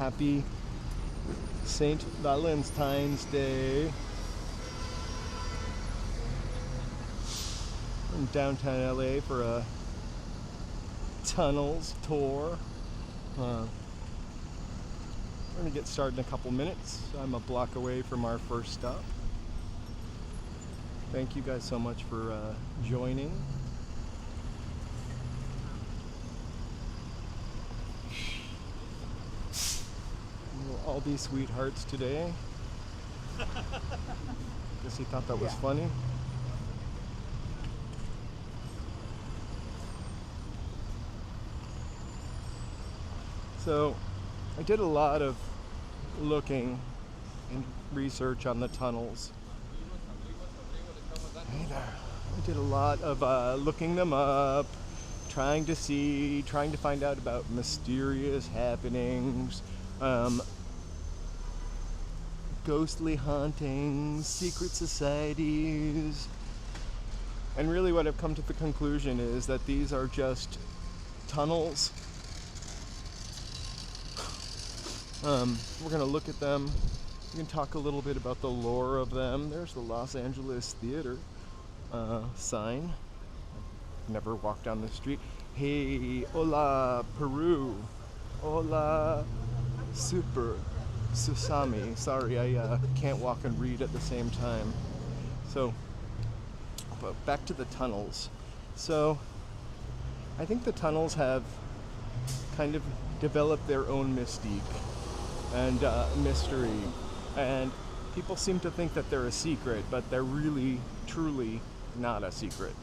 happy St. Valentine's Day. In downtown LA for a tunnels tour. We're gonna get started in a couple minutes. I'm a block away from our first stop. Thank you guys so much for joining. We'll all be sweethearts today. Guess he thought that was funny. So I did a lot of looking and research on the tunnels. Hey there. I did a lot of looking them up, trying to find out about mysterious happenings, ghostly hauntings, secret societies. And really what I've come to the conclusion is that these are just tunnels. We're going to look at them. We can talk a little bit about the lore of them. There's the Los Angeles Theater sign. Never walked down the street. Hey, hola, Peru. Hola, super, susami. Sorry, I can't walk and read at the same time. So, but back to the tunnels. So, I think the tunnels have kind of developed their own mystique and mystery, and people seem to think that they're a secret, but they're really, truly not a secret.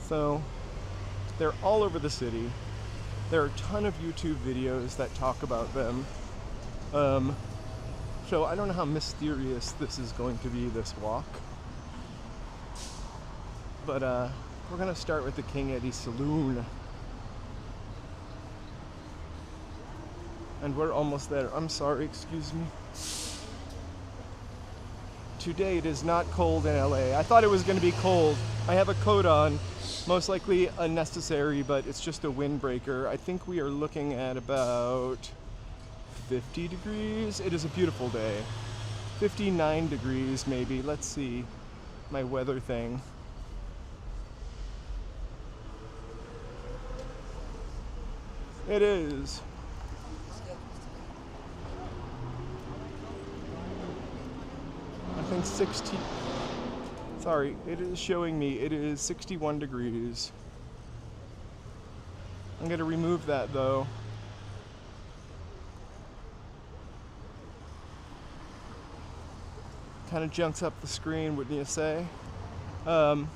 So, they're all over the city. There are a ton of YouTube videos that talk about them. So I don't know how mysterious this is going to be, this walk. But we're gonna start with the King Eddy Saloon. And we're almost there. I'm sorry, excuse me. Today it is not cold in LA. I thought it was gonna be cold. I have a coat on, most likely unnecessary, but it's just a windbreaker. I think we are looking at about 50 degrees. It is a beautiful day. 59 degrees maybe. Let's see my weather thing. It is. I think 60. Sorry, it is showing me it is 61 degrees. I'm going to remove that though. Kind of junks up the screen, wouldn't you say? So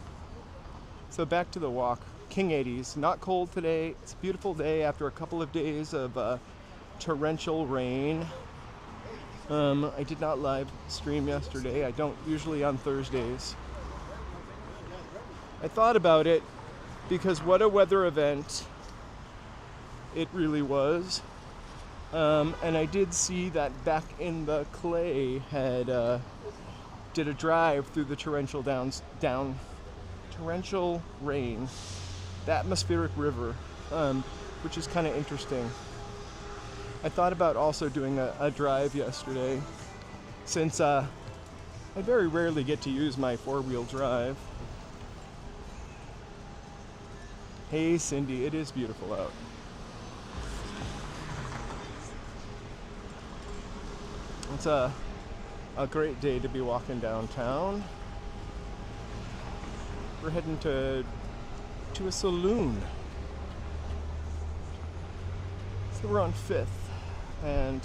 back to the walk. King Eddy's. Not cold today. It's a beautiful day after a couple of days of torrential rain. I did not live stream yesterday. I don't usually on Thursdays. I thought about it because what a weather event it really was. And I did see that Back in the Clay had did a drive through the torrential torrential rain, the atmospheric river, which is kind of interesting. I thought about also doing a drive yesterday, since I very rarely get to use my four-wheel drive. Hey Cindy, it is beautiful out. It's a great day to be walking downtown. We're heading to a saloon. So we're on 5th and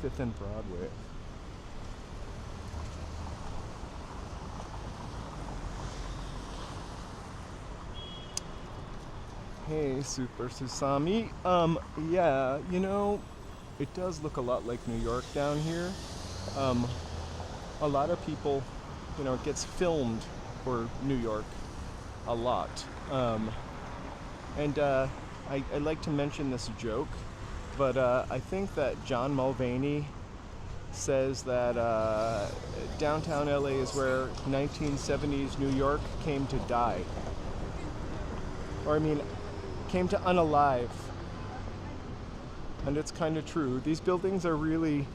5th and Broadway. Hey, Super Susami. Yeah, you know, it does look a lot like New York down here. A lot of people, you know, it gets filmed for New York a lot. And I like to mention this joke, but I think that John Mulvaney says that downtown LA is where 1970s New York came to die. Or, I mean, came to unalive. And it's kind of true. These buildings are really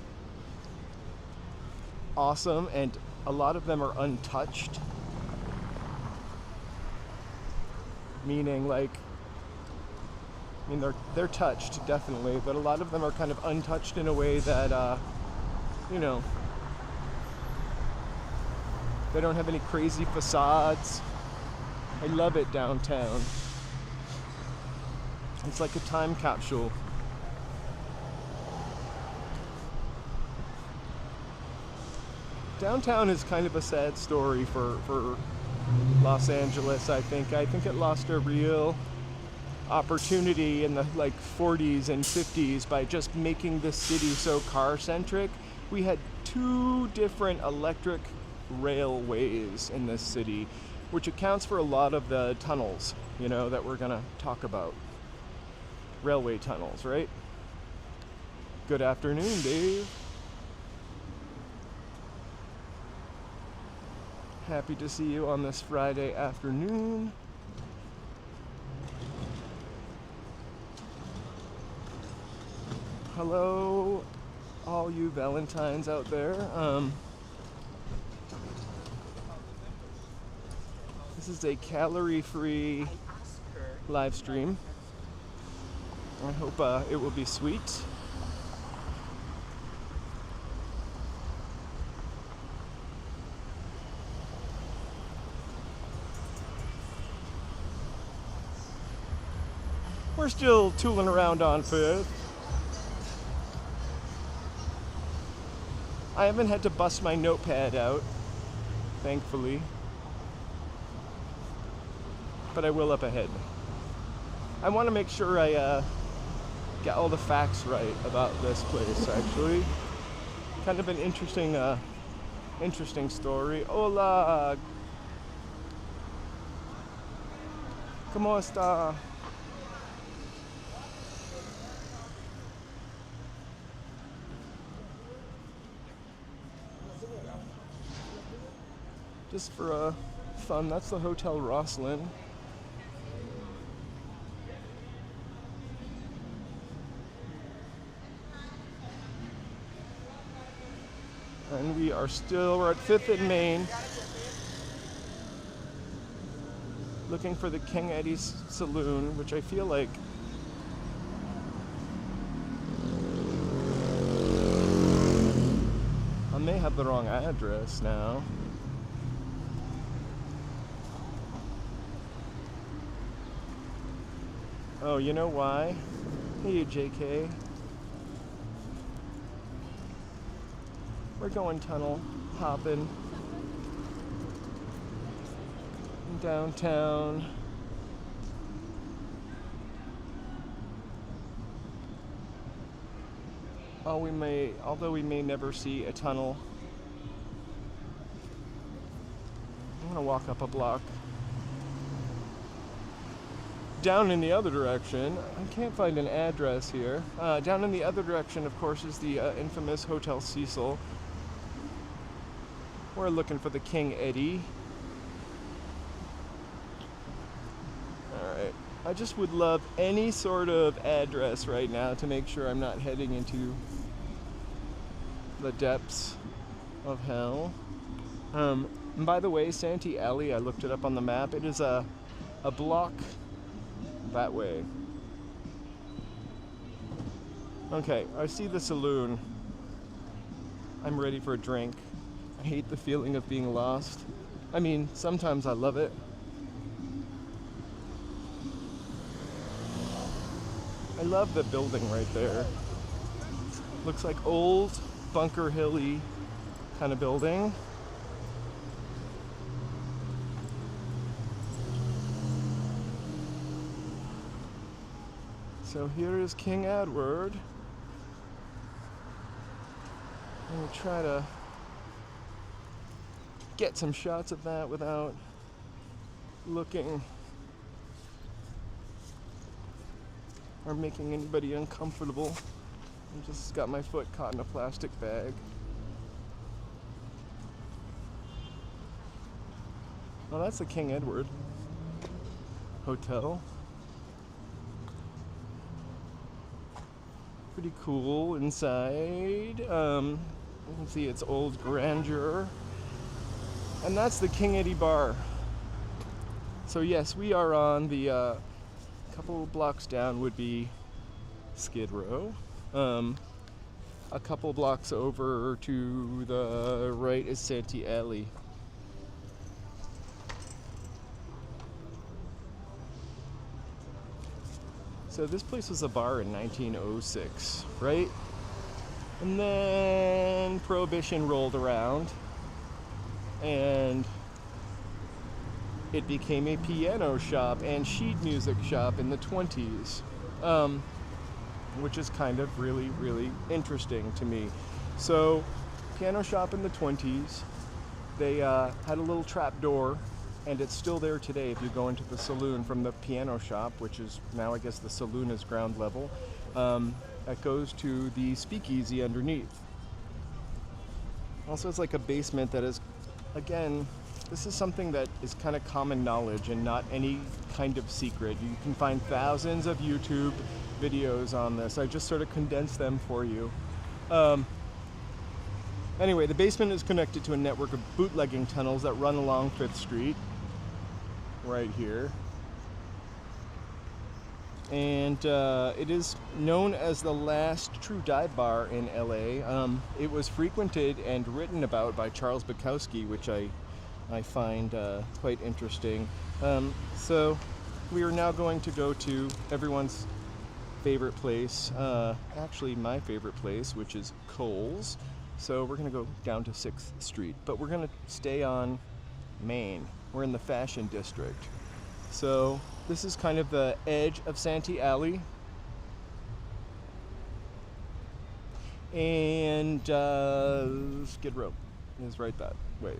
awesome, and a lot of them are untouched. Meaning, like, I mean, they're touched, definitely, but a lot of them are kind of untouched in a way that, you know, they don't have any crazy facades. I love it downtown. It's like a time capsule. Downtown is kind of a sad story for Los Angeles, I think. I think it lost a real opportunity in the 40s and 50s by just making the city so car-centric. We had 2 different electric railways in this city, which accounts for a lot of the tunnels, that we're gonna talk about. Railway tunnels, right? Good afternoon, Dave. Happy to see you on this Friday afternoon. Hello, all you Valentines out there. This is a calorie-free live stream. I hope it will be sweet. We're still tooling around on Fifth. I haven't had to bust my notepad out, thankfully. But I will up ahead. I want to make sure I get all the facts right about this place, actually. Kind of an interesting story. Hola! ¿Cómo está? Just for fun, that's the Hotel Rosslyn. And we're at 5th and Main, looking for the King Eddy's Saloon, which I feel like I may have the wrong address now. Oh, you know why? Hey, JK. We're going tunnel hopping downtown. Although we may never see a tunnel. I'm gonna walk up a block. Down in the other direction, I can't find an address here. Down in the other direction, of course, is the infamous Hotel Cecil. We're looking for the King Eddy. Alright. I just would love any sort of address right now to make sure I'm not heading into the depths of hell. And by the way, Santee Alley, I looked it up on the map. It is a block that way. Okay, I see the saloon. I'm ready for a drink. I hate the feeling of being lost. I mean, sometimes I love it. I love the building right there. Looks like old Bunker Hilly kind of building. So here is King Edward. I'm gonna try to get some shots of that without looking or making anybody uncomfortable. I just got my foot caught in a plastic bag. Oh, that's the King Edward Hotel. Pretty cool inside. You can see its old grandeur. And that's the King Eddy Bar. So yes, we are on the couple blocks down would be Skid Row. A couple blocks over to the right is Santee Alley. So this place was a bar in 1906, right? And then Prohibition rolled around and it became a piano shop and sheet music shop in the 20s, which is kind of really, really interesting to me. So, piano shop in the 20s, they had a little trap door, and it's still there today if you go into the Saloon from the piano shop, which is now, I guess, the Saloon is ground level. That goes to the speakeasy underneath. Also, it's like a basement that is, again, this is something that is kind of common knowledge and not any kind of secret. You can find thousands of YouTube videos on this. I just sort of condensed them for you. Anyway, the basement is connected to a network of bootlegging tunnels that run along 5th Street, right here. And it is known as the last true dive bar in LA. It was frequented and written about by Charles Bukowski, which I find quite interesting. So we are now going to go to everyone's favorite place, actually my favorite place, which is Kohl's. So we're going to go down to 6th Street, but we're going to stay on Main. We're in the Fashion District. So this is kind of the edge of Santee Alley. And Skid Row is right that way.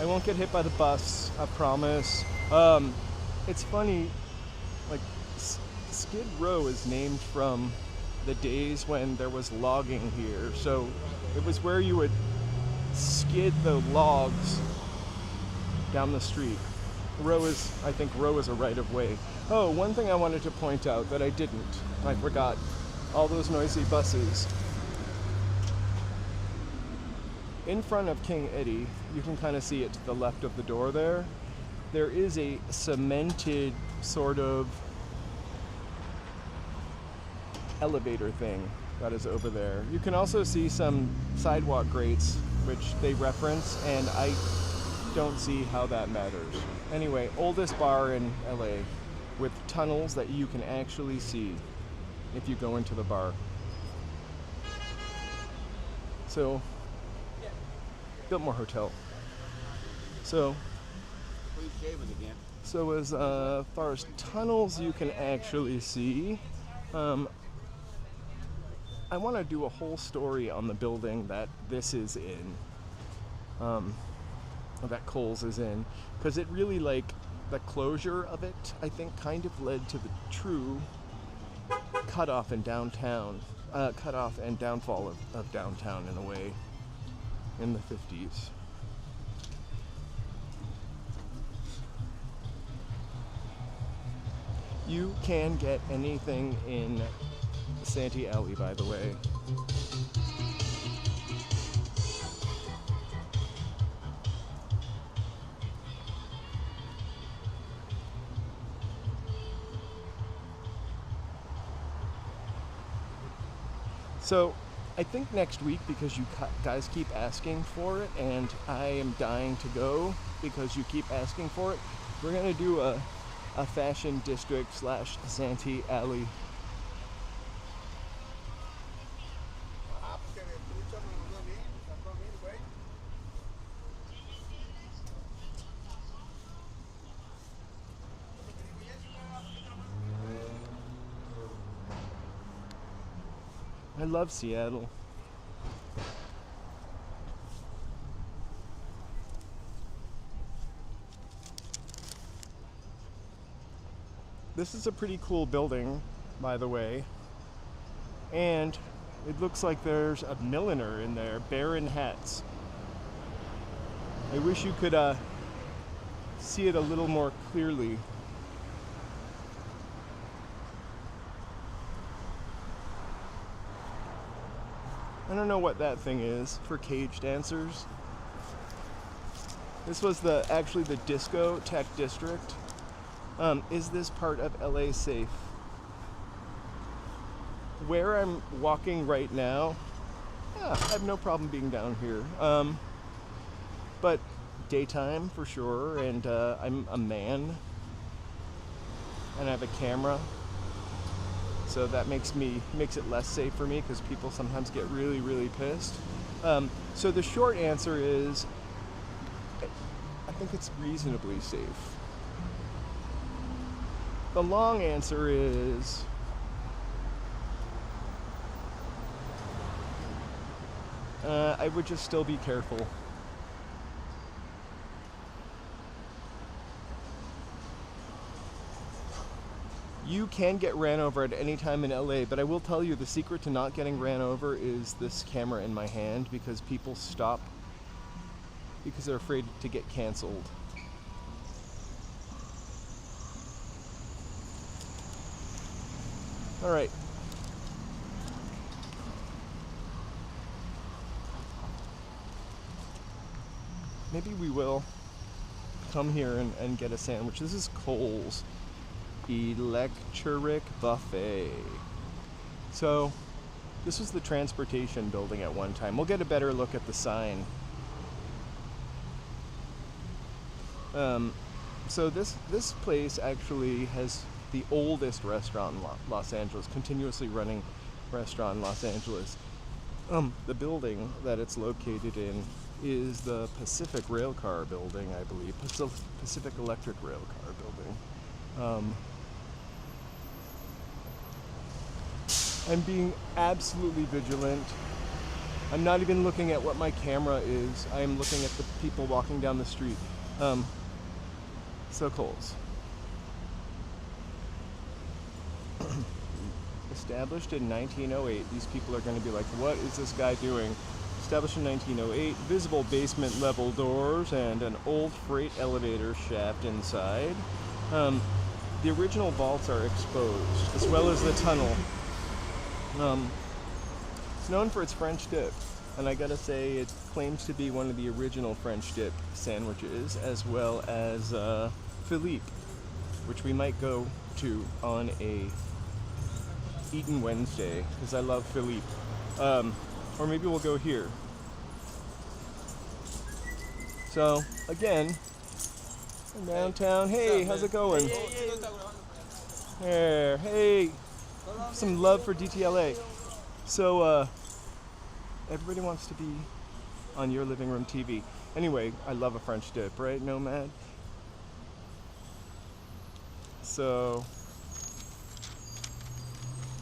I won't get hit by the bus, I promise. It's funny, like, Skid Row is named from the days when there was logging here. So it was where you would skid the logs down the street. I think row is a right of way. Oh, one thing I wanted to point out that I didn't. I forgot. All those noisy buses. In front of King Eddy, you can kind of see it to the left of the door there. There is a cemented sort of elevator thing that is over there. You can also see some sidewalk grates, which they reference, and I don't see how that matters. Anyway, oldest bar in LA with tunnels that you can actually see if you go into the bar. So, Biltmore Hotel. So as far as tunnels you can actually see, I want to do a whole story on the building that this is in, that Kohl's is in, because it really, like, the closure of it, I think, kind of led to the true cutoff and downtown, cutoff and downfall of downtown in a way. In the 50s. You can get anything in Santee Alley, by the way. So, I think next week, because you guys keep asking for it, and I am dying to go because you keep asking for it, we're going to do a Fashion District / Santee Alley. I love Seattle. This is a pretty cool building, by the way. And it looks like there's a milliner in there, bearing hats. I wish you could see it a little more clearly. I don't know what that thing is for cage dancers. This was actually the disco tech district. Is this part of LA safe? Where I'm walking right now, I have no problem being down here. But daytime for sure, and I'm a man, and I have a camera, so that makes it less safe for me because people sometimes get really, really pissed. So the short answer is, I think it's reasonably safe. The long answer is, I would just still be careful. You can get ran over at any time in LA, but I will tell you the secret to not getting ran over is this camera in my hand, because people stop because they're afraid to get canceled. All right. Maybe we will come here and get a sandwich. This is Cole's Electric Buffet. So this was the transportation building at one time. We'll get a better look at the sign. So this place actually has the oldest restaurant in Los Angeles, continuously running restaurant in Los Angeles. The building that it's located in is the Pacific Railcar Building, I believe. Pacific Electric Railcar Building. I'm being absolutely vigilant. I'm not even looking at what my camera is. I am looking at the people walking down the street. So Coles. Established in 1908. These people are going to be like, what is this guy doing? Established in 1908. Visible basement level doors and an old freight elevator shaft inside. The original vaults are exposed, as well as the tunnel. It's known for its French dip, and I gotta say it claims to be one of the original French dip sandwiches, as well as Philippe, which we might go to on a Eatin' Wednesday, because I love Philippe. Or maybe we'll go here. So, again, downtown. Hey, how's it going? There, hey, some love for DTLA. So, everybody wants to be on your living room TV. Anyway, I love a French dip, right, Nomad? So,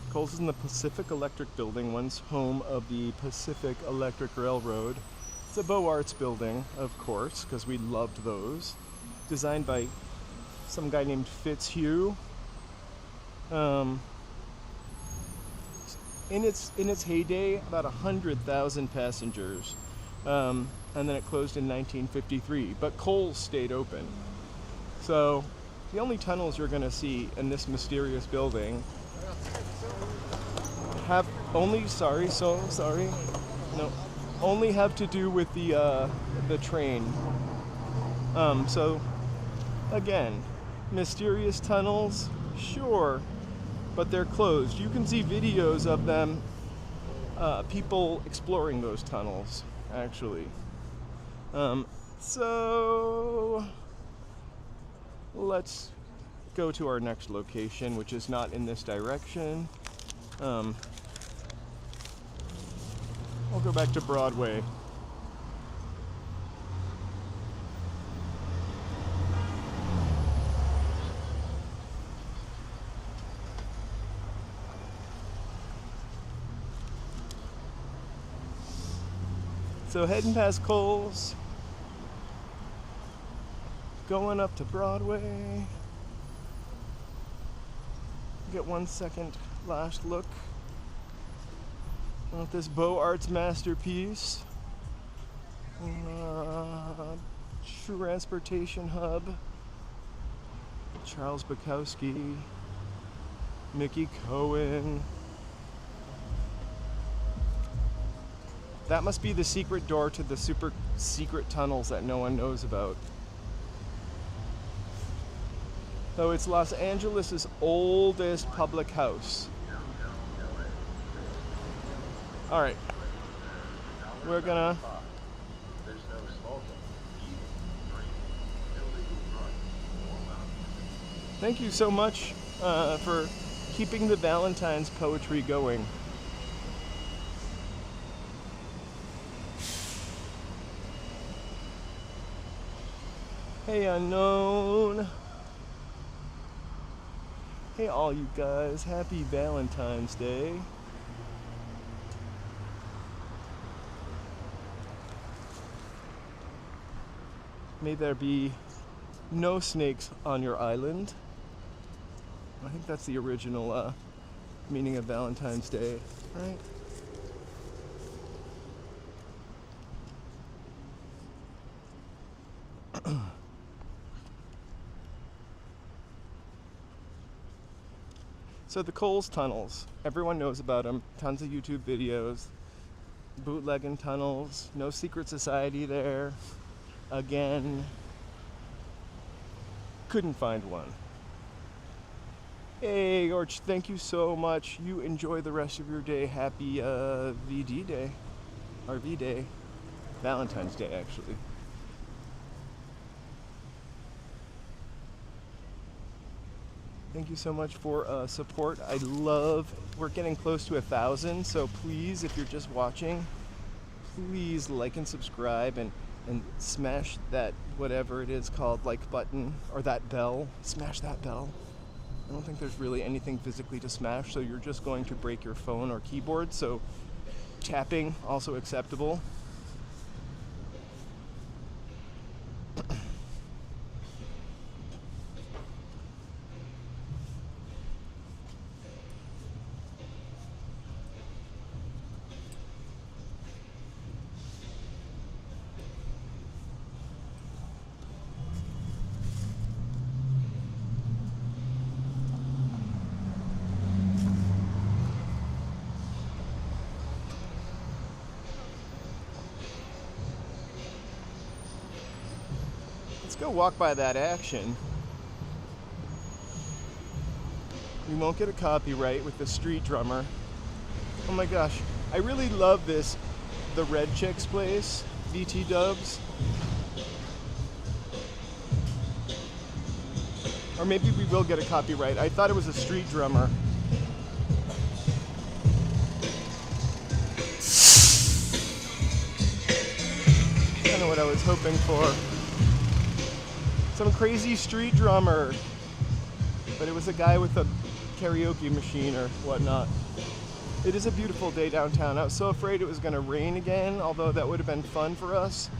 Coles is in the Pacific Electric Building, once home of the Pacific Electric Railroad. It's a Beaux Arts building, of course, because we loved those. Designed by some guy named Fitzhugh. In its heyday, about 100,000 passengers, and then it closed in 1953. But Coles stayed open. So the only tunnels you're going to see in this mysterious building have only have to do with the train. So again, mysterious tunnels, sure, but they're closed. You can see videos of them, people exploring those tunnels, actually. So let's go to our next location, which is not in this direction. I'll go back to Broadway. So heading past Kohl's, going up to Broadway. Get 1 second last look at this Beaux Arts masterpiece. Transportation hub. Charles Bukowski, Mickey Cohen. That must be the secret door to the super secret tunnels that no one knows about. So it's Los Angeles' oldest public house. All right, we're gonna thank you so much for keeping the Valentine's poetry going. Hey, unknown. Hey, all you guys. Happy Valentine's Day. May there be no snakes on your island. I think that's the original meaning of Valentine's Day, right? So the Kohl's tunnels, everyone knows about them. Tons of YouTube videos. Bootlegging tunnels. No secret society there. Again. Couldn't find one. Hey, Orch, thank you so much. You enjoy the rest of your day. Happy VD Day. RV Day. Valentine's Day, actually. Thank you so much for support. I love, we're getting close to 1,000, so please, if you're just watching, please like and subscribe and smash that, whatever it is called, like button, or that bell. Smash that bell. I don't think there's really anything physically to smash, so you're just going to break your phone or keyboard, so tapping also acceptable. Let's go walk by that action. We won't get a copyright with the street drummer. Oh my gosh, I really love this, the Red Chicks place, VT Dubs. Or maybe we will get a copyright. I thought it was a street drummer. Kind of what I was hoping for. Some crazy street drummer. But it was a guy with a karaoke machine or whatnot. It is a beautiful day downtown. I was so afraid it was going to rain again, although that would have been fun for us.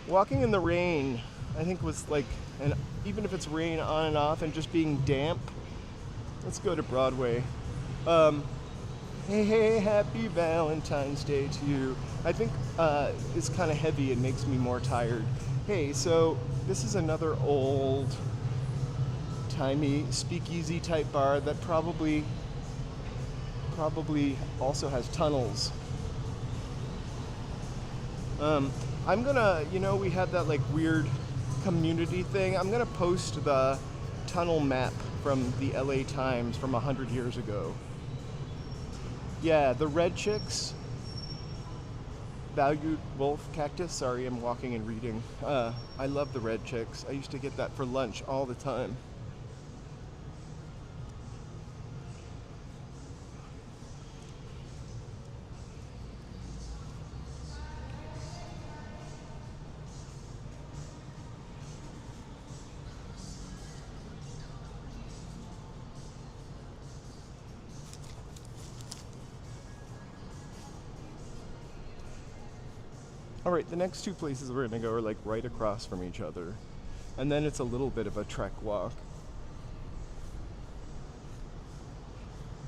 Walking in the rain, I think was like, and even if it's rain on and off and just being damp, let's go to Broadway. Hey, happy Valentine's Day to you. I think it's kind of heavy. It makes me more tired. Hey, so this is another old-timey speakeasy type bar that probably also has tunnels. I'm gonna, we had that like weird community thing. I'm gonna post the tunnel map from the LA Times from 100 years ago. Yeah, the Red Chicks, Valued Wolf Cactus. Sorry, I'm walking and reading. I love the Red Chicks. I used to get that for lunch all the time. All right, the next two places we're gonna go are like right across from each other, and then it's a little bit of a trek walk.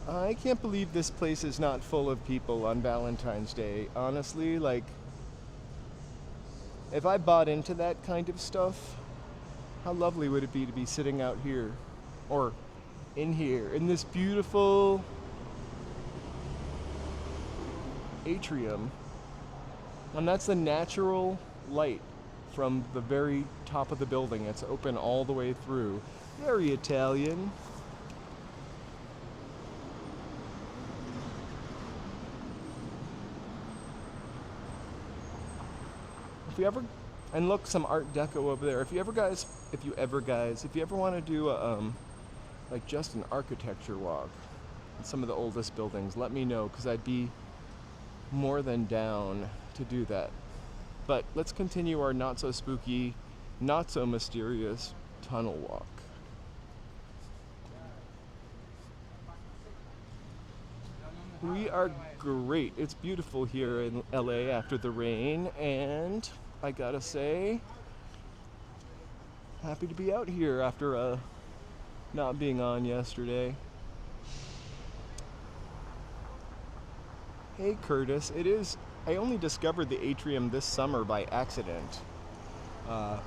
I can't believe this place is not full of people on Valentine's Day. Honestly, like, if I bought into that kind of stuff, how lovely would it be to be sitting out here, or in here, in this beautiful atrium. And that's the natural light from the very top of the building. It's open all the way through. Very Italian. If you ever, and look, some Art Deco over there. If you ever want to do a, like just an architecture walk in some of the oldest buildings, let me know, because I'd be more than down to do that. But let's continue our not so spooky, not so mysterious tunnel walk. We are great. It's beautiful here in LA after the rain, and I gotta say, happy to be out here after not being on yesterday. Hey Curtis, I only discovered the atrium this summer by accident. And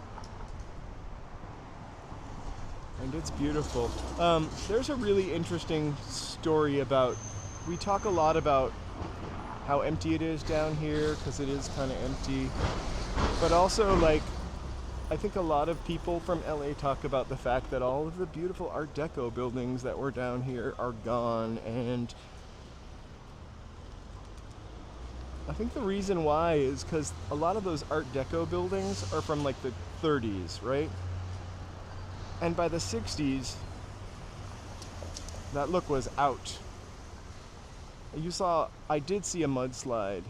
it's beautiful. There's a really interesting story about, we talk a lot about how empty it is down here, because it is kind of empty. But also, like, I think a lot of people from LA talk about the fact that all of the beautiful Art Deco buildings that were down here are gone, and I think the reason why is because a lot of those Art Deco buildings are from like the 30s, right? And by the 60s, that look was out. I did see a mudslide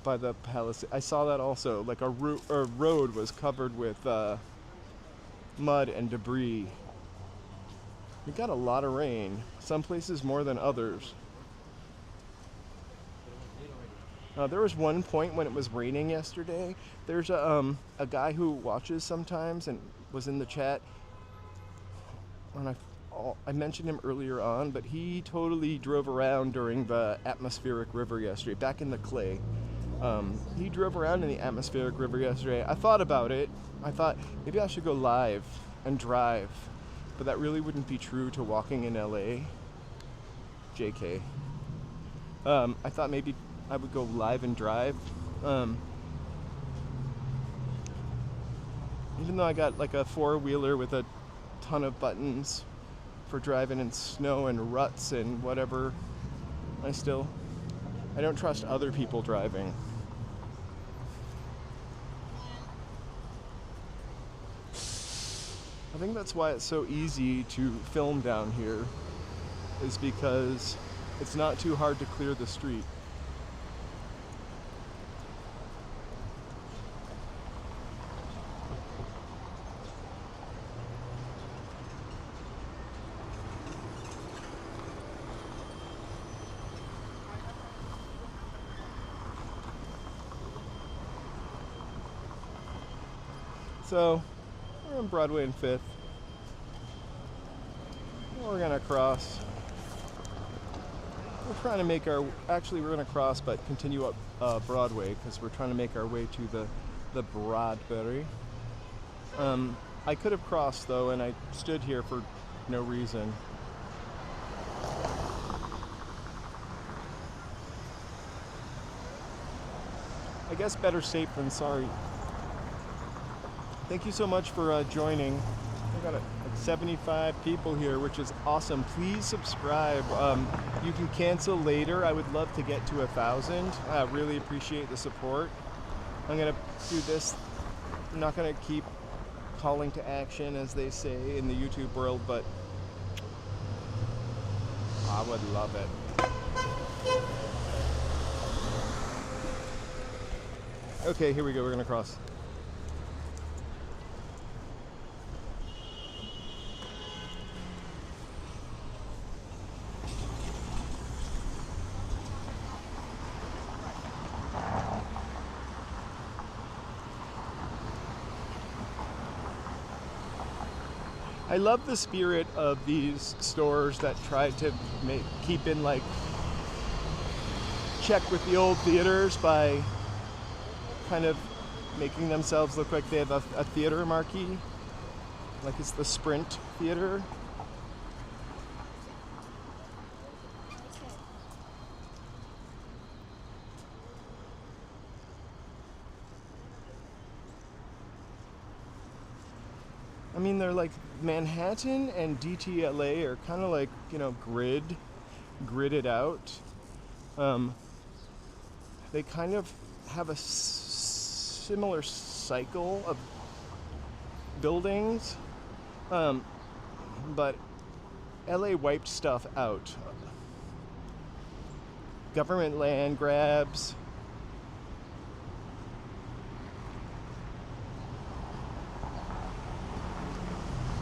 by the palace. I saw that also, like a road was covered with mud and debris. We got a lot of rain, some places more than others. There was one point when it was raining yesterday. There's a guy who watches sometimes and was in the chat, and I mentioned him earlier on, but he totally drove around during the atmospheric river yesterday, back in the clay. He drove around in the atmospheric river yesterday. I thought about it. I thought maybe I should go live and drive, but that really wouldn't be true to walking in LA. JK. I thought maybe I would go live and drive. Even though I got like a four-wheeler with a ton of buttons for driving in snow and ruts and whatever, I don't trust other people driving. I think that's why it's so easy to film down here, is because it's not too hard to clear the street. So, we're on Broadway and 5th. We're gonna cross. We're gonna cross, but continue up Broadway, because we're trying to make our way to the Bradbury. I could have crossed though, and I stood here for no reason. I guess better safe than sorry. Thank you so much for joining. I got like 75 people here, which is awesome. Please subscribe. You can cancel later. I would love to get to 1,000. I really appreciate the support. I'm gonna do this. I'm not gonna keep calling to action, as they say in the YouTube world, but I would love it. Okay, here we go. We're gonna cross. I love the spirit of these stores that try to keep in like check with the old theaters by kind of making themselves look like they have a theater marquee, like it's the Sprint Theater. I mean, they're like Manhattan and DTLA are kind of like, you know, gridded out. They kind of have a similar cycle of buildings, but LA wiped stuff out. Government land grabs.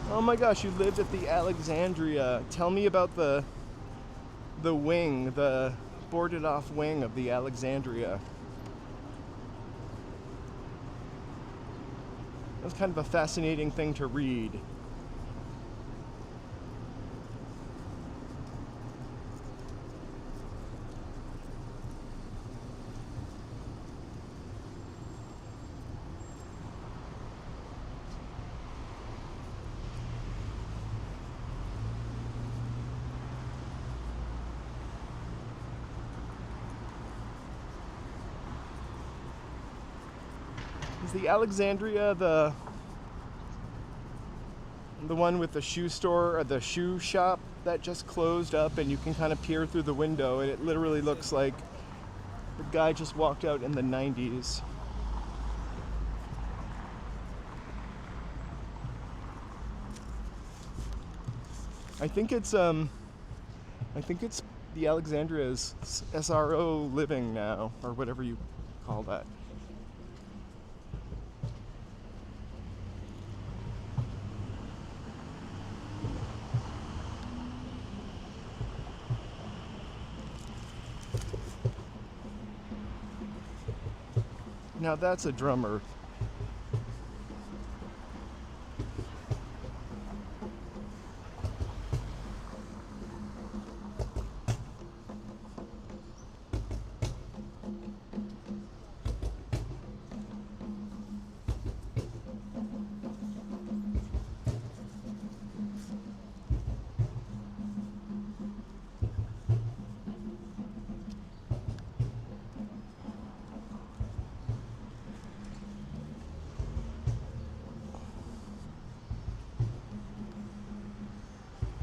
Oh my gosh, you lived at the Alexandria. Tell me about the wing, the boarded off wing of the Alexandria. That was kind of a fascinating thing to read. Is the Alexandria the one with the shoe store or the shoe shop that just closed up and you can kind of peer through the window and it literally looks like the guy just walked out in the 90s? I think it's the Alexandria's SRO living now, or whatever you call that. Now that's a drummer.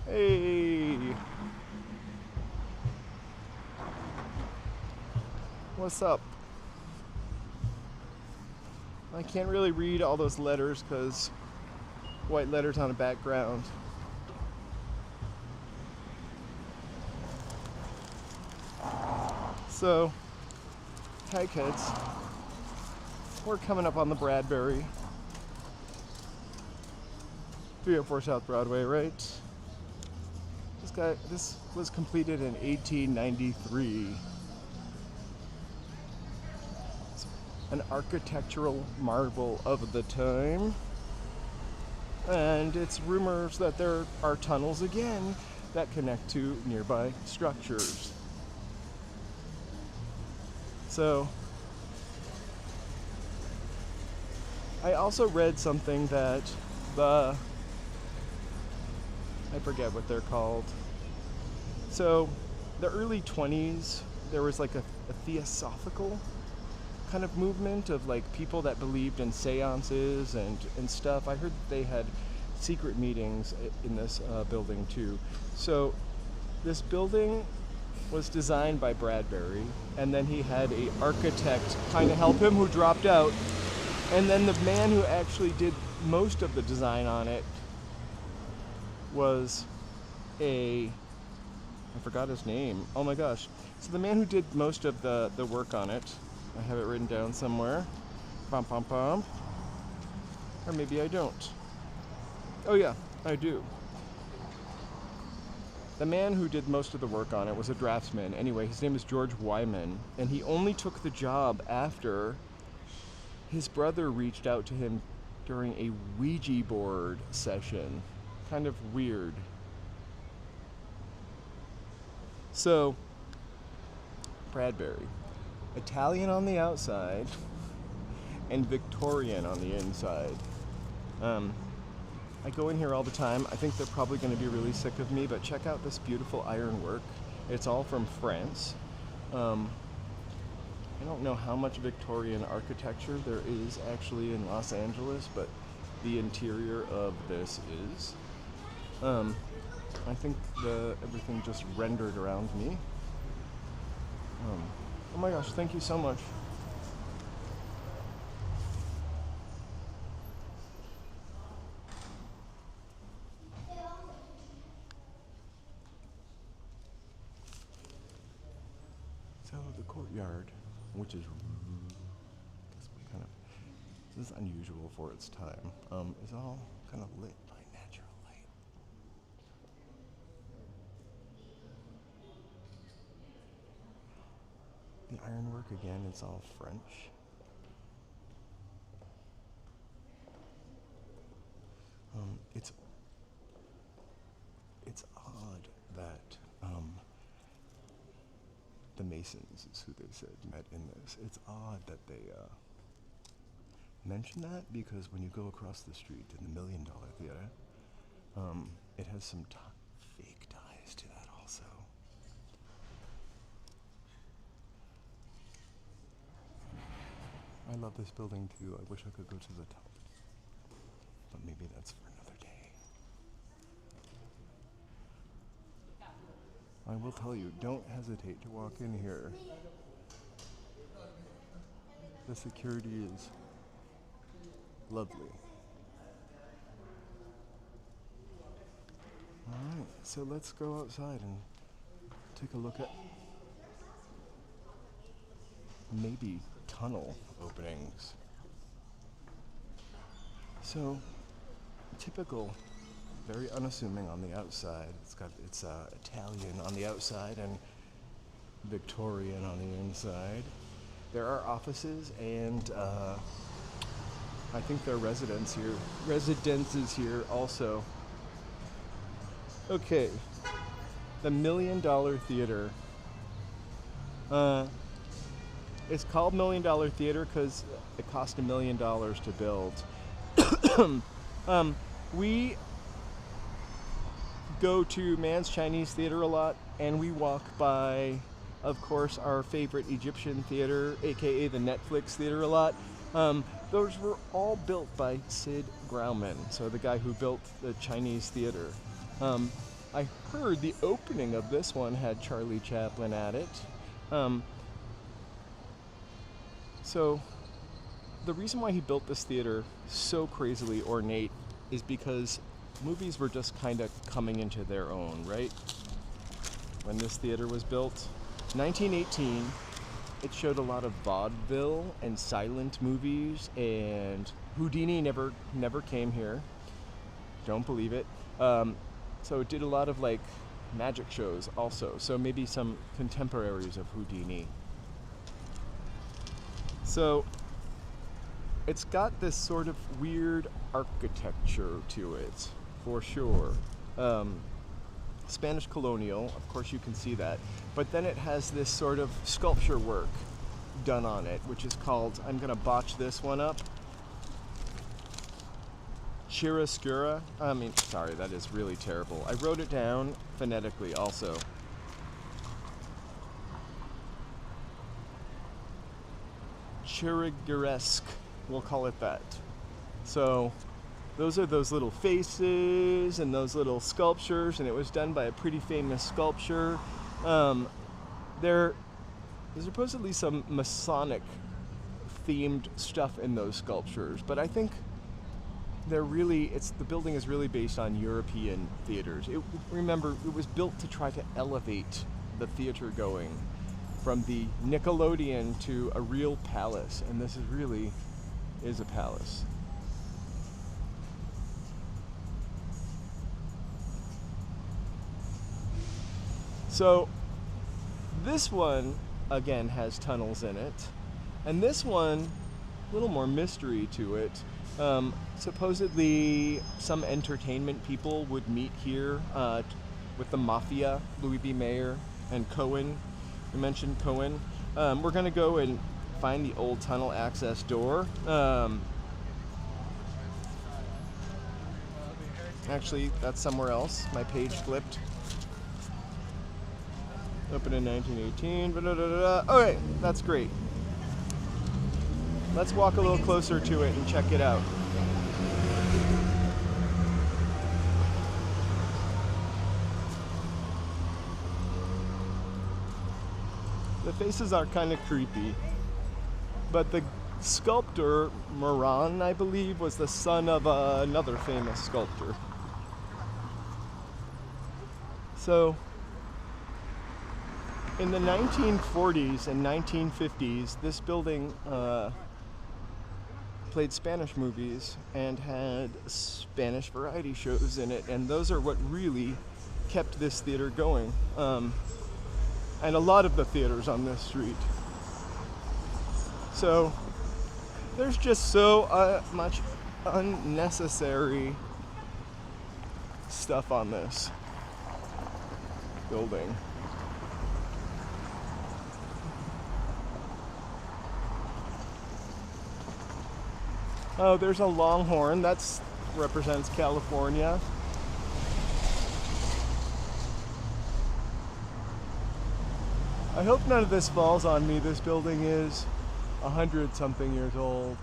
Hey, what's up? I can't really read all those letters because white letters on a background. So, hi kids. We're coming up on the Bradbury. 304 South Broadway, right? This was completed in 1893. It's an architectural marvel of the time. And it's rumors that there are tunnels again that connect to nearby structures. So, I also read something that I forget what they're called. So, the early 20s, there was like a theosophical kind of movement of like people that believed in seances and stuff. I heard that they had secret meetings in this building too. So, this building was designed by Bradbury, and then he had an architect kind of help him who dropped out. And then the man who actually did most of the design on it was I forgot his name. Oh my gosh. So the man who did most of the work on it, I have it written down somewhere. Pom pom pom. Or maybe I don't. Oh yeah, I do. The man who did most of the work on it was a draftsman. Anyway, his name is George Wyman, and he only took the job after his brother reached out to him during a Ouija board session. kind of weird. So, Bradbury, Italian on the outside and Victorian on the inside. I go in here all the time. I think they're probably going to be really sick of me, but check out this beautiful ironwork. It's all from France. I don't know how much Victorian architecture there is actually in Los Angeles, but the interior of this is. I think everything just rendered around me. Oh my gosh, thank you so much. So the courtyard, which is this is unusual for its time, is all kind of lit by natural light. The ironwork again, it's all French. It's odd that the Masons is who they said met in this. It's odd that they mention that, because when you go across the street in the $1 Million Theater, it has some fake ties to that also. I love this building too. I wish I could go to the top, but maybe that's for another day. I will tell you, don't hesitate to walk in here. The security is lovely. Alright, so let's go outside and take a look at maybe tunnel openings. So, typical, very unassuming on the outside. It's Italian on the outside and Victorian on the inside. There are offices and I think there are residences here also. Okay, the $1 Million Theater. It's called $1 Million Theater because it cost $1 million to build. We go to Man's Chinese Theater a lot, and we walk by, of course, our favorite Egyptian theater, aka the Netflix Theater, a lot. Those were all built by Sid Grauman, so the guy who built the Chinese theater. I heard the opening of this one had Charlie Chaplin at it. So the reason why he built this theater so crazily ornate is because movies were just kind of coming into their own, right? When this theater was built, 1918, it showed a lot of vaudeville and silent movies, and Houdini never came here. Don't believe it. So it did a lot of like magic shows also. So maybe some contemporaries of Houdini. So it's got this sort of weird architecture to it, for sure. Spanish colonial, of course you can see that. But then it has this sort of sculpture work done on it, which is called, I'm gonna botch this one up, chiaroscura. Sorry, that is really terrible. I wrote it down phonetically also. Chiriguresque, we'll call it that. So those are those little faces and those little sculptures, and it was done by a pretty famous sculptor. There's supposedly some Masonic themed stuff in those sculptures, but I think the building is really based on European theaters. Remember, it was built to try to elevate the theater going from the Nickelodeon to a real palace, and this really is a palace. So this one again has tunnels in it, and this one, a little more mystery to it. Supposedly, some entertainment people would meet here with the Mafia, Louis B. Mayer, and Cohen. We mentioned Cohen. We're going to go and find the old tunnel access door. Actually, that's somewhere else. My page flipped. Opened in 1918. Okay, that's great. Let's walk a little closer to it and check it out. The faces are kind of creepy, but the sculptor, Moran, I believe, was the son of another famous sculptor. So, in the 1940s and 1950s, this building played Spanish movies and had Spanish variety shows in it, and those are what really kept this theater going. And a lot of the theaters on this street. So there's just so much unnecessary stuff on this building. Oh, there's a longhorn. That represents California. I hope none of this falls on me. This building is 100-something years old.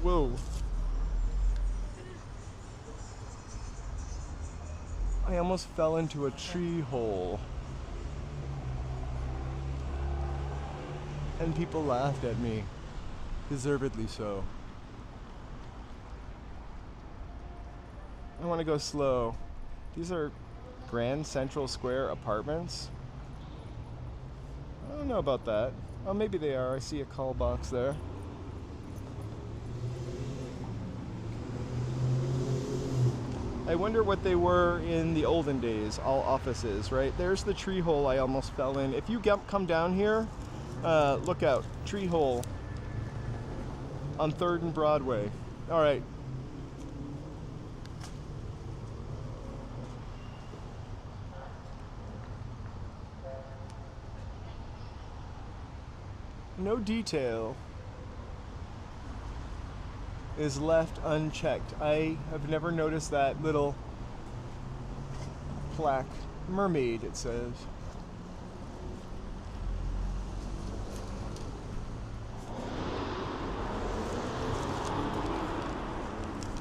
Whoa. I almost fell into a tree hole. And people laughed at me. Deservedly so. I want to go slow. These are Grand Central Square apartments. I don't know about that. Oh, maybe they are. I see a call box there. I wonder what they were in the olden days. All offices, right? There's the tree hole I almost fell in. If you come down here, look out. Tree hole on 3rd and Broadway. All right. No detail is left unchecked. I have never noticed that little plaque. Mermaid, it says.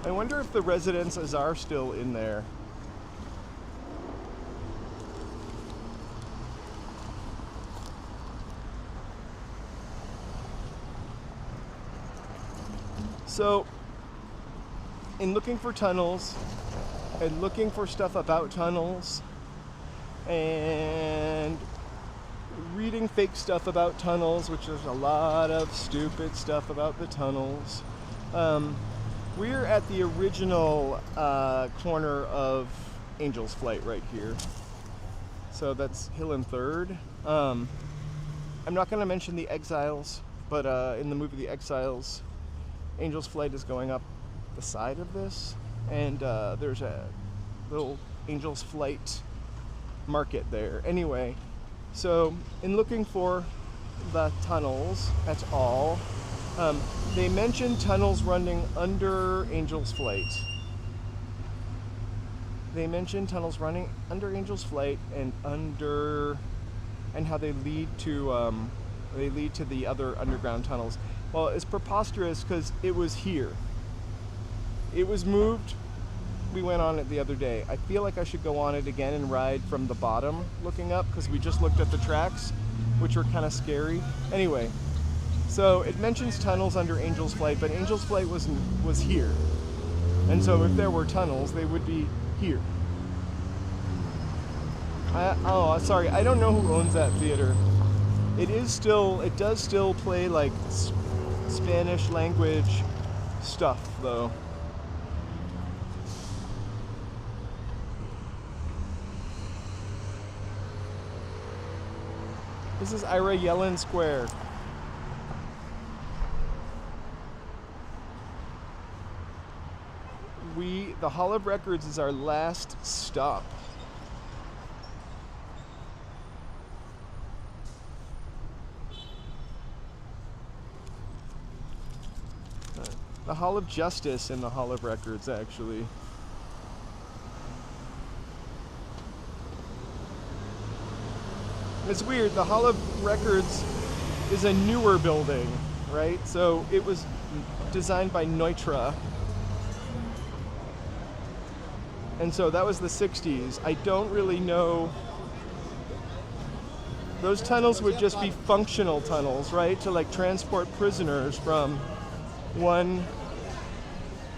I wonder if the residences are still in there. So, in looking for tunnels, and looking for stuff about tunnels, and reading fake stuff about tunnels, which is a lot of stupid stuff about the tunnels, we're at the original corner of Angel's Flight right here. So that's Hill and 3rd. I'm not going to mention the Exiles, but in the movie The Exiles, Angel's Flight is going up the side of this, and there's a little Angel's Flight market there. Anyway, so in looking for the tunnels at all, they mentioned tunnels running under Angel's Flight. They mentioned tunnels running under Angel's Flight and how they lead to the other underground tunnels. Well, it's preposterous because it was here. It was moved. We went on it the other day. I feel like I should go on it again and ride from the bottom looking up because we just looked at the tracks, which were kind of scary. Anyway, so it mentions tunnels under Angel's Flight, but Angel's Flight was here. And so if there were tunnels, they would be here. Sorry, I don't know who owns that theater. It does still play like Spanish language stuff though. This is Ira Yellen Square. The Hall of Records is our last stop. The Hall of Justice and the Hall of Records, actually. It's weird, the Hall of Records is a newer building, right? So it was designed by Neutra. And so that was the 60s. I don't really know. Those tunnels would just be functional tunnels, right? To like transport prisoners from one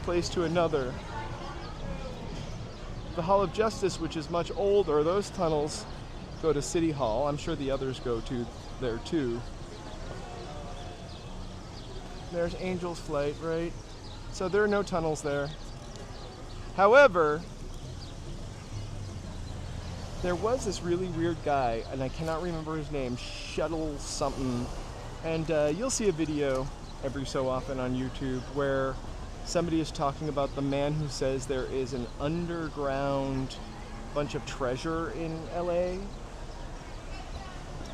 place to another. The Hall of Justice, which is much older, those tunnels go to City Hall. I'm sure the others go to there too. There's Angel's Flight, right? So there are no tunnels there. However, there was this really weird guy, and I cannot remember his name, Shuttle something, and you'll see a video every so often on YouTube where somebody is talking about the man who says there is an underground bunch of treasure in LA,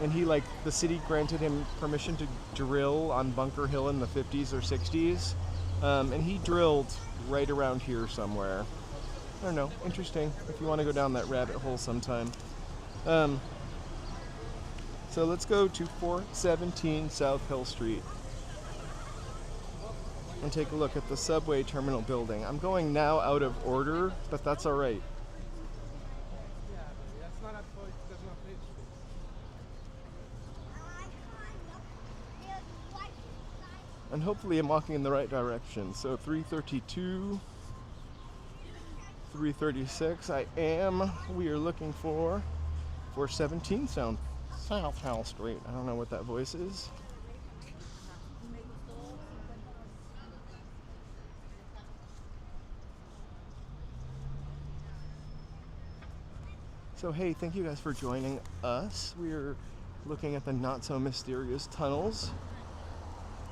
and the city granted him permission to drill on Bunker Hill in the 50s or 60s, and he drilled right around here somewhere. I don't know, interesting if you want to go down that rabbit hole sometime. So let's go to 417 South Hill Street and take a look at the subway terminal building. I'm going now out of order, but that's all right. And hopefully I'm walking in the right direction. So 332, 336, I am. We are looking for 417 South Hill Street. I don't know what that voice is. So hey, thank you guys for joining us. We're looking at the not so mysterious tunnels,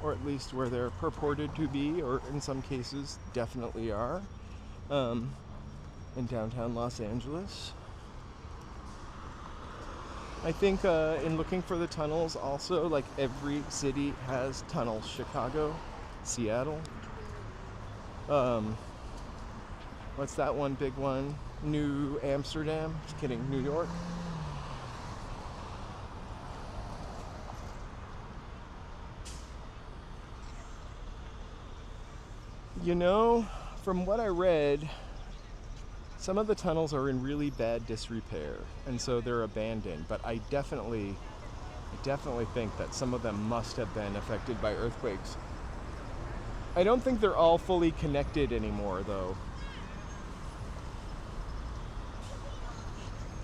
or at least where they're purported to be, or in some cases definitely are. In downtown Los Angeles. I think in looking for the tunnels also, like every city has tunnels. Chicago, Seattle. What's that one big one? New Amsterdam? Just kidding, New York. You know, from what I read, some of the tunnels are in really bad disrepair, and so they're abandoned, but I definitely think that some of them must have been affected by earthquakes. I don't think they're all fully connected anymore, though.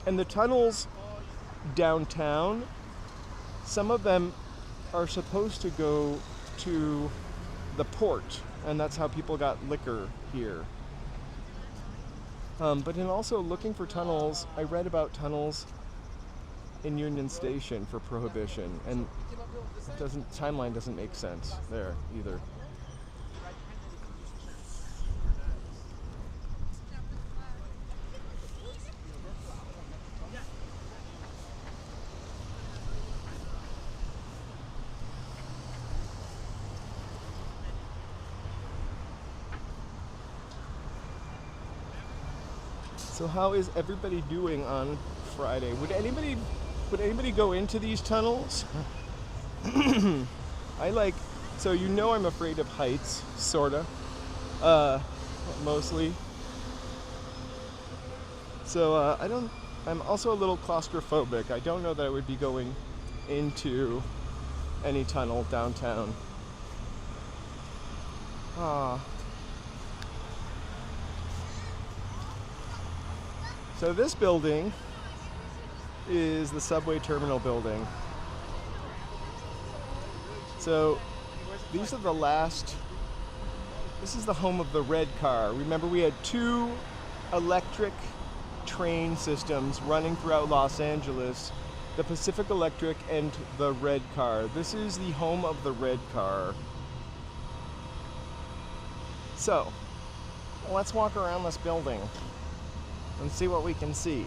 And the tunnels downtown, some of them are supposed to go to the port, and that's how people got liquor here. But in also looking for tunnels, I read about tunnels in Union Station for prohibition, and timeline doesn't make sense there either. So how is everybody doing on Friday? Would anybody go into these tunnels? So you know I'm afraid of heights, sorta. Mostly. So I'm also a little claustrophobic. I don't know that I would be going into any tunnel downtown. So this building is the subway terminal building. So these are the last, this is the home of the red car. Remember, we had 2 electric train systems running throughout Los Angeles the Pacific Electric, and the red car. This is the home of the red car. So, let's walk around this building and see what we can see.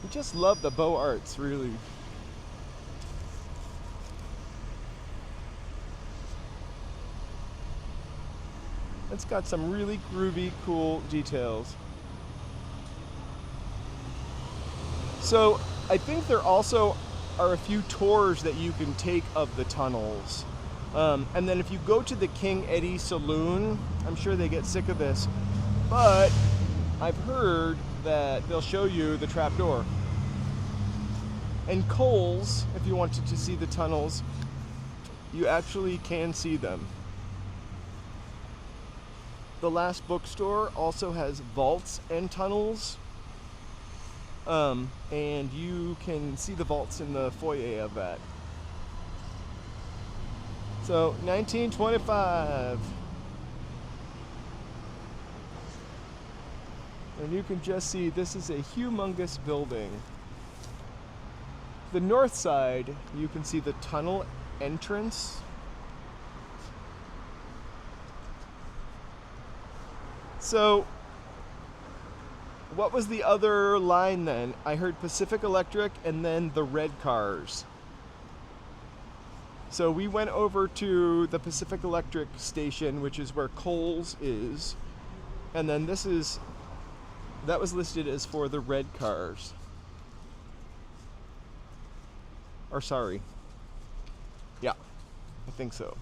I just love the Beaux Arts, really. It's got some really groovy, cool details. So, I think there also are a few tours that you can take of the tunnels. And then if you go to the King Eddy Saloon, I'm sure they get sick of this, but I've heard that they'll show you the trapdoor. And Kohl's, if you wanted to see the tunnels, you actually can see them. The Last Bookstore also has vaults and tunnels. And you can see the vaults in the foyer of that. So, 1925. And you can just see this is a humongous building. The north side, you can see the tunnel entrance. So, what was the other line then? I heard Pacific Electric and then the red cars. So we went over to the Pacific Electric station, which is where Kohl's is. And then that was listed as for the red cars. Or sorry. Yeah, I think so.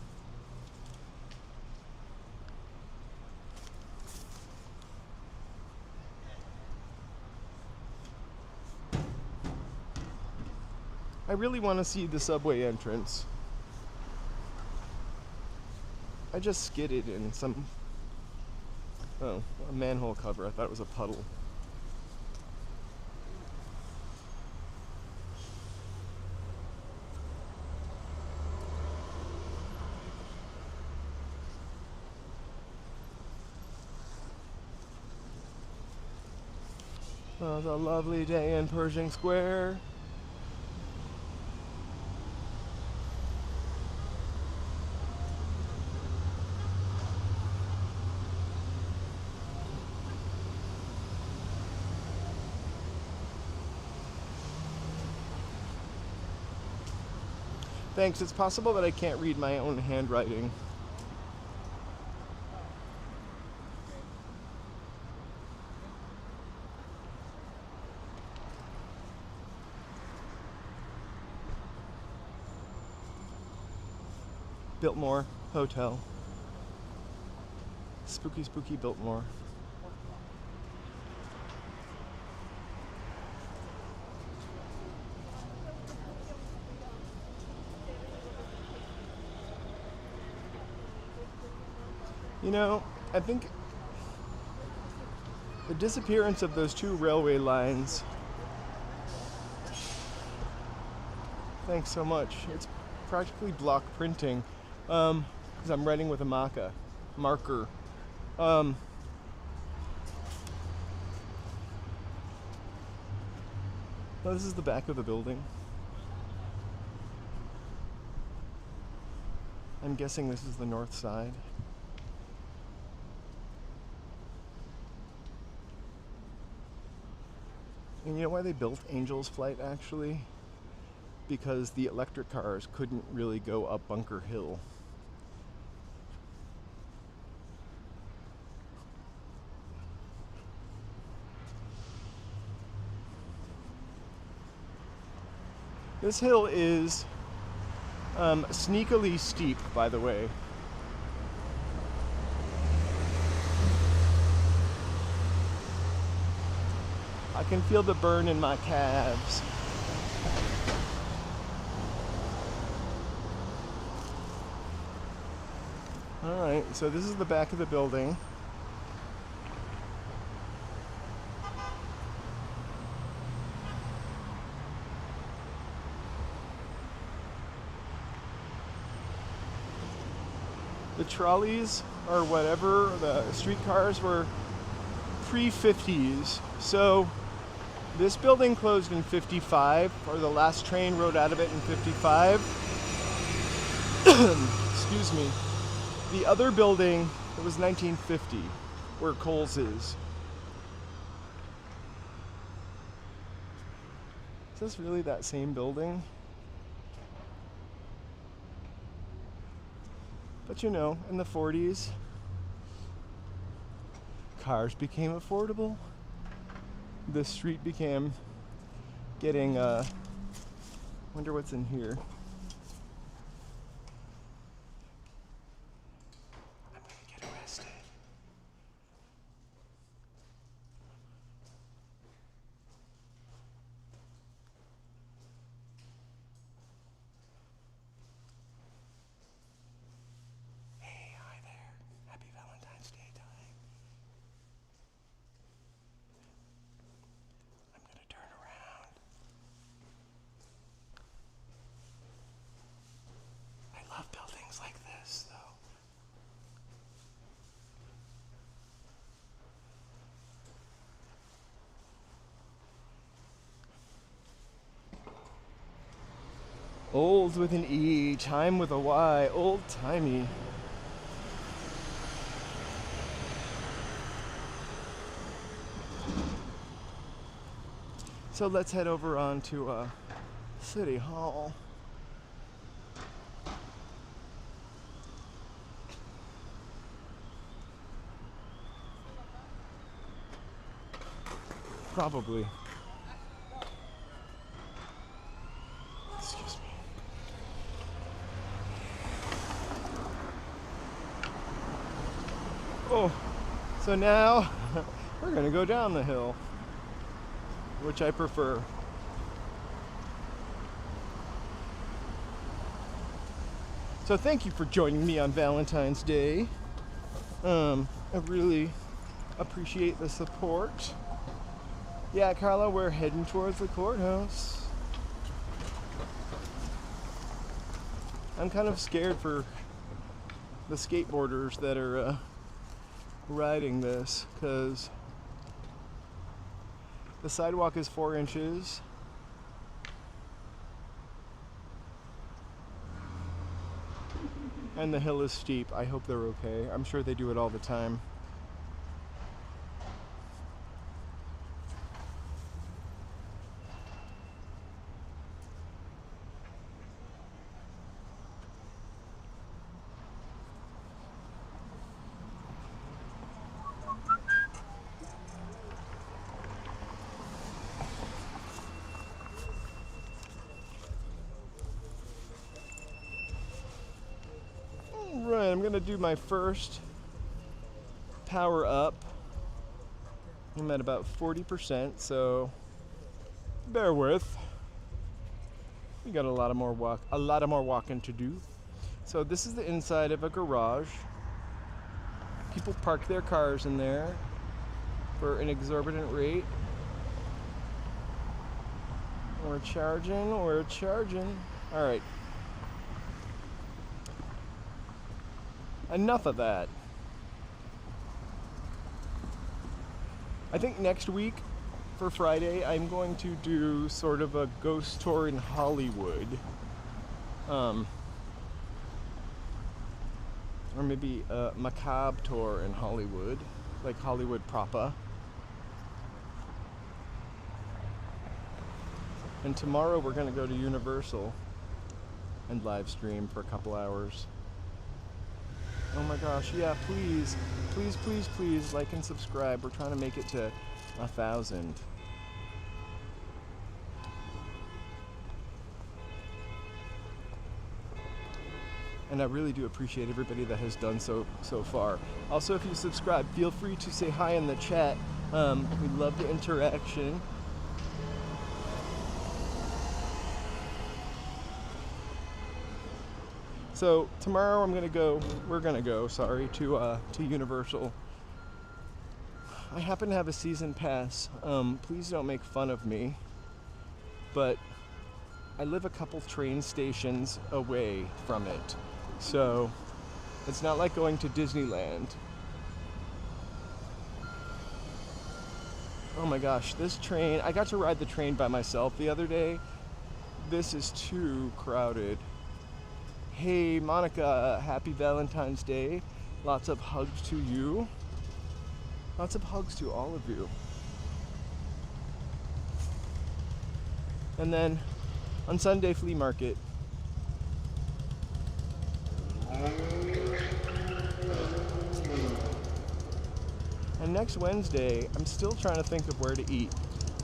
I really want to see the subway entrance. I just skidded in a manhole cover. I thought it was a puddle. Oh, the lovely day in Pershing Square. Thanks. It's possible that I can't read my own handwriting. Biltmore Hotel. Spooky, spooky Biltmore. You know, I think the disappearance of those two railway lines. Thanks so much. It's practically block printing, because I'm writing with a marker. Well, this is the back of the building. I'm guessing this is the north side. And you know why they built Angel's Flight, actually? Because the electric cars couldn't really go up Bunker Hill. This hill is sneakily steep, by the way. I can feel the burn in my calves. Alright, so this is the back of the building. The trolleys or whatever, the streetcars were pre-50s. So this building closed in 55, or the last train rode out of it in 55. Excuse me. The other building, it was 1950, where Kohl's is. Is this really that same building? But you know, in the 40s, cars became affordable. The street became getting, wonder what's in here. I'm gonna get arrested. Hey, hi there. Happy Valentine's Day time. I'm gonna turn around. I love buildings like this, though. Old with an E, time with a Y, old-timey. So let's head over on to City Hall. Probably. Excuse me. Oh, so now we're gonna go down the hill, which I prefer. So thank you for joining me on Valentine's Day. I really appreciate the support. Yeah, Carla, we're heading towards the courthouse. I'm kind of scared for the skateboarders that are riding this, because the sidewalk is 4 inches. And the hill is steep. I hope they're okay. I'm sure they do it all the time. Right, I'm gonna do my first power up. I'm at about 40%, so bear with. We got a lot more walking to do. So this is the inside of a garage. People park their cars in there for an exorbitant rate. We're charging. All right. Enough of that. I think next week, for Friday, I'm going to do sort of a ghost tour in Hollywood. Or maybe a macabre tour in Hollywood, like Hollywood proper. And tomorrow we're going to go to Universal and live stream for a couple hours. Oh my gosh, yeah, please, like and subscribe. We're trying to make it to 1,000. And I really do appreciate everybody that has done so far. Also, if you subscribe, feel free to say hi in the chat. We love the interaction. So tomorrow we're gonna go, to Universal. I happen to have a season pass. Please don't make fun of me, but I live a couple train stations away from it. So It's not like going to Disneyland. Oh my gosh, this train, I got to ride the train by myself the other day. This is too crowded. Hey Monica, happy Valentine's Day. Lots of hugs to you. Lots of hugs to all of you. And then on Sunday, flea market. And next Wednesday, I'm still trying to think of where to eat.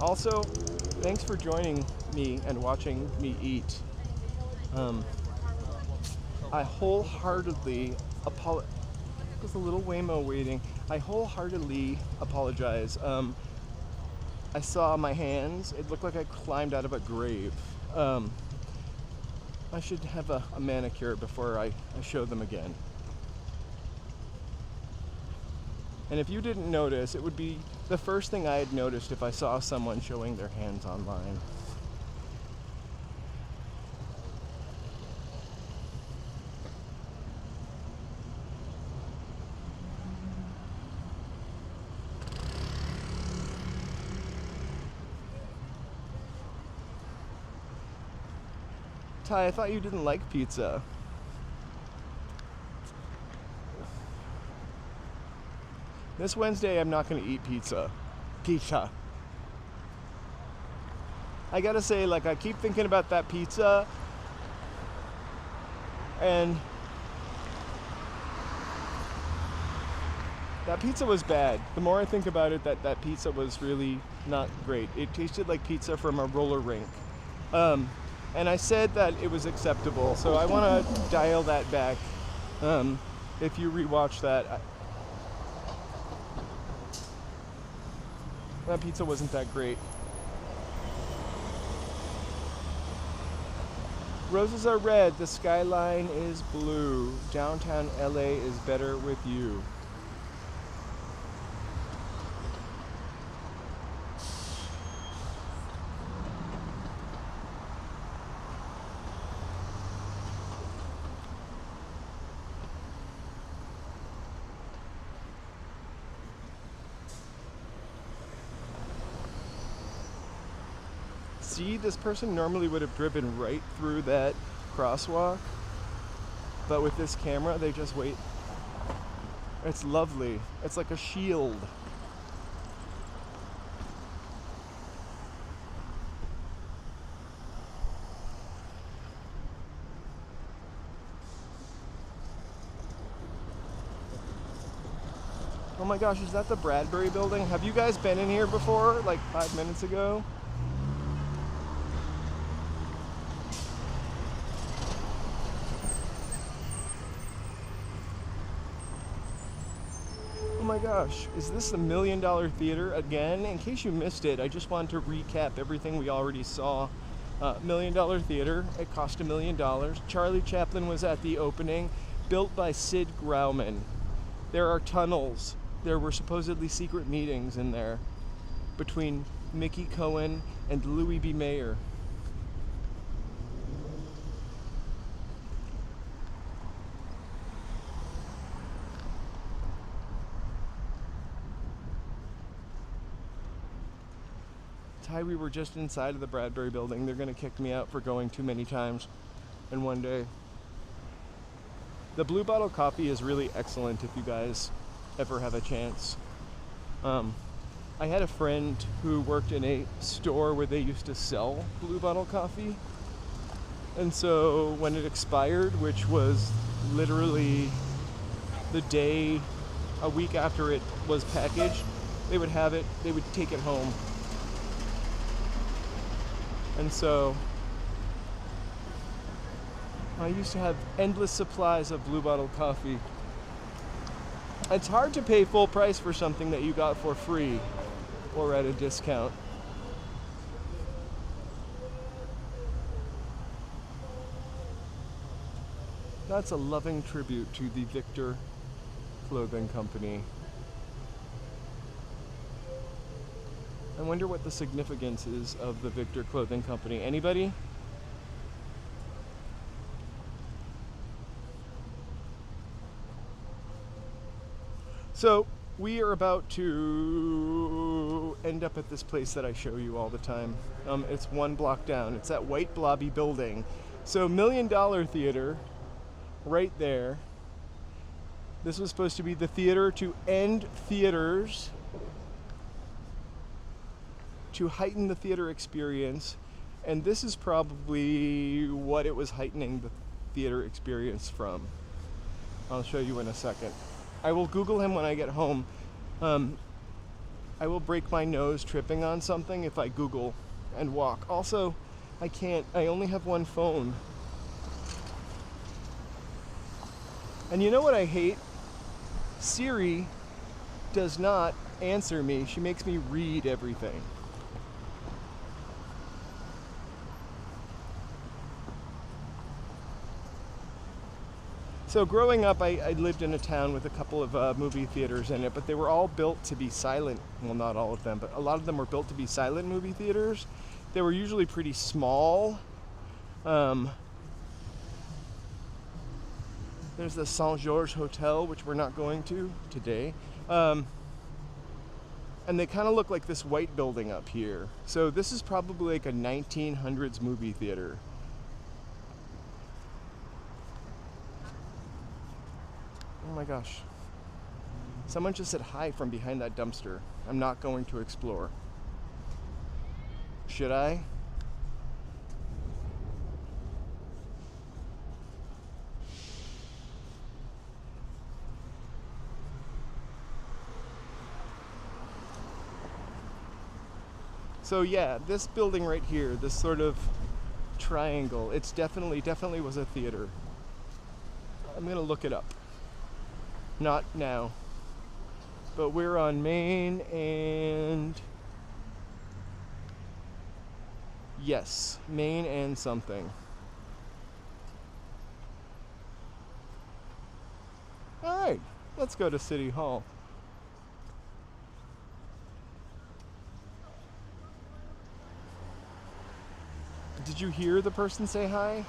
Also, thanks for joining me and watching me eat. I wholeheartedly apologize. There's a little Waymo waiting. I wholeheartedly apologize. I saw my hands. It looked like I climbed out of a grave. I should have a manicure before I show them again. And if you didn't notice, it would be the first thing I had noticed if I saw someone showing their hands online. Ty, I thought you didn't like pizza. This Wednesday, I'm not going to eat pizza. I gotta say, like, I keep thinking about that pizza, and that pizza was bad. The more I think about it, that pizza was really not great. It tasted like pizza from a roller rink. And I said that it was acceptable, so I want to dial that back. If you rewatch that, that pizza wasn't that great. Roses are red, the skyline is blue. Downtown LA is better with you. See, this person normally would have driven right through that crosswalk, but with this camera, they just wait. It's lovely. It's like a shield. Oh my gosh, is that the Bradbury Building? Have you guys been in here before, like 5 minutes ago? Oh my gosh, is this the $1 Million Theater again? In case you missed it, I just wanted to recap everything we already saw. $1 Million Theater, it cost $1 million. Charlie Chaplin was at the opening, built by Sid Grauman. There are tunnels. There were supposedly secret meetings in there between Mickey Cohen and Louis B. Mayer. Ty, we were just inside of the Bradbury Building. They're going to kick me out for going too many times in one day. The Blue Bottle coffee is really excellent if you guys ever have a chance. I had a friend who worked in a store where they used to sell Blue Bottle coffee. And so when it expired, which was literally the day, a week after it was packaged, they would have it, they would take it home. And so I used to have endless supplies of Blue Bottle coffee. It's hard to pay full price for something that you got for free or at a discount. That's a loving tribute to the Victor Clothing Company. I wonder what the significance is of the Victor Clothing Company. Anybody? So we are about to end up at this place that I show you all the time. It's one block down. It's that white blobby building. So $1 Million Theater, right there. This was supposed to be the theater to end theaters, to heighten the theater experience. And this is probably what it was heightening the theater experience from. I'll show you in a second. I will Google him when I get home. I will break my nose tripping on something if I Google and walk. Also, I only have one phone. And you know what I hate? Siri does not answer me. She makes me read everything. So growing up, I lived in a town with a couple of movie theaters in it, but they were all built to be silent. Well, not all of them, but a lot of them were built to be silent movie theaters. They were usually pretty small. There's the Saint Georges Hotel, which we're not going to today. And they kind of look like this white building up here. So this is probably like a 1900s movie theater. Oh my gosh. Someone just said hi from behind that dumpster. I'm not going to explore. Should I? So yeah, this building right here, this sort of triangle, it's definitely was a theater. I'm gonna look it up. Not now. But we're on Main and... Yes, Main and something. Alright, let's go to City Hall. Did you hear the person say hi?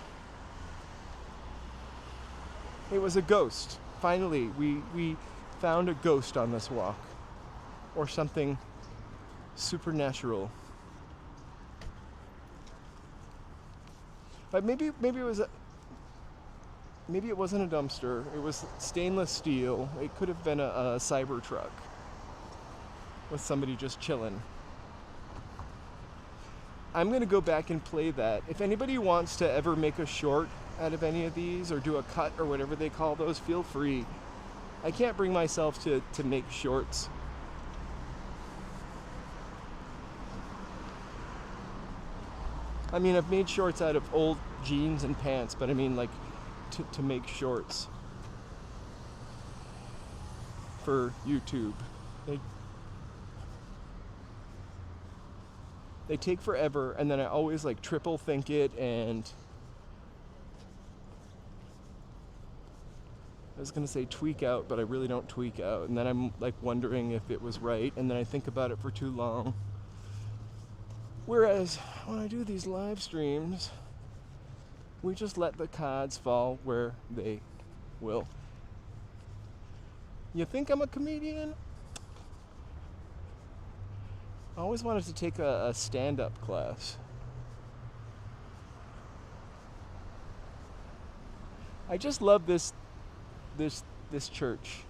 It was a ghost. Finally, we found a ghost on this walk. Or something supernatural. But maybe it was maybe it wasn't a dumpster. It was stainless steel. It could have been a cyber truck with somebody just chilling. I'm gonna go back and play that. If anybody wants to ever make a short out of any of these or do a cut or whatever they call those, feel free. I can't bring myself to make shorts. I mean, I've made shorts out of old jeans and pants, but I mean like to make shorts for YouTube. They take forever, and then I always like triple think it, and I was gonna say tweak out, but I really don't tweak out, and then I'm like wondering if it was right, and then I think about it for too long. Whereas when I do these live streams, we just let the cards fall where they will. You think I'm a comedian? I always wanted to take a stand-up class. I just love this church.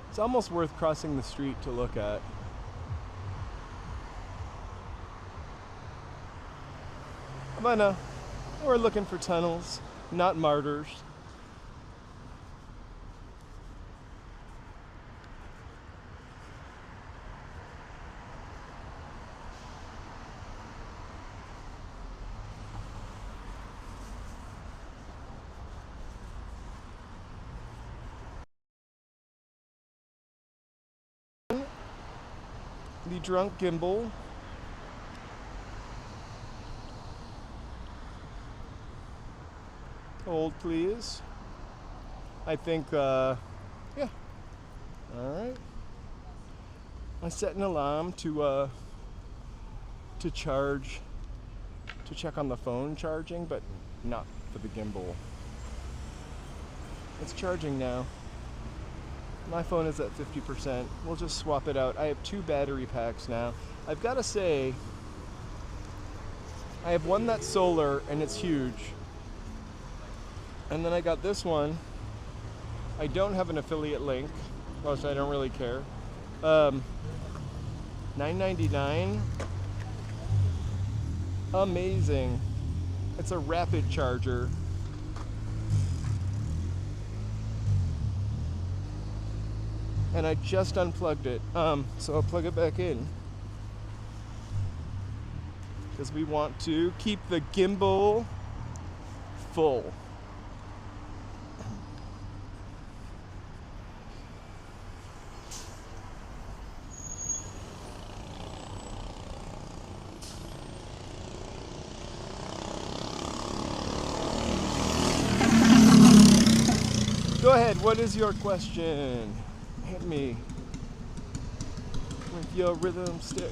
It's almost worth crossing the street to look at. But no, we're looking for tunnels, not martyrs. The drunk gimbal. Hold, please. I think, yeah. Alright. I set an alarm to charge, to check on the phone charging, but not for the gimbal. It's charging now. My phone is at 50%. We'll just swap it out. I have 2 battery packs now. I've got to say, I have one that's solar and it's huge. And then I got this one. I don't have an affiliate link, so I don't really care. $9.99. Amazing. It's a rapid charger. And I just unplugged it. So I'll plug it back in. Because we want to keep the gimbal full. Go ahead, what is your question? Hit me with your rhythm stick.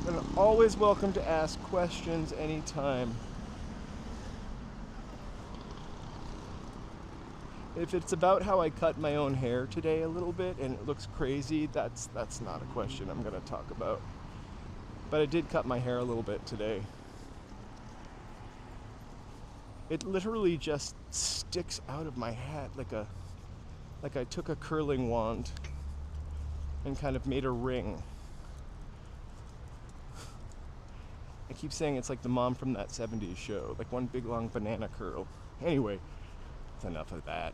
And always welcome to ask questions anytime. If it's about how I cut my own hair today a little bit and it looks crazy, that's not a question I'm going to talk about. But I did cut my hair a little bit today. It literally just sticks out of my hat like I took a curling wand and kind of made a ring. I keep saying it's like the mom from that 70s show, like one big long banana curl. Anyway, that's enough of that.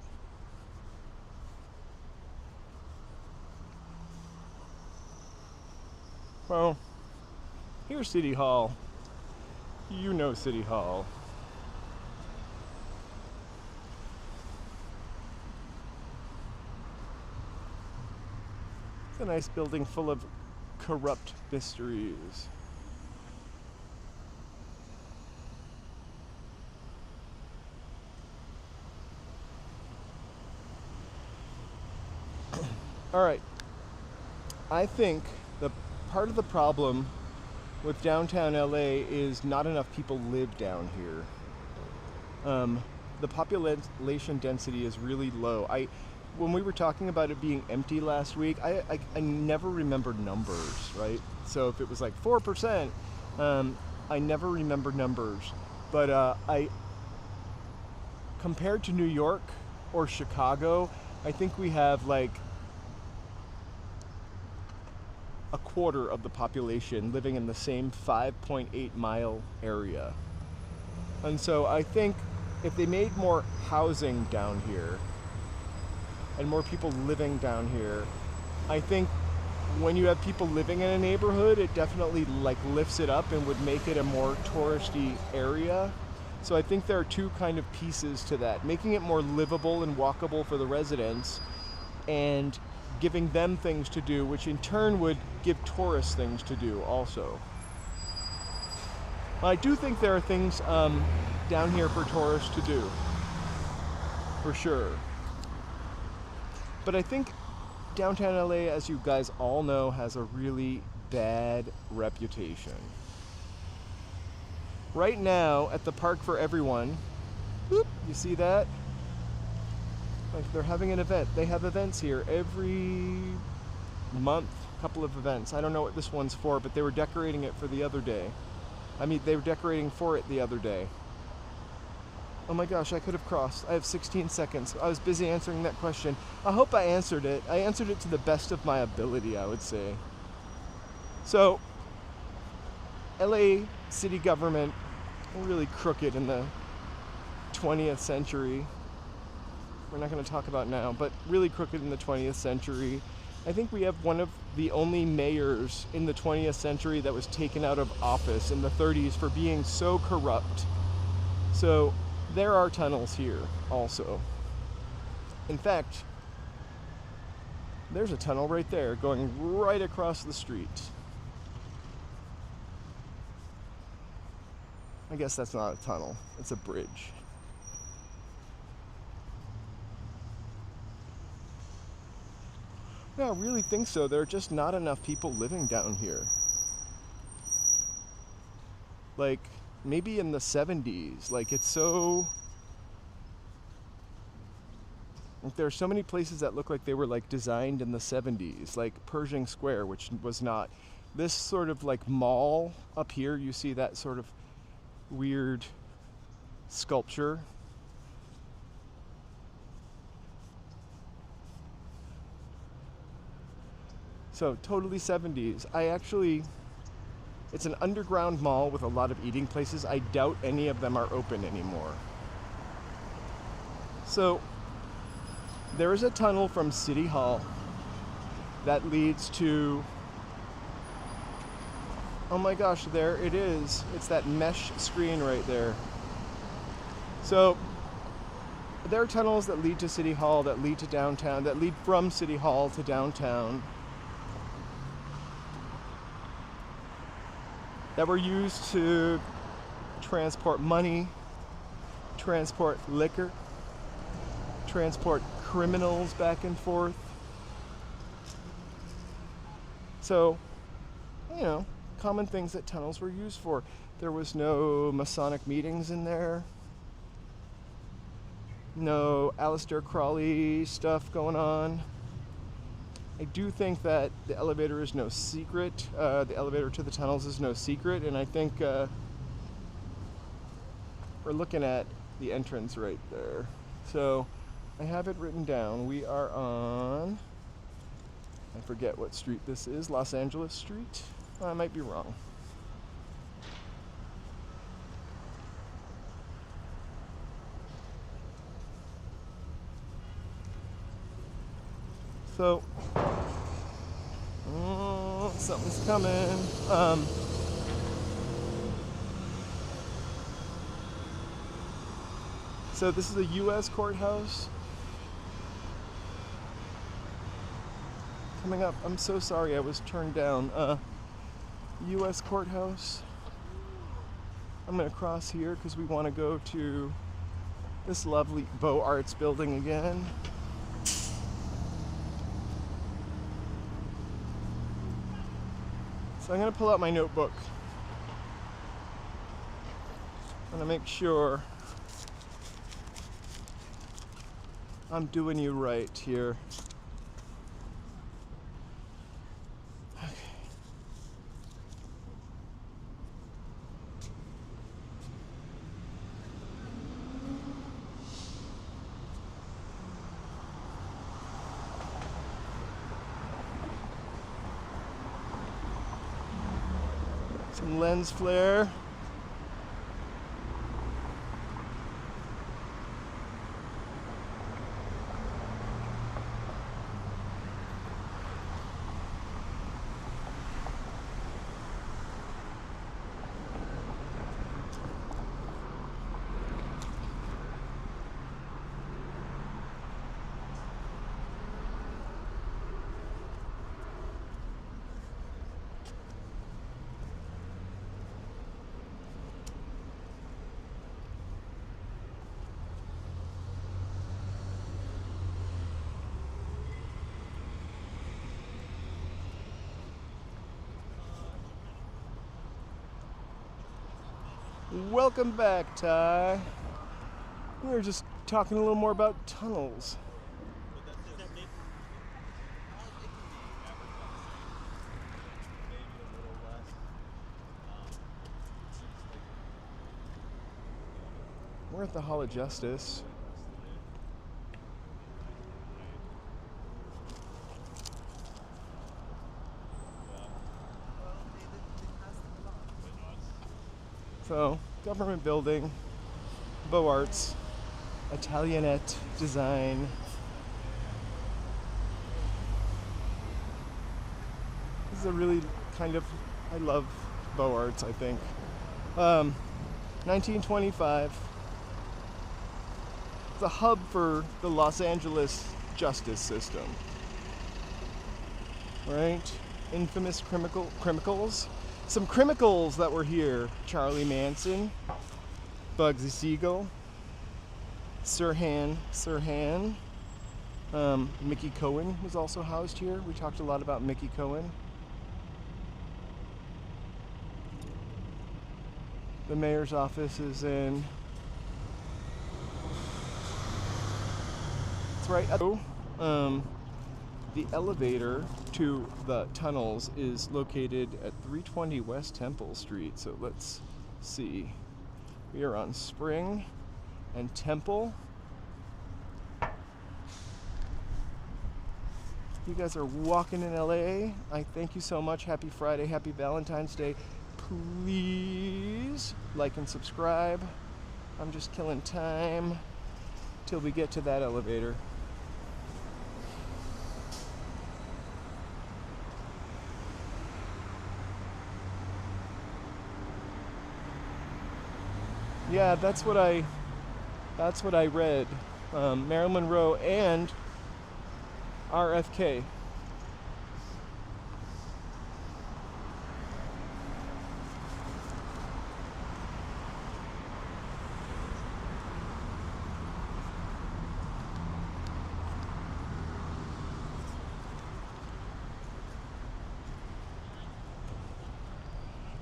Well, here's City Hall. You know City Hall. It's a nice building full of corrupt mysteries. All right. I think the part of the problem with downtown LA is not enough people live down here. The population density is really low. When we were talking about it being empty last week, I never remember numbers, right? So if it was like 4%, I never remember numbers. But compared to New York or Chicago, I think we have like a quarter of the population living in the same 5.8 mile area. And so I think if they made more housing down here and more people living down here, I think when you have people living in a neighborhood, it definitely like lifts it up and would make it a more touristy area. So I think there are 2 kind of pieces to that: making it more livable and walkable for the residents, and giving them things to do, which in turn would give tourists things to do also. I do think there are things down here for tourists to do, for sure. But I think downtown LA, as you guys all know, has a really bad reputation. Right now, at the Park for Everyone, whoop, you see that? Like they're having an event. They have events here every month, a couple of events. I don't know what this one's for, but they were decorating it for the other day. They were decorating for it the other day. Oh my gosh, I could have crossed. I have 16 seconds. I was busy answering that question. I hope I answered it. I answered it to the best of my ability, I would say. So, LA city government, really crooked in the 20th century. We're not going to talk about now, but really crooked in the 20th century. I think we have one of the only mayors in the 20th century that was taken out of office in the 30s for being so corrupt. So there are tunnels here also. In fact, there's a tunnel right there going right across the street. I guess that's not a tunnel, it's a bridge. Yeah, I really think so. There are just not enough people living down here. Like, maybe in the 70s. Like, it's so... Like, there are so many places that look like they were, like, designed in the 70s. Like, Pershing Square, which was not. This sort of, like, mall up here, you see that sort of weird sculpture. So, totally 70s. It's an underground mall with a lot of eating places. I doubt any of them are open anymore. So, there is a tunnel from City Hall that leads to... Oh my gosh, there it is. It's that mesh screen right there. So, there are tunnels that lead to City Hall, that lead to downtown, that lead from City Hall to downtown, that were used to transport money, transport liquor, transport criminals back and forth. So, you know, common things that tunnels were used for. There was no Masonic meetings in there. No Aleister Crowley stuff going on. I do think that the elevator is no secret. The elevator to the tunnels is no secret, and I think we're looking at the entrance right there. So I have it written down. We are on, I forget what street this is, Los Angeles Street? I might be wrong. So, something's coming. So this is a U.S. courthouse. Coming up, I'm so sorry I was turned down. U.S. courthouse. I'm gonna cross here because we want to go to this lovely Beaux Arts building again. So I'm going to pull out my notebook. I'm going to make sure I'm doing you right here. Okay. Some lens flare. Welcome back, Ty. We were just talking a little more about tunnels. We're at the Hall of Justice. So, government building, Beaux Arts, Italianate design. This is a really kind of, I love Beaux Arts, I think. 1925. It's a hub for the Los Angeles justice system. Right? Infamous criminals. Some criminals that were here: Charlie Manson, Bugsy Siegel, Sirhan, Mickey Cohen was also housed here. We talked a lot about Mickey Cohen. The mayor's office is in. It's right up. The elevator to the tunnels is located at 320 West Temple Street. So let's see. We are on Spring and Temple. You guys are walking in LA. I thank you so much. Happy Friday, happy Valentine's Day. Please like and subscribe. I'm just killing time till we get to that elevator. Yeah, that's what I read. Marilyn Monroe and RFK.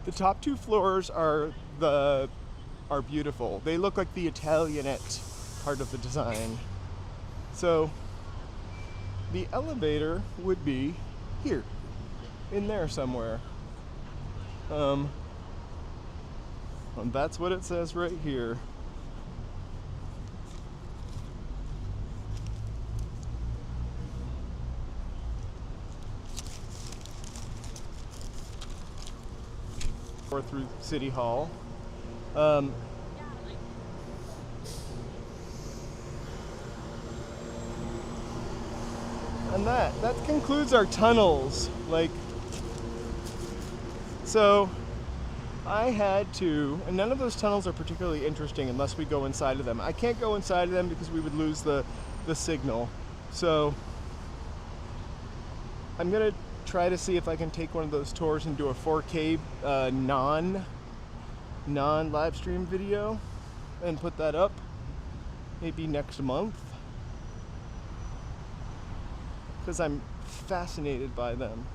The top two floors are beautiful. They look like the Italianate part of the design. So the elevator would be here, in there somewhere. And that's what it says right here. Or through City Hall. And that concludes our tunnels. So I had to, and none of those tunnels are particularly interesting unless we go inside of them. I can't go inside of them because we would lose the signal. So I'm gonna try to see if I can take one of those tours and do a 4K non live stream video and put that up maybe next month, because I'm fascinated by them.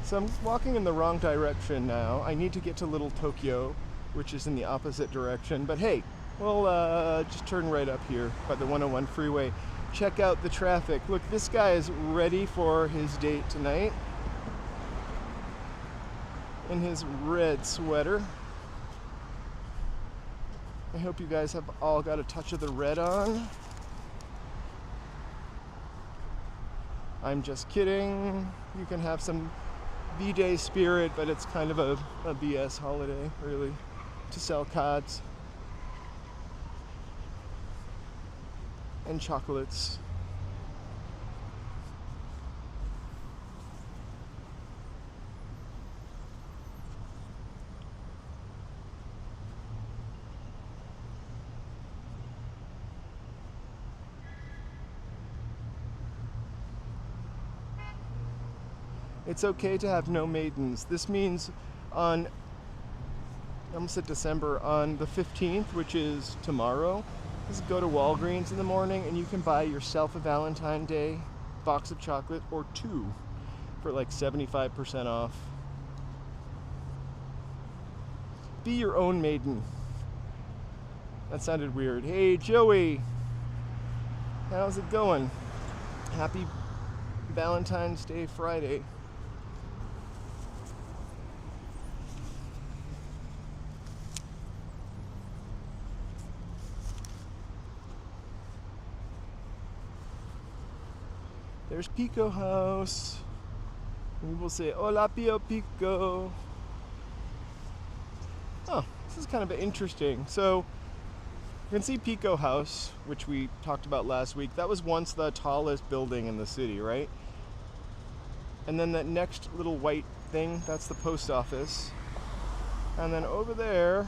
So I'm walking in the wrong direction now. I need to get to Little Tokyo, which is in the opposite direction, but hey, we'll just turn right up here by the 101 freeway. Check out the traffic. Look, this guy is ready for his date tonight in his red sweater. I hope you guys have all got a touch of the red on. I'm just kidding. You can have some V-Day spirit, but it's kind of a BS holiday, really, to sell cards and chocolates. It's okay to have no maidens. This means on, I almost said December, on the 15th, which is tomorrow, just go to Walgreens in the morning and you can buy yourself a Valentine Day box of chocolate or two for like 75% off. Be your own maiden. That sounded weird. Hey Joey, how's it going? Happy Valentine's Day Friday. There's Pico House. We will say, hola Pio Pico. Oh, this is kind of interesting. So, you can see Pico House, which we talked about last week. That was once the tallest building in the city, right? And then that next little white thing, that's the post office. And then over there,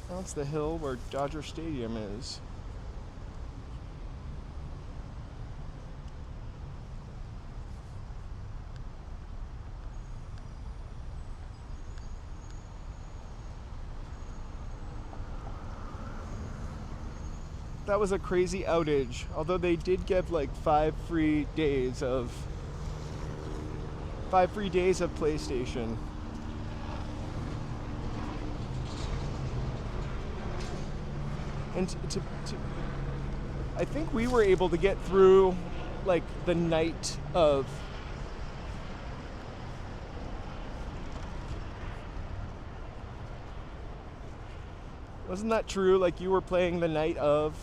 that's the hill where Dodger Stadium is. that was a crazy outage. Although they did give like 5 free days of PlayStation. And I think we were able to get through like the night of wasn't that true? Like you were playing the night of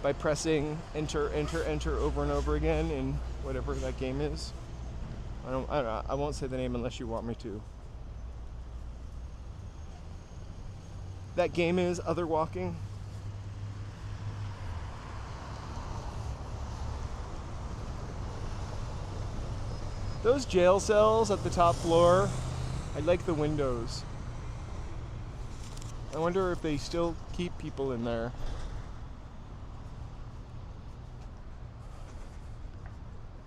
by pressing enter over and over again in whatever that game is. I won't say the name unless you want me to. That game is Other Walking. Those jail cells at the top floor, I like the windows. I wonder if they still keep people in there.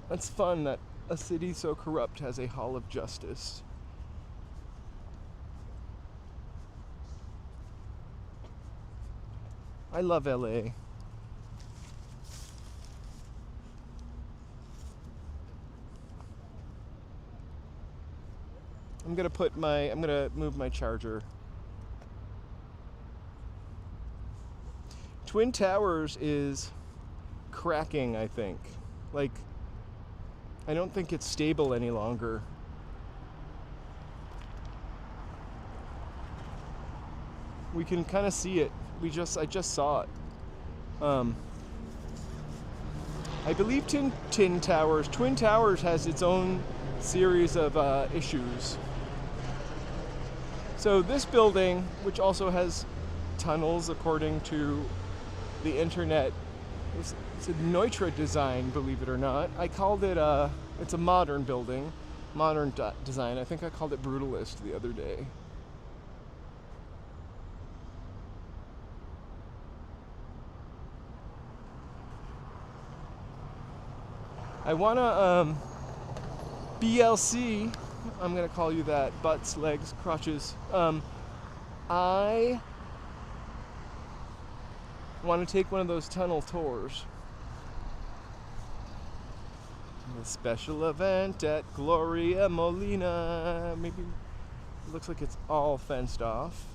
It's fun that a city so corrupt has a hall of justice. I love LA. I'm gonna move my charger. Twin Towers is cracking, I think. Like, I don't think it's stable any longer. We can kind of see it. I just saw it. I believe Twin Towers has its own series of issues. So this building, which also has tunnels according to the internet, it's a Neutra design, believe it or not. I called it it's a modern building, modern design. I think I called it brutalist the other day. I wanna BLC, I'm gonna call you that, butts, legs, crotches. I want to take one of those tunnel tours. A special event at Gloria Molina. Maybe it looks like it's all fenced off.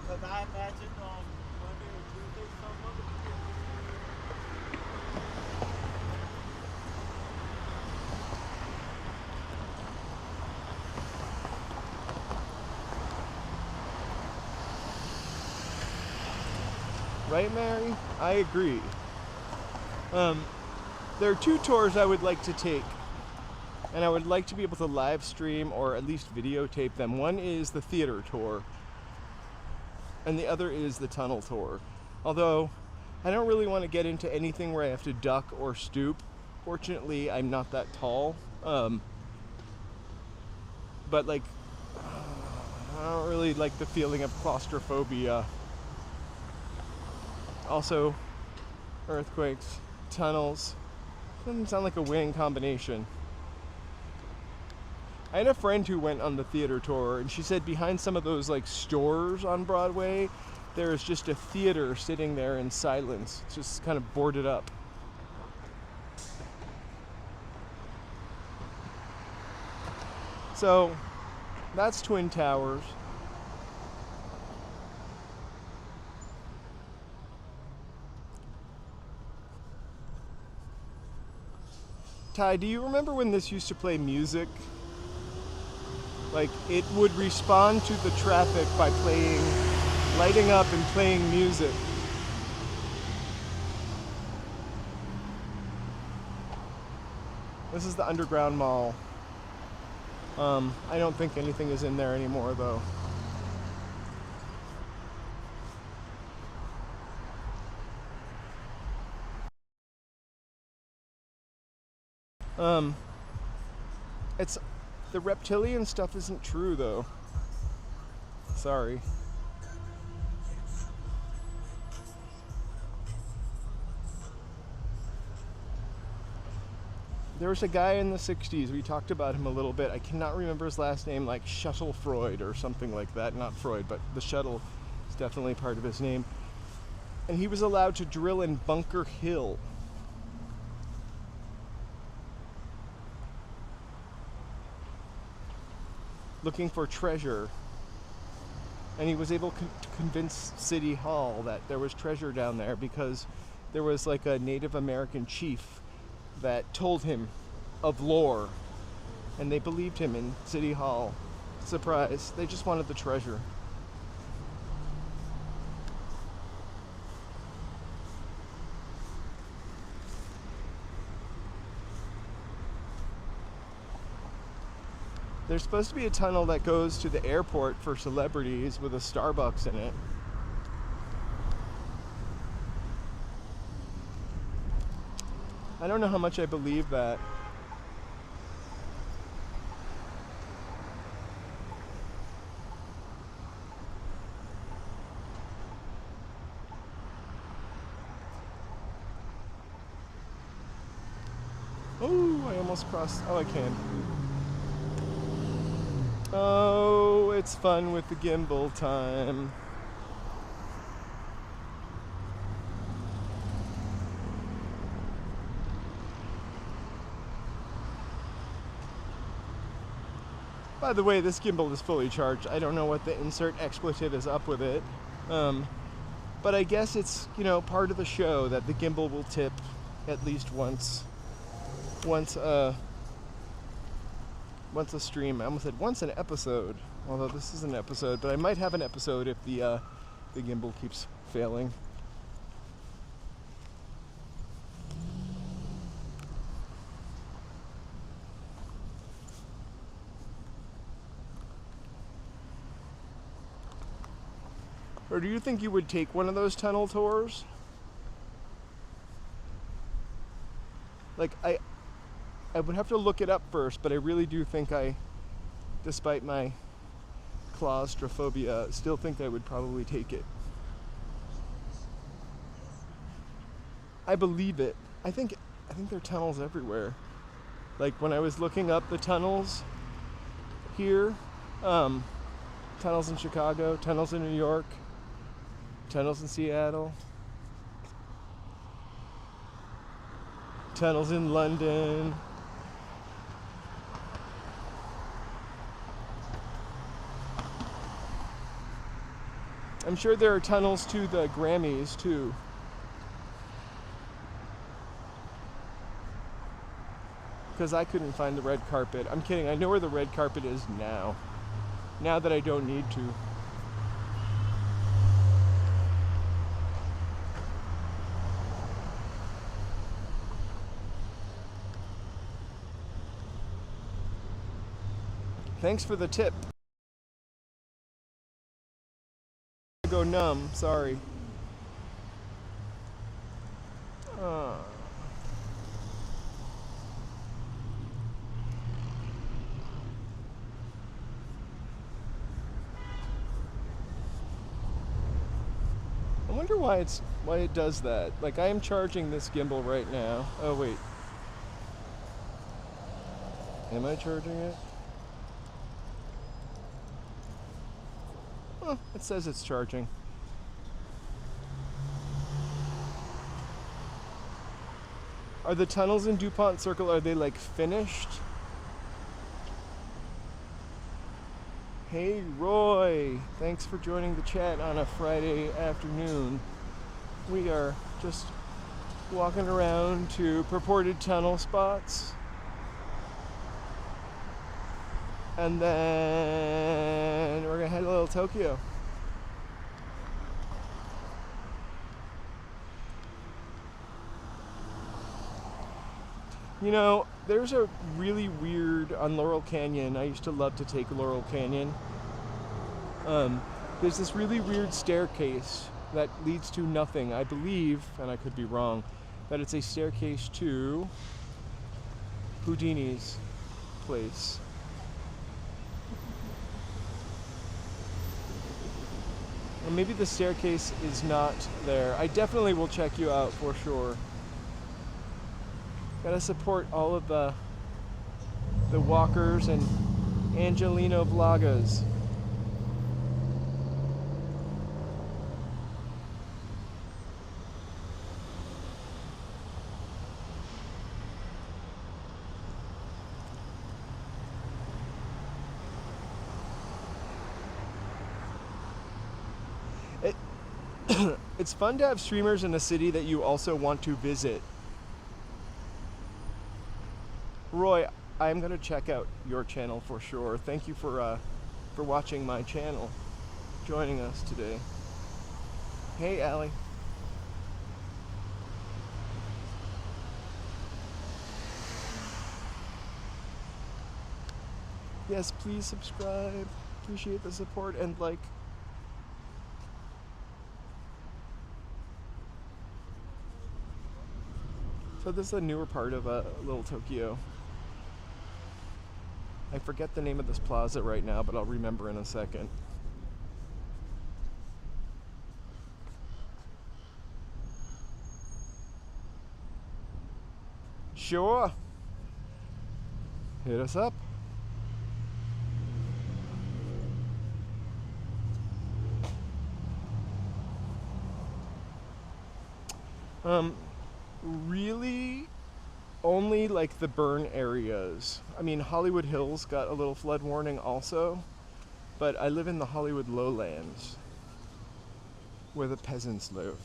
Because I imagine on Monday or Tuesday some other people. Right, Mary? I agree. There are two tours I would like to take, and I would like to be able to live stream or at least videotape them. One is the theater tour, and the other is the tunnel tour. Although, I don't really want to get into anything where I have to duck or stoop. Fortunately, I'm not that tall. But like, I don't really like the feeling of claustrophobia. Also, earthquakes, tunnels. Doesn't sound like a winning combination. I had a friend who went on the theater tour, and she said behind some of those like stores on Broadway, there is just a theater sitting there in silence. It's just kind of boarded up. So, that's Twin Towers. Ty, do you remember when this used to play music? Like, it would respond to the traffic by lighting up and playing music. This is the Underground Mall. I don't think anything is in there anymore, though. It's the reptilian stuff isn't true, though. Sorry. There was a guy in the 60s, we talked about him a little bit. I cannot remember his last name, like Shuttle Freud or something like that. Not Freud, but the shuttle is definitely part of his name. And he was allowed to drill in Bunker Hill. Looking for treasure. And he was able to convince City Hall that there was treasure down there because there was like a Native American chief that told him of lore, and they believed him in City Hall. Surprise, they just wanted the treasure. There's supposed to be a tunnel that goes to the airport for celebrities with a Starbucks in it. I don't know how much I believe that. Oh, I almost crossed. Oh, I can. Oh, it's fun with the gimbal time. By the way, this gimbal is fully charged. I don't know what the insert expletive is up with it. But I guess it's, part of the show that the gimbal will tip at least once a stream. I almost said once an episode, although this is an episode, but I might have an episode if the gimbal keeps failing. Or do you think you would take one of those tunnel tours? Like, I would have to look it up first, but I really do think despite my claustrophobia, still think I would probably take it. I believe it. I think there are tunnels everywhere. Like when I was looking up the tunnels here, tunnels in Chicago, tunnels in New York, tunnels in Seattle, tunnels in London. I'm sure there are tunnels to the Grammys too. Because I couldn't find the red carpet. I'm kidding, I know where the red carpet is now. Now that I don't need to. Thanks for the tip. Go numb, sorry. I wonder why it does that. Like, I am charging this gimbal right now. Oh wait. Am I charging it? Oh, it says it's charging. Are the tunnels in DuPont Circle, are they like finished? Hey Roy, thanks for joining the chat on a Friday afternoon. We are just walking around to purported tunnel spots. And then we're gonna head to Little Tokyo. There's a really weird, on Laurel Canyon, I used to love to take Laurel Canyon. There's this really weird staircase that leads to nothing. I believe, and I could be wrong, that it's a staircase to Houdini's place. Or maybe the staircase is not there. I definitely will check you out for sure. Gotta support all of the walkers and Angelino Vlogas. It's fun to have streamers in a city that you also want to visit. Roy, I'm gonna check out your channel for sure. Thank you for watching my channel, joining us today. Hey, Allie. Yes, please subscribe. Appreciate the support and like. So this is a newer part of Little Tokyo. I forget the name of this plaza right now, but I'll remember in a second. Sure. Hit us up. Really only like the burn areas. I mean, Hollywood Hills got a little flood warning also, but I live in the Hollywood lowlands where the peasants live.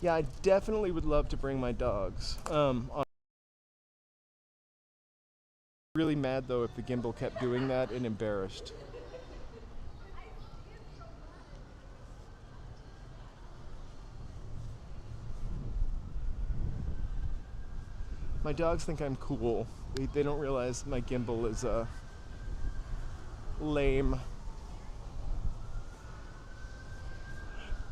Yeah, I definitely would love to bring my dogs. Really mad though if the gimbal kept doing that and embarrassed. My dogs think I'm cool. They don't realize my gimbal is lame.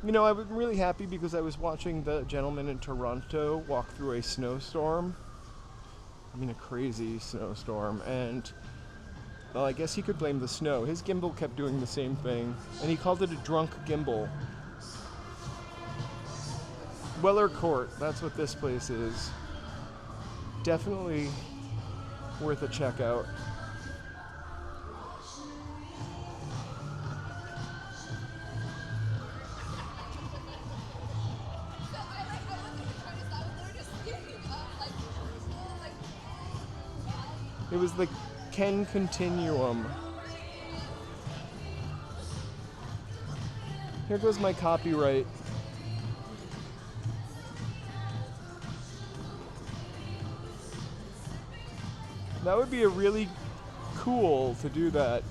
You know, I'm really happy because I was watching the gentleman in Toronto walk through a snowstorm. I mean, a crazy snowstorm. And, well, I guess he could blame the snow. His gimbal kept doing the same thing. And he called it a drunk gimbal. Weller Court, that's what this place is. Definitely worth a check out. It was the Ken Continuum. Here goes my copyright. That would be a really cool to do that.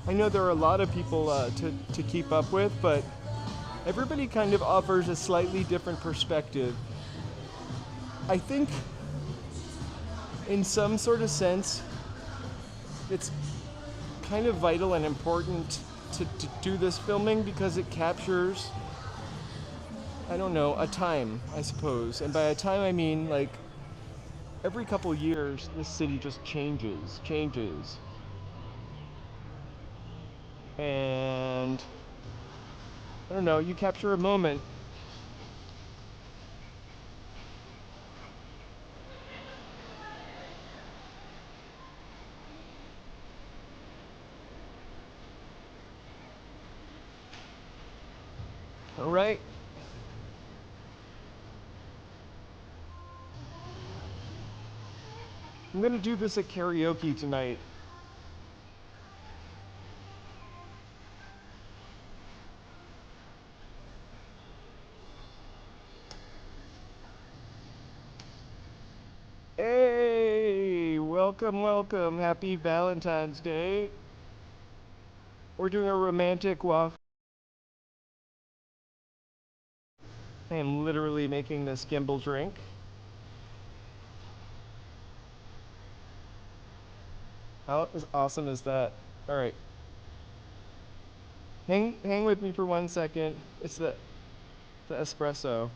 I know there are a lot of people to keep up with, but everybody kind of offers a slightly different perspective. I think in some sort of sense, it's kind of vital and important to do this filming because it captures, I don't know, a time, I suppose. And by a time, I mean like every couple years, this city just changes. And I don't know, you capture a moment. All right. I'm gonna do this at karaoke tonight. Hey, welcome. Happy Valentine's Day. We're doing a romantic walk. I am literally making this gimbal drink. How awesome is that? All right, hang with me for 1 second. It's the espresso.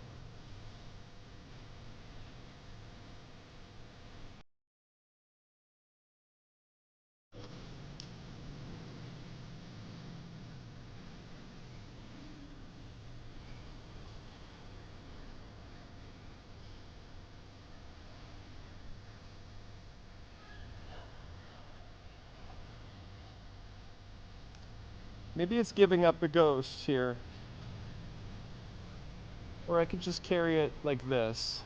Maybe it's giving up the ghost here, or I could just carry it like this.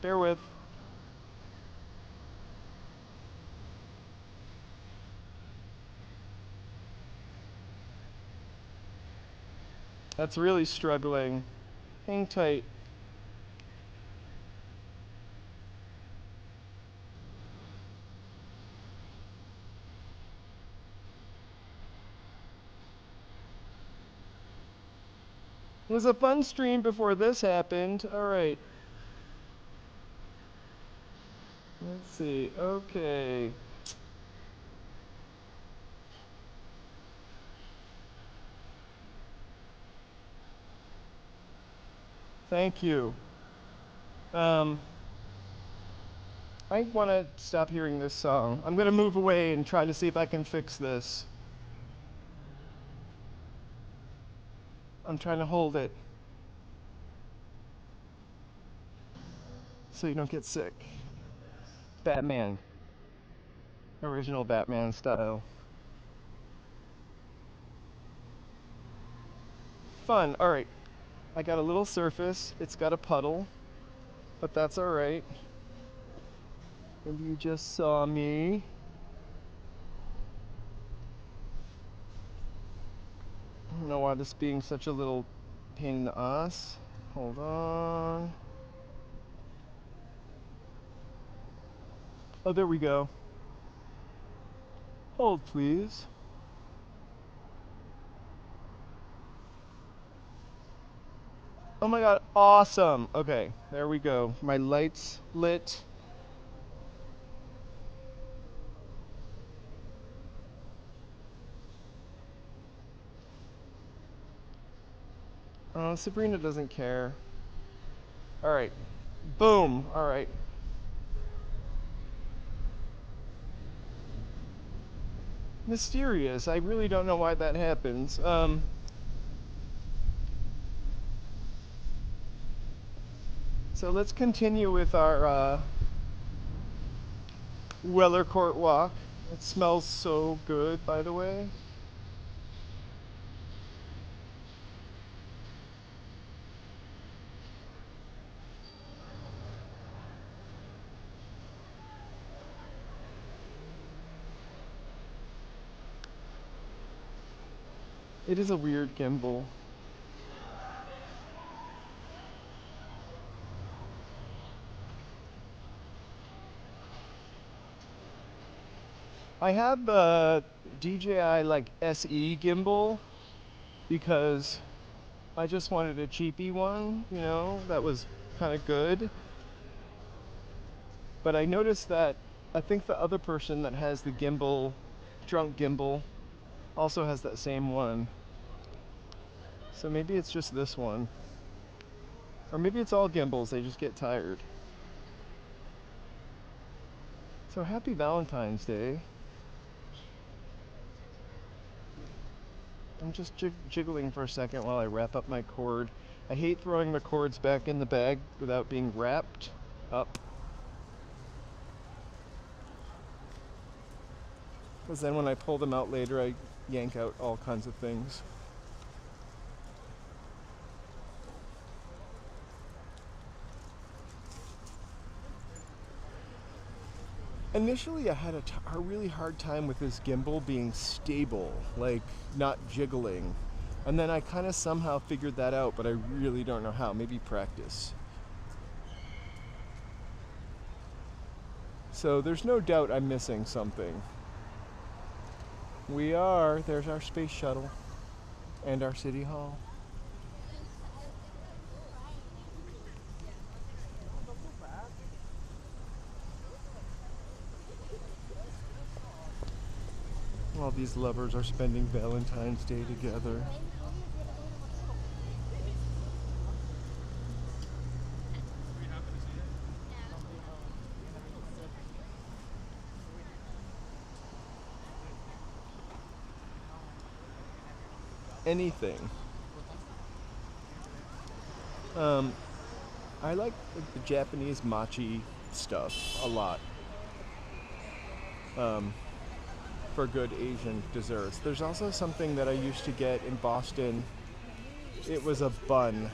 Bear with. That's really struggling. Hang tight. It was a fun stream before this happened. All right. Let's see. Okay. Thank you. Um, I want to stop hearing this song. I'm going to move away and try to see if I can fix this. I'm trying to hold it so you don't get sick. Batman. Original Batman style. Fun. All right. I got a little surface. It's got a puddle, but that's all right. Maybe you just saw me. I don't know why this being such a little pain in the ass. Hold on. Oh, there we go. Hold, please. Oh my god, awesome. Okay, there we go. My lights lit. Oh, Sabrina doesn't care. All right. Boom. All right. Mysterious. I really don't know why that happens. So let's continue with our Weller Court walk. It smells so good, by the way. It is a weird gimbal. I have the DJI like SE gimbal because I just wanted a cheapy one, that was kind of good. But I noticed that I think the other person that has the gimbal, drunk gimbal, also has that same one. So maybe it's just this one. Or maybe it's all gimbals, they just get tired. So happy Valentine's Day. I'm just jiggling for a second while I wrap up my cord. I hate throwing the cords back in the bag without being wrapped up. Because then when I pull them out later, I yank out all kinds of things. Initially, I had a really hard time with this gimbal being stable, like not jiggling. And then I kind of somehow figured that out, but I really don't know how. Maybe practice. So there's no doubt I'm missing something. We are. There's our space shuttle and our city hall. All these lovers are spending Valentine's Day together. Anything. I like the Japanese mochi stuff a lot. For good Asian desserts. There's also something that I used to get in Boston. It was a bun,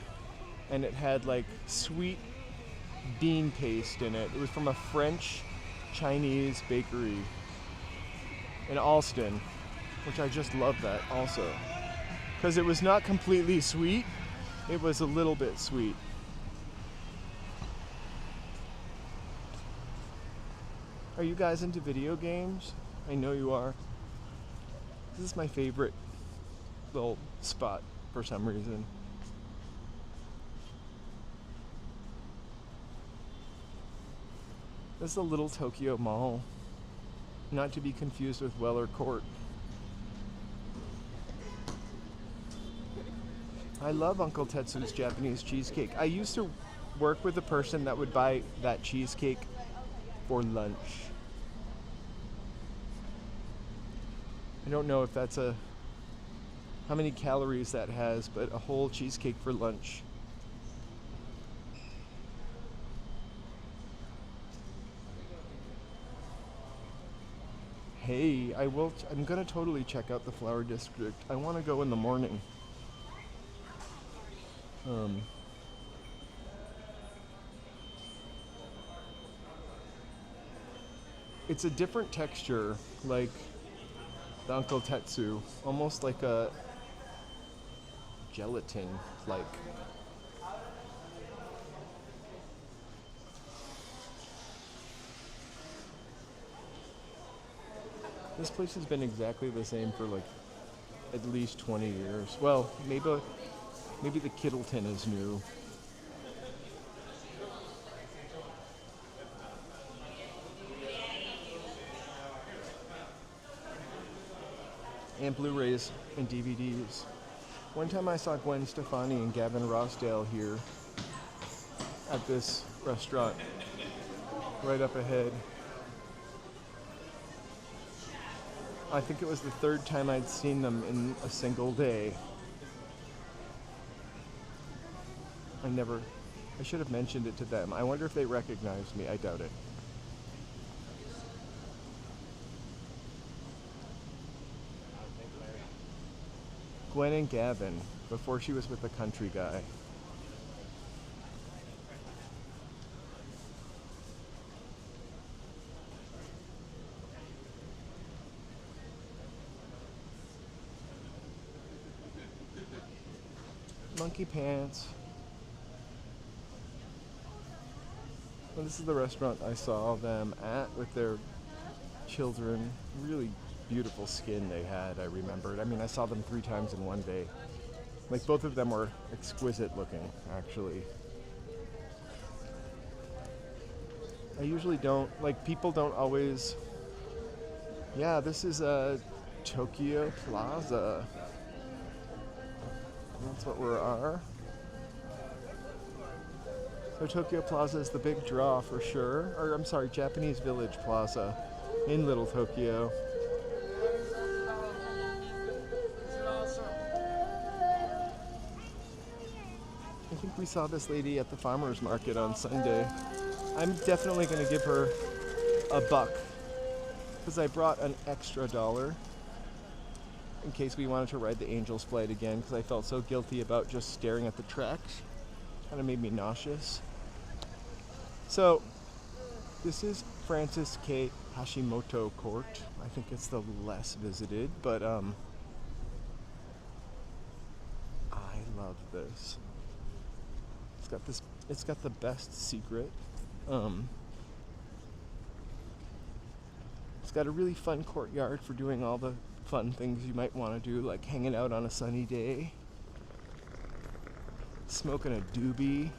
and it had like sweet bean paste in it. It was from a French Chinese bakery in Alston, which I just love that also. Because it was not completely sweet, it was a little bit sweet. Are you guys into video games? I know you are. This is my favorite little spot for some reason. This is a Little Tokyo Mall, not to be confused with Weller Court. I love Uncle Tetsu's Japanese cheesecake. I used to work with a person that would buy that cheesecake for lunch. I don't know if that's how many calories that has, but a whole cheesecake for lunch. Hey, I'm gonna totally check out the Flower District. I wanna go in the morning. It's a different texture, like the Uncle Tetsu, almost like a gelatin-like. This place has been exactly the same for like at least 20 years. Well, maybe the Kittleton is new. And Blu-rays and DVDs. One time I saw Gwen Stefani and Gavin Rossdale here at this restaurant right up ahead. I think it was the third time I'd seen them in a single day. I should have mentioned it to them. I wonder if they recognized me. I doubt it. Gwen and Gavin, before she was with the country guy. Monkey Pants. Well, this is the restaurant I saw them at with their children. Really beautiful skin they had, I remembered. I mean, I saw them 3 times in one day. Like, both of them were exquisite looking, actually. I usually don't, like, people don't always... Yeah, this is Tokyo Plaza. That's what we are. So Tokyo Plaza is the big draw for sure. Or, I'm sorry, Japanese Village Plaza in Little Tokyo. I think we saw this lady at the farmer's market on Sunday. I'm definitely going to give her $1 because I brought an extra $1 in case we wanted to ride the Angels flight again because I felt so guilty about just staring at the tracks. Kind of made me nauseous. So, this is Francis K. Hashimoto Court. I think it's the less visited, but I love this. It's got the best secret. It's got a really fun courtyard for doing all the fun things you might want to do, like hanging out on a sunny day, smoking a doobie.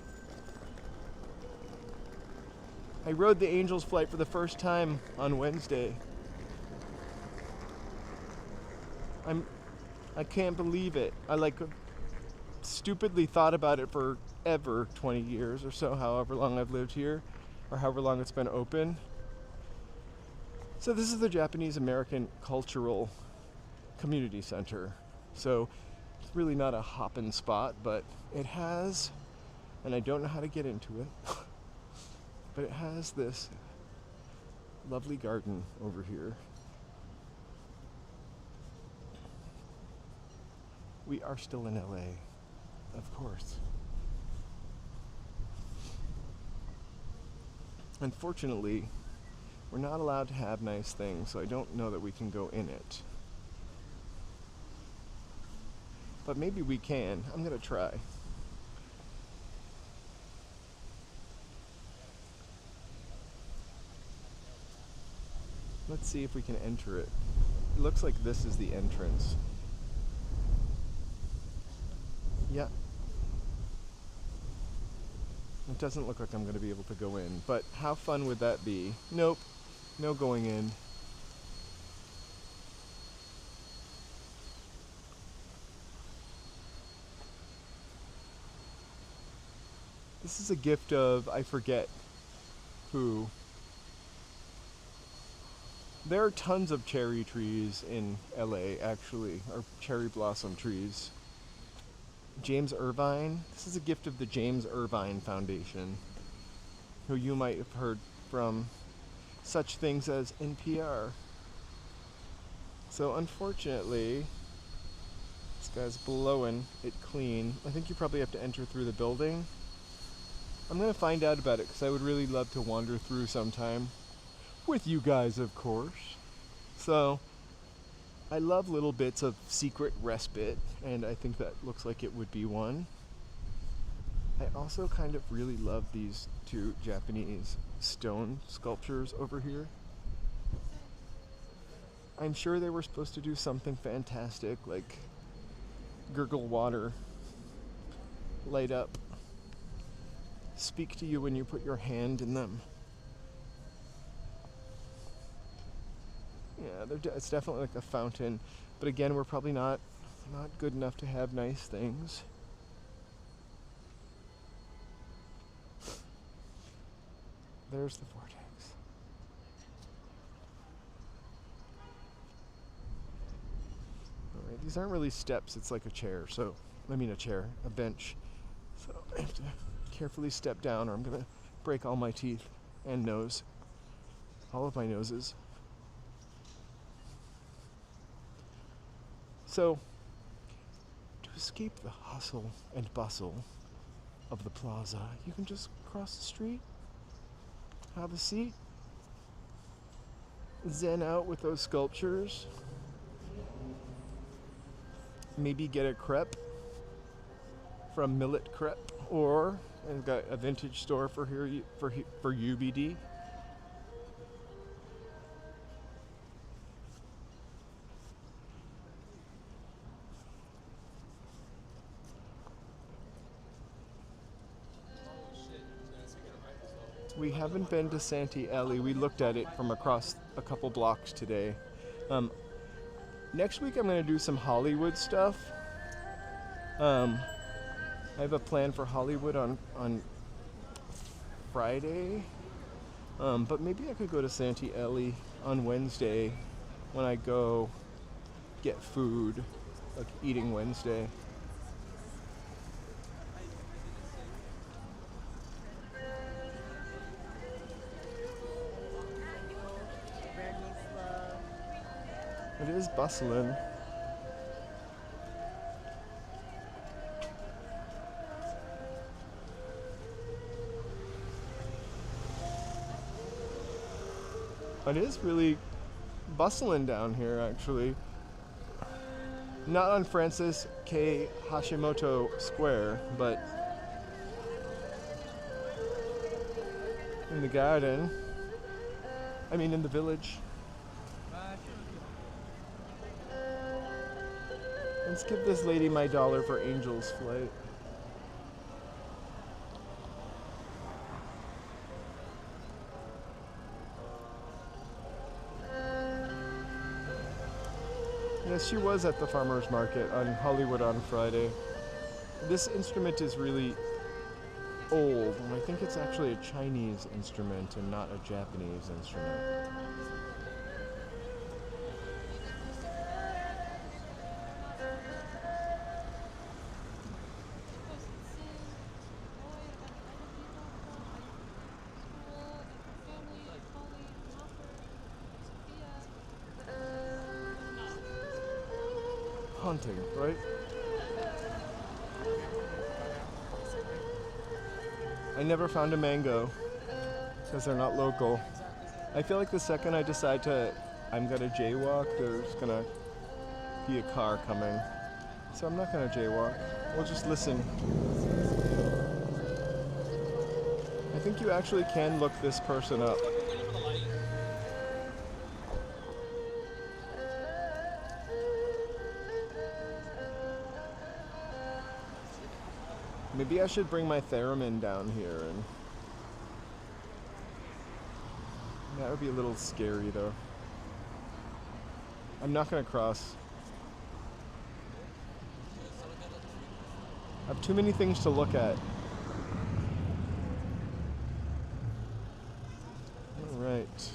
I rode the Angels flight for the first time on Wednesday. I can't believe it. I like stupidly thought about it for ever 20 years or so, however long I've lived here, or however long it's been open. So this is the Japanese American Cultural Community Center. So it's really not a hoppin' spot, but it has, and I don't know how to get into it, but it has this lovely garden over here. We are still in LA, of course. Unfortunately, we're not allowed to have nice things, so I don't know that we can go in it. But maybe we can. I'm gonna try. Let's see if we can enter it. It looks like this is the entrance. Yeah. It doesn't look like I'm going to be able to go in, but how fun would that be? Nope. No going in. This is a gift of, I forget who. There are tons of cherry trees in LA, actually, or cherry blossom trees. James Irvine. This is a gift of the James Irvine Foundation, who you might have heard from such things as NPR. So unfortunately, this guy's blowing it clean. I think you probably have to enter through the building. I'm going to find out about it because I would really love to wander through sometime. With you guys, of course. So, I love little bits of secret respite, and I think that looks like it would be one. I also kind of really love these two Japanese stone sculptures over here. I'm sure they were supposed to do something fantastic, like gurgle water, light up, speak to you when you put your hand in them. Yeah, it's definitely like a fountain, but again, we're probably not good enough to have nice things. There's the vortex. Alright, these aren't really steps, it's like a chair, a bench. So I have to carefully step down or I'm gonna break all my teeth and nose. All of my noses. So, to escape the hustle and bustle of the plaza, you can just cross the street, have a seat, zen out with those sculptures, maybe get a crepe from Millet Crepe, or I've got a vintage store for UBD. We haven't been to Santee Alley. We looked at it from across a couple blocks today. Next week I'm going to do some Hollywood stuff. I have a plan for Hollywood on Friday. But maybe I could go to Santee Alley on Wednesday when I go get food, like Eating Wednesday. It is bustling. It is really bustling down here, actually. Not on Francis K. Hashimoto Square, but in the garden. In the village. Let's give this lady my $1 for Angel's Flight. Yes, she was at the farmer's market on Hollywood on Friday. This instrument is really old, and I think it's actually a Chinese instrument and not a Japanese instrument. Haunting, right? I never found a mango because they're not local. I feel like the second I decide I'm gonna jaywalk, there's gonna be a car coming. So I'm not gonna jaywalk. We'll just listen. I think you actually can look this person up. Maybe I should bring my theremin down here, and that would be a little scary though. I'm not gonna cross. I have too many things to look at. All right.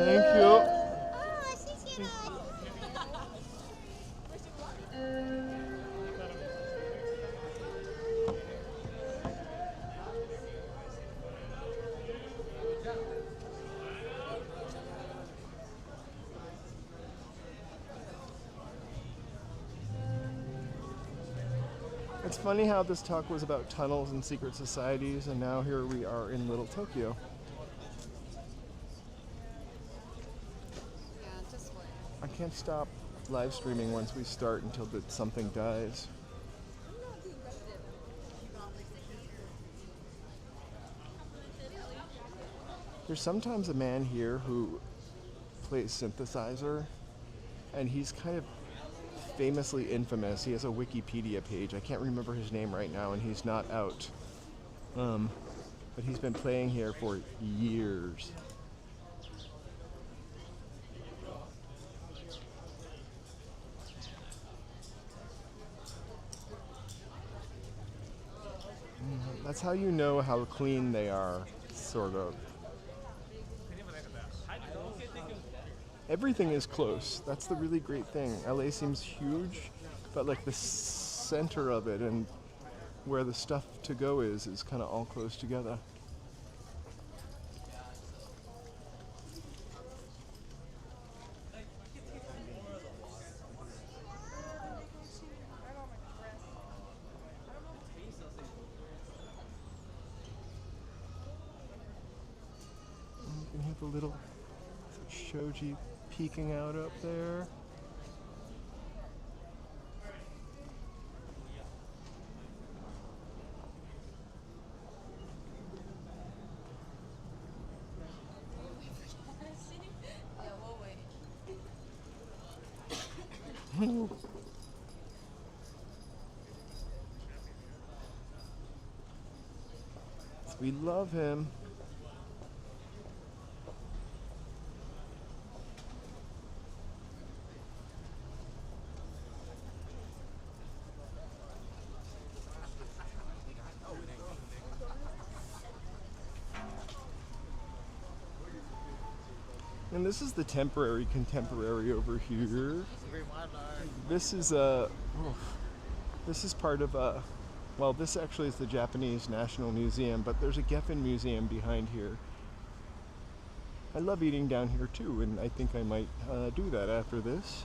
Thank you. It's funny how this talk was about tunnels and secret societies, and now here we are in Little Tokyo. I can't stop live streaming once we start until something dies. There's sometimes a man here who plays synthesizer, and he's kind of famously infamous. He has a Wikipedia page. I can't remember his name right now, and he's not out. But he's been playing here for years. That's how you know how clean they are, sort of. Everything is close. That's the really great thing. LA seems huge, but like the center of it and where the stuff to go is kind of all close together. You can hear the little shoji peeking out up there. We love him. And this is the temporary contemporary over here. This is this is part of well, this actually is the Japanese National Museum, but there's a Geffen Museum behind here. I love eating down here too, and I think I might do that after this.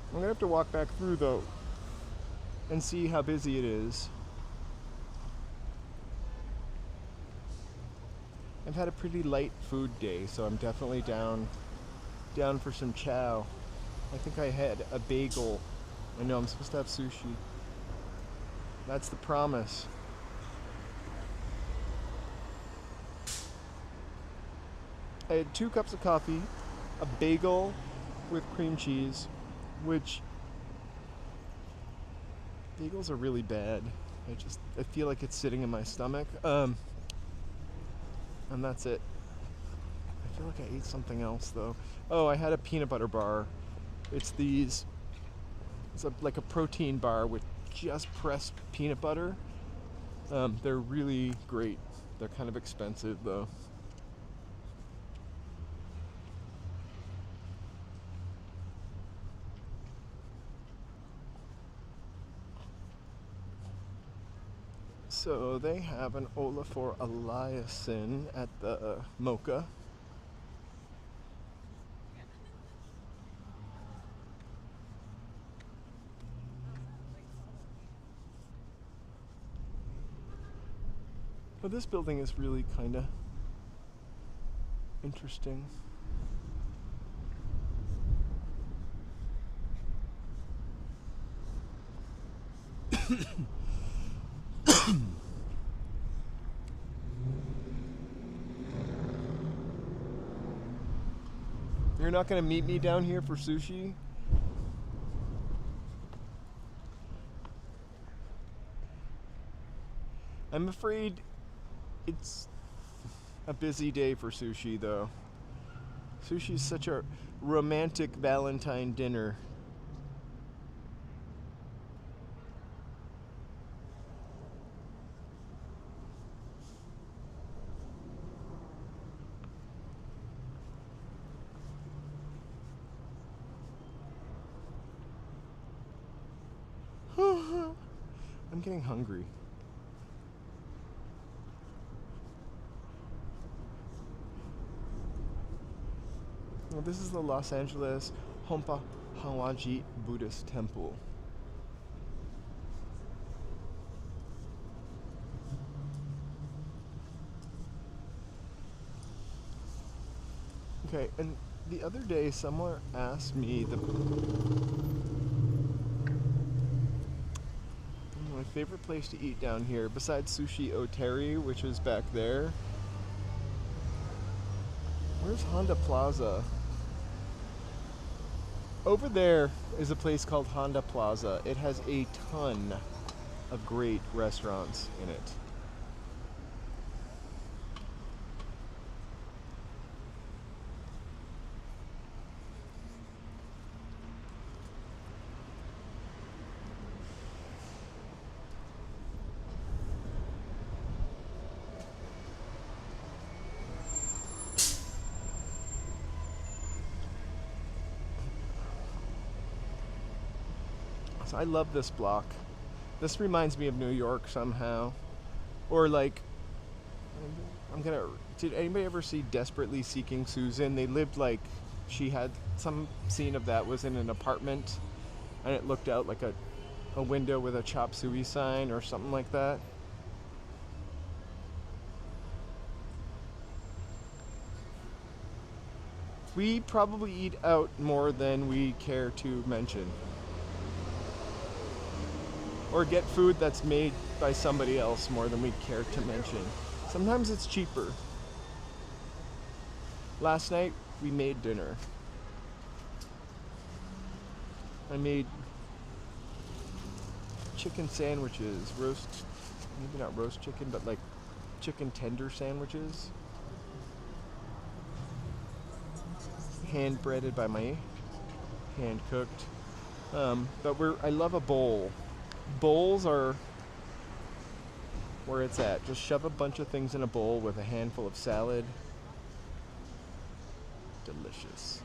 I'm gonna have to walk back through though and see how busy it is. I've had a pretty light food day, so I'm definitely down for some chow. I think I had a bagel. I know I'm supposed to have sushi. That's the promise. I had 2 cups of coffee, a bagel with cream cheese, which Bagels are really bad. I feel like it's sitting in my stomach. And that's it. I feel like I ate something else though. Oh, I had a peanut butter bar. It's like a protein bar with just pressed peanut butter. They're really great. They're kind of expensive though. So they have an Olafur Eliasson at the Mocha. But this building is really kind of interesting. You're not going to meet me down here for sushi? I'm afraid it's a busy day for sushi, though. Sushi is such a romantic Valentine dinner. I'm getting hungry. Well, this is the Los Angeles Hompa Hawaji Buddhist Temple. Okay, and the other day someone asked me my favorite place to eat down here, besides Sushi Oteri, which is back there. Where's Honda Plaza? Over there is a place called Honda Plaza. It has a ton of great restaurants in it. I love this block. This reminds me of New York somehow. Or like, did anybody ever see Desperately Seeking Susan? They lived like, she had, some scene of that was in an apartment and it looked out like a window with a chop suey sign or something like that. We probably eat out more than we care to mention. Or get food that's made by somebody else more than we care to mention. Sometimes it's cheaper. Last night we made dinner. I made chicken sandwiches, maybe not roast chicken, but like chicken tender sandwiches. Hand breaded by my hand cooked. But I love a bowl. Bowls are where it's at. Just shove a bunch of things in a bowl with a handful of salad. Delicious.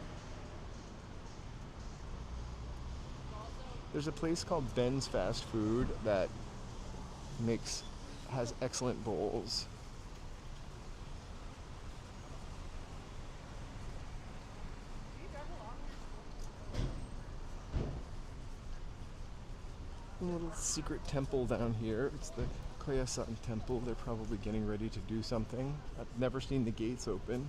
There's a place called Ben's Fast Food that has excellent bowls. A little secret temple down here. It's the Koyasan Temple. They're probably getting ready to do something. I've never seen the gates open.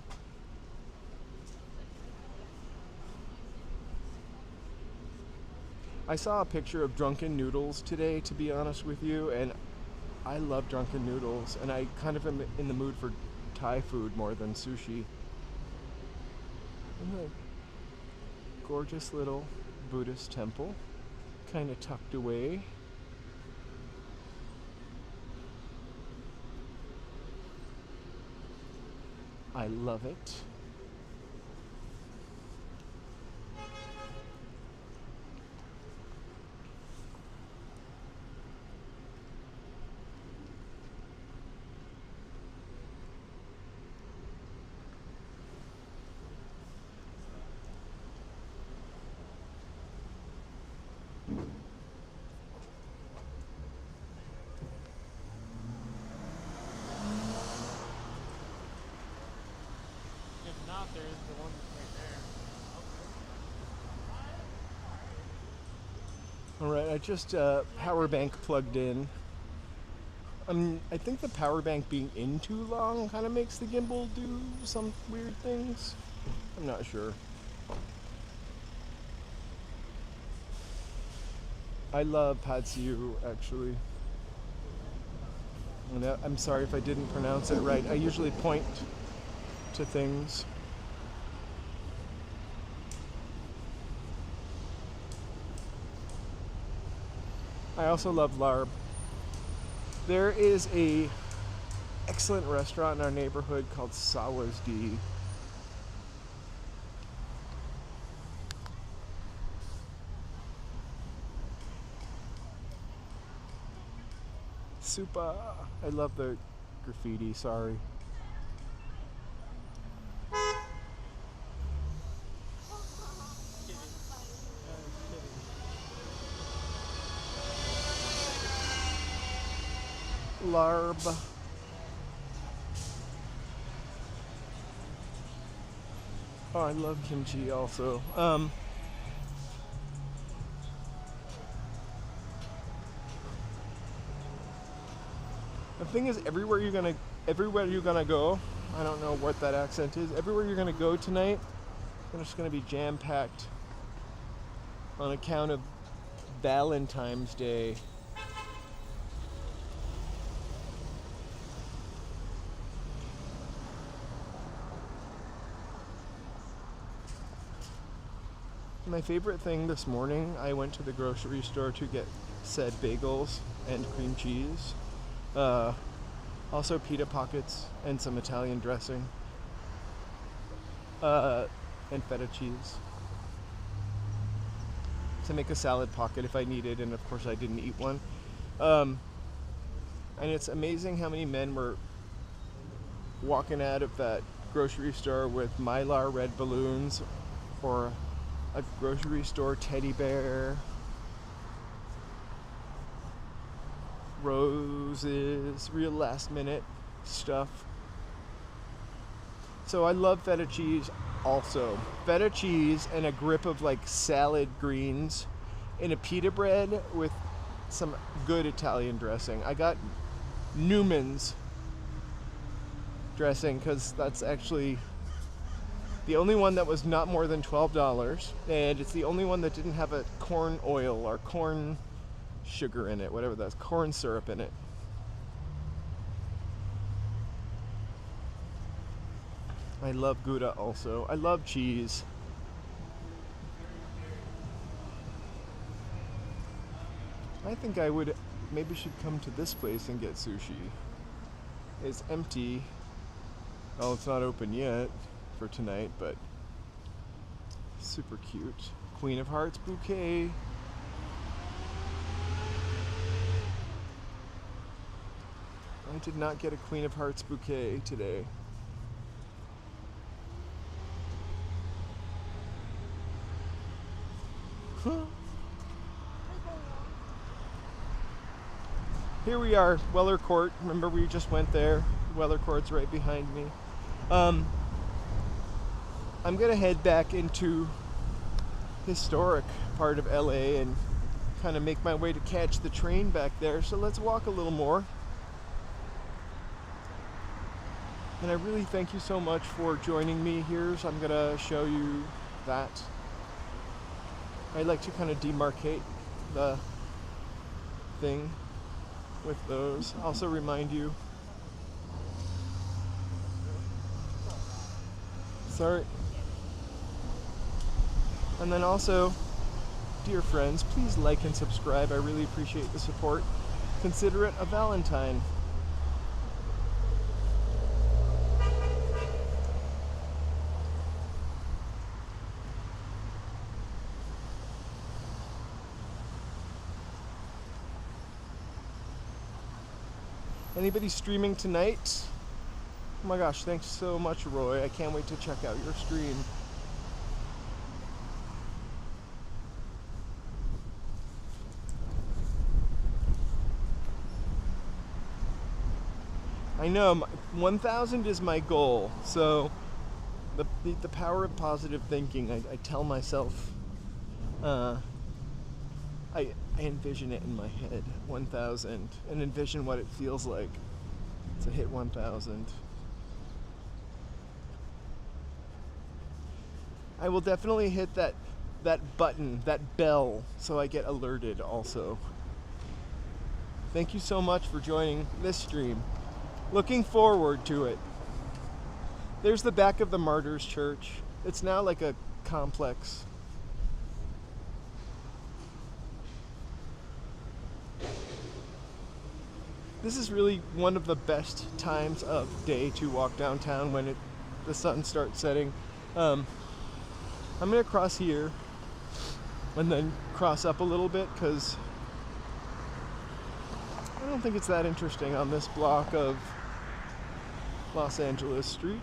I saw a picture of Drunken Noodles today, to be honest with you, and I love Drunken Noodles, and I kind of am in the mood for Thai food more than sushi. And a gorgeous little Buddhist temple, kind of tucked away. I love it. If not, there is the one right there. All right, I just power bank plugged in. I think the power bank being in too long kind of makes the gimbal do some weird things. I'm not sure. I love Patsiu, actually. And I'm sorry if I didn't pronounce it right. I usually point to things. I also love larb. There is a excellent restaurant in our neighborhood called Sawasdi. Super. I love the graffiti, sorry. Larb. Oh, I love kimchi also. The thing is, everywhere you're gonna go, I don't know what that accent is. Everywhere you're gonna go tonight, it's just gonna be jam-packed on account of Valentine's Day. My favorite thing this morning, I went to the grocery store to get said bagels and cream cheese. Also pita pockets and some Italian dressing. And feta cheese. To make a salad pocket if I needed, and of course I didn't eat one. And it's amazing how many men were walking out of that grocery store with Mylar red balloons or a grocery store teddy bear, roses, real last minute stuff. So I love feta cheese also. Feta cheese and a grip of like salad greens in a pita bread with some good Italian dressing. I got Newman's dressing because that's actually the only one that was not more than $12, and it's the only one that didn't have a corn oil or corn sugar in it, whatever that's, corn syrup in it. I love Gouda also. I love cheese. I think I would maybe should come to this place and get sushi. It's empty. Well, it's not open yet for tonight, but super cute. Queen of Hearts bouquet. I did not get a Queen of Hearts bouquet today. Here we are, Weller Court. Remember we just went there. Weller Court's right behind me. I'm gonna head back into historic part of LA and kind of make my way to catch the train back there. So let's walk a little more. And I really thank you so much for joining me here. So I'm gonna show you that. I like to kind of demarcate the thing with those. Also remind you. Sorry. And then also, dear friends, please like and subscribe. I really appreciate the support. Consider it a Valentine. Anybody streaming tonight? Oh my gosh, thanks so much, Roy. I can't wait to check out your stream. I know, 1,000 is my goal. So the power of positive thinking, I tell myself, I envision it in my head, 1,000, and envision what it feels like to hit 1,000. I will definitely hit that button, that bell, so I get alerted also. Thank you so much for joining this stream. Looking forward to it. There's the back of the Martyrs Church. It's now like a complex. This is really one of the best times of day to walk downtown when the sun starts setting. I'm gonna cross here and then cross up a little bit because I don't think it's that interesting on this block of Los Angeles Street.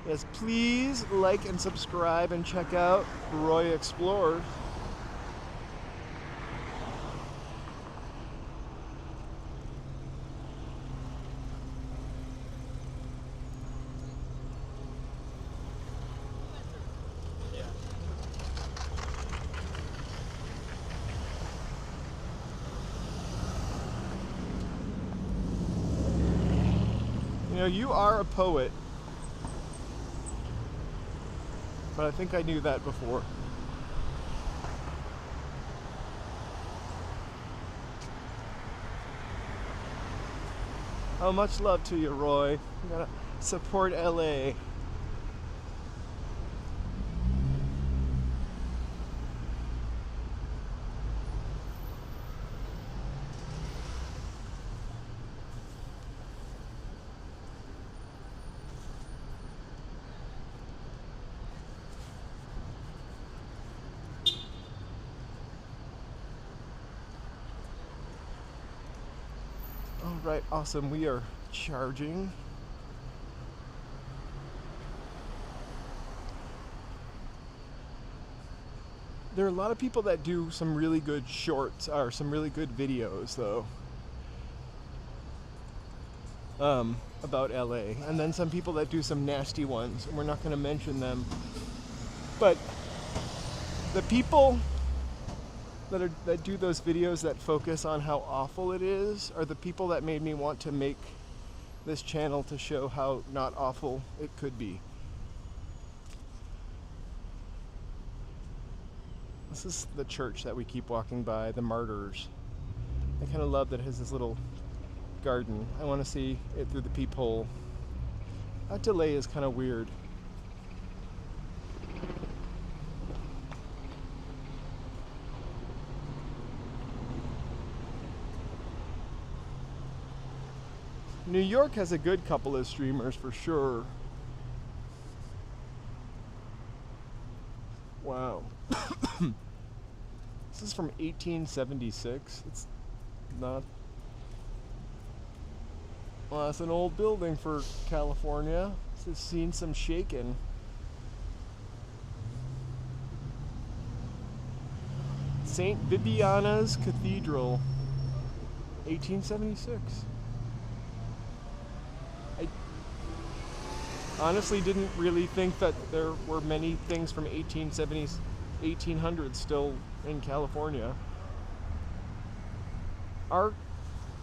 Yes, please like and subscribe and check out Roy Explores. You know, you are a poet. But I think I knew that before. Oh, much love to you, Roy. You gotta support LA. Right, awesome. We are charging. There are a lot of people that do some really good shorts or some really good videos, though, about LA. And then some people that do some nasty ones, and we're not going to mention them. But the people that do those videos that focus on how awful it is are the people that made me want to make this channel to show how not awful it could be. This is the church that we keep walking by, the Martyrs. I kind of love that it has this little garden. I want to see it through the peephole. That delay is kind of weird. New York has a good couple of streamers for sure. Wow. This is from 1876. It's not... Well, it's an old building for California. It's seen some shaking. St. Bibiana's Cathedral, 1876. I honestly didn't really think that there were many things from 1870s, 1800s still in California. Our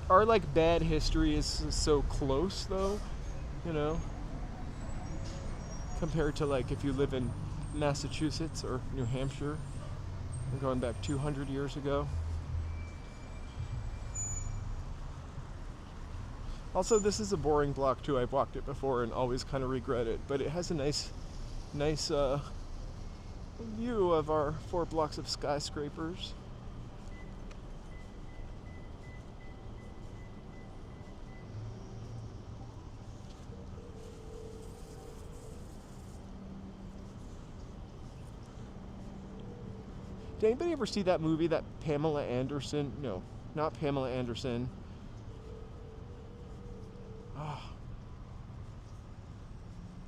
like bad history is so close though, you know, compared to like if you live in Massachusetts or New Hampshire. We're going back 200 years ago. Also, this is a boring block too. I've walked it before and always kind of regret it, but it has a nice view of our 4 blocks of skyscrapers. Did anybody ever see that movie that Pamela Anderson? No, not Pamela Anderson. Oh,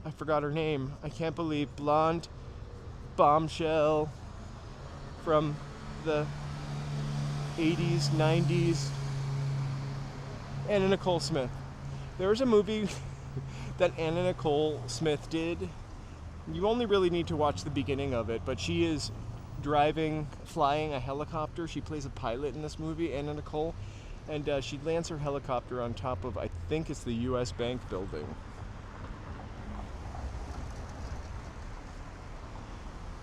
I forgot her name. I can't believe. Blonde bombshell from the 80s, 90s. Anna Nicole Smith. There was a movie that Anna Nicole Smith did. You only really need to watch the beginning of it, but she is flying a helicopter. She plays a pilot in this movie, Anna Nicole, and she lands her helicopter on top of, I think it's the U.S. Bank building.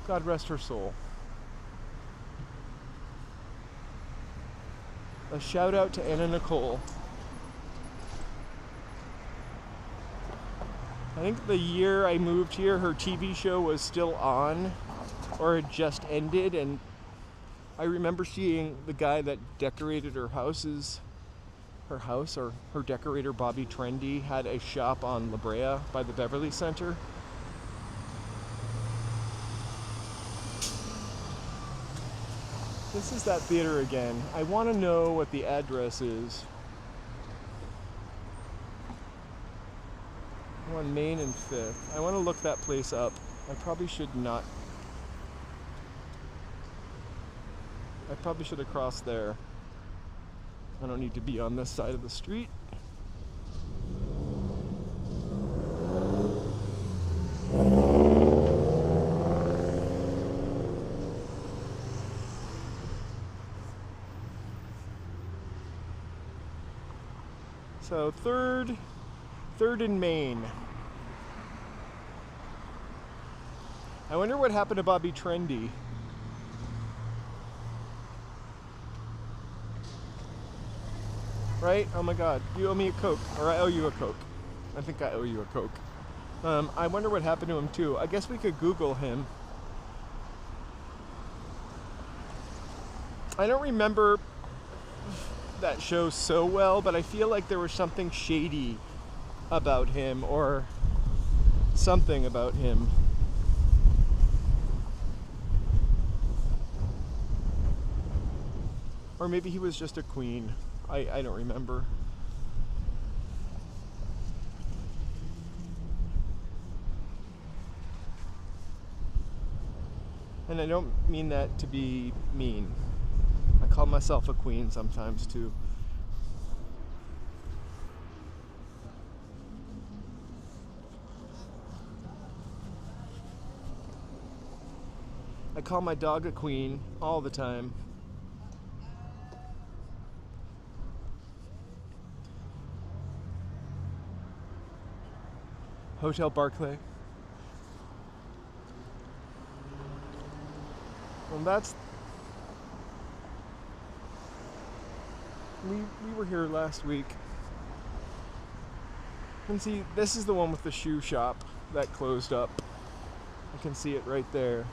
God rest her soul. A shout out to Anna Nicole. I think the year I moved here, her TV show was still on, or had just ended, and I remember seeing the guy that decorated her house, or her decorator, Bobby Trendy, had a shop on La Brea by the Beverly Center. This is that theater again. I want to know what the address is. On Main and 5th. I want to look that place up. I probably should not. I probably should have crossed there. I don't need to be on this side of the street. So third and Main. I wonder what happened to Bobby Trendy. Right? Oh my God, you owe me a Coke, or I owe you a Coke. I think I owe you a Coke. I wonder what happened to him too. I guess we could Google him. I don't remember that show so well, but I feel like there was something shady about him, or something about him. Or maybe he was just a queen. I don't remember. And I don't mean that to be mean. I call myself a queen sometimes too. I call my dog a queen all the time. Hotel Barclay. Well, that's... We were here last week. And see, this is the one with the shoe shop that closed up. I can see it right there.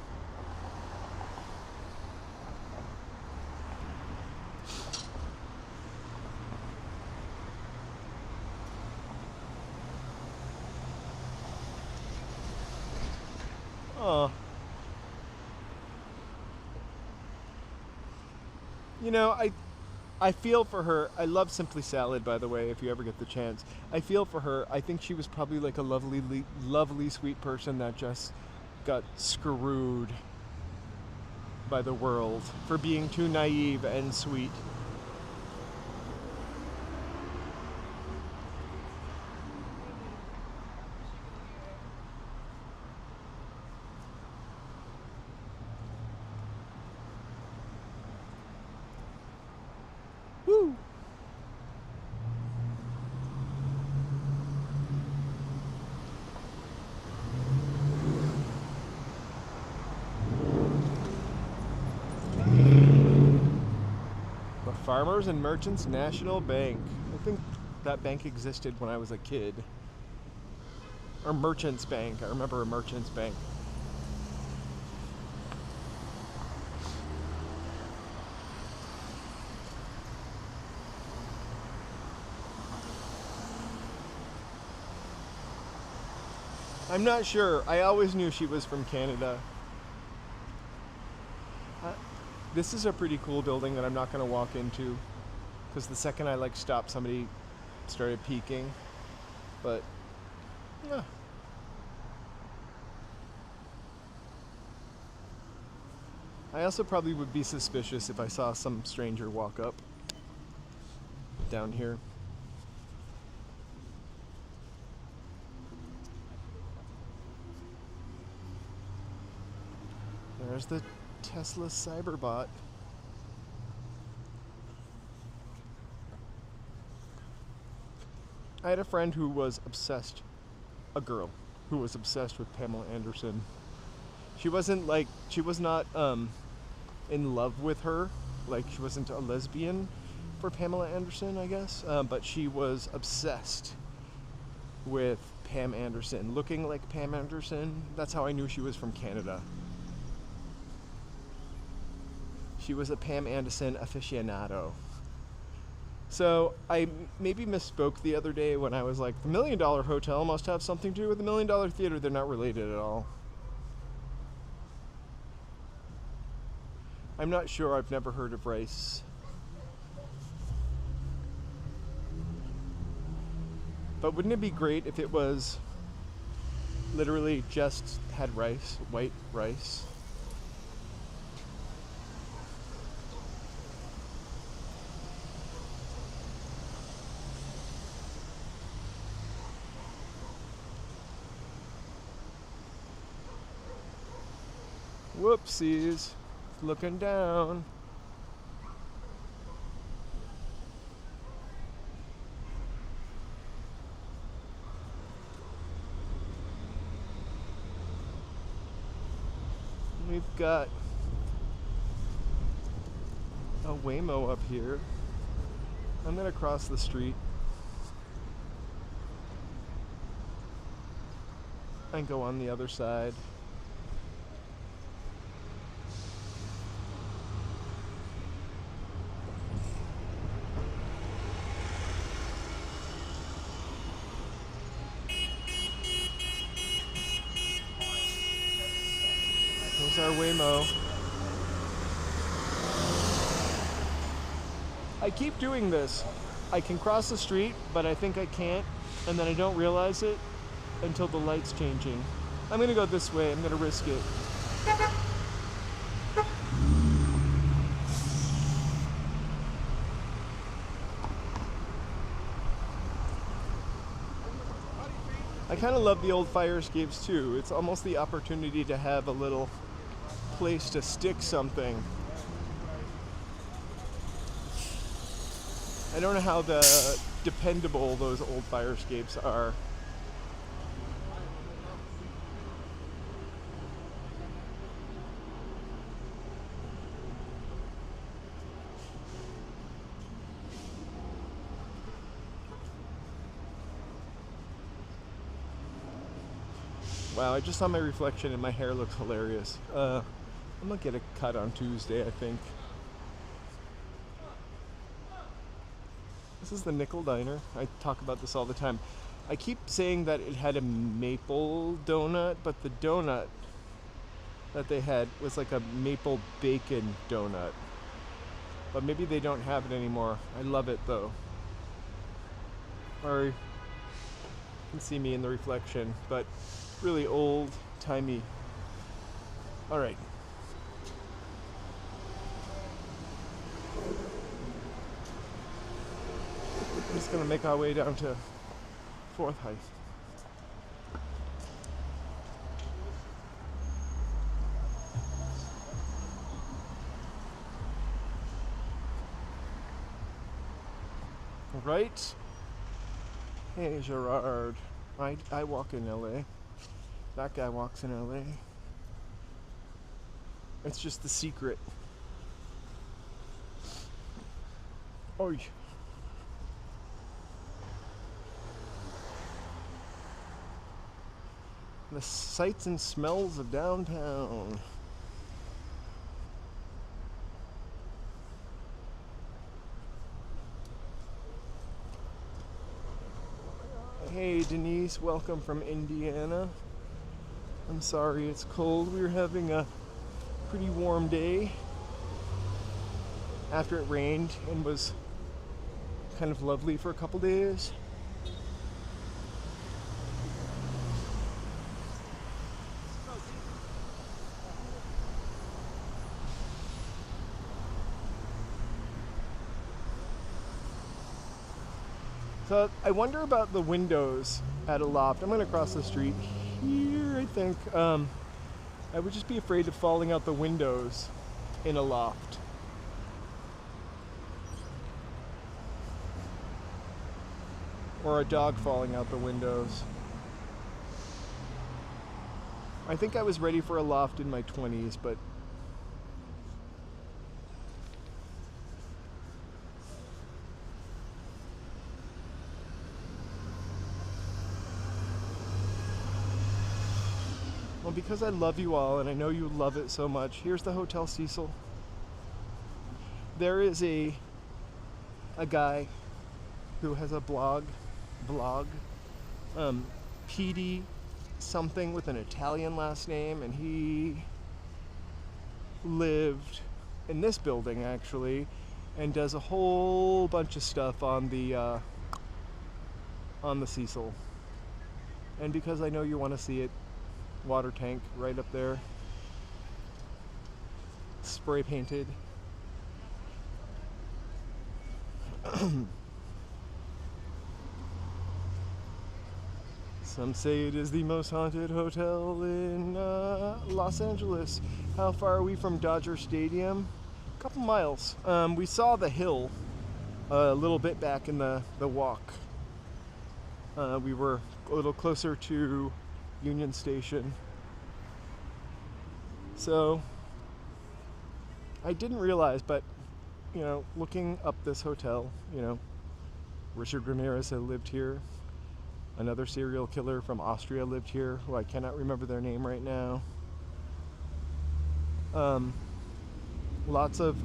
Oh. You know, I feel for her. I love Simply Salad, by the way, if you ever get the chance. I feel for her. I think she was probably like a lovely, sweet person that just got screwed by the world for being too naive and sweet. Woo! The Farmers and Merchants National Bank. I think that bank existed when I was a kid. Or Merchants Bank. I remember a Merchants Bank. I'm not sure. I always knew she was from Canada. This is a pretty cool building that I'm not going to walk into because the second I like stopped, somebody started peeking. But yeah. I also probably would be suspicious if I saw some stranger walk up down here. There's the Tesla Cyberbot. I had a friend who was obsessed, a girl who was obsessed with Pamela Anderson. She was not in love with her, like she wasn't a lesbian for Pamela Anderson, I guess, but she was obsessed with Pam Anderson, looking like Pam Anderson. That's how I knew she was from Canada. She was a Pam Anderson aficionado. So I maybe misspoke the other day when I was like, the $1 Million Hotel must have something to do with the $1 Million Theater. They're not related at all. I'm not sure. I've never heard of rice. But wouldn't it be great if it was literally just had rice, white rice? Whoopsies. Looking down. We've got a Waymo up here. I'm gonna cross the street and go on the other side. There's our Waymo. I keep doing this. I can cross the street, but I think I can't, and then I don't realize it until the light's changing. I'm gonna go this way. I'm gonna risk it. I kind of love the old fire escapes too. It's almost the opportunity to have a little place to stick something. I don't know how dependable those old fire escapes are. Wow, I just saw my reflection and my hair looks hilarious. I'm gonna get a cut on Tuesday, I think. This is the Nickel Diner. I talk about this all the time. I keep saying that it had a maple donut, but the donut that they had was like a maple bacon donut. But maybe they don't have it anymore. I love it though. Or you can see me in the reflection, but really old timey. All right. I'm just gonna make our way down to 4th Height. Right? Hey, Gerard. I walk in LA. That guy walks in LA. It's just the secret. Oy. The sights and smells of downtown. Hey Denise, welcome from Indiana. I'm sorry it's cold. We were having a pretty warm day. after it rained and was kind of lovely for a couple days. So I wonder about the windows at a loft. I'm going to cross the street here, I think. I would just be afraid of falling out the windows in a loft. Or a dog falling out the windows. I think I was ready for a loft in my 20s, but well, because I love you all and I know you love it so much, here's the Hotel Cecil. There is a guy who has a blog, PD something with an Italian last name, and he lived in this building actually, and does a whole bunch of stuff on the Cecil. And because I know you want to see it, water tank right up there, spray painted. Some say it is the most haunted hotel in Los Angeles. How far are we from Dodger Stadium? A couple miles. We saw the hill a little bit back in the walk. We were a little closer to Union Station. So I didn't realize, but you know, looking up this hotel, you know, Richard Ramirez had lived here. Another serial killer from Austria lived here, who I cannot remember their name right now. Lots of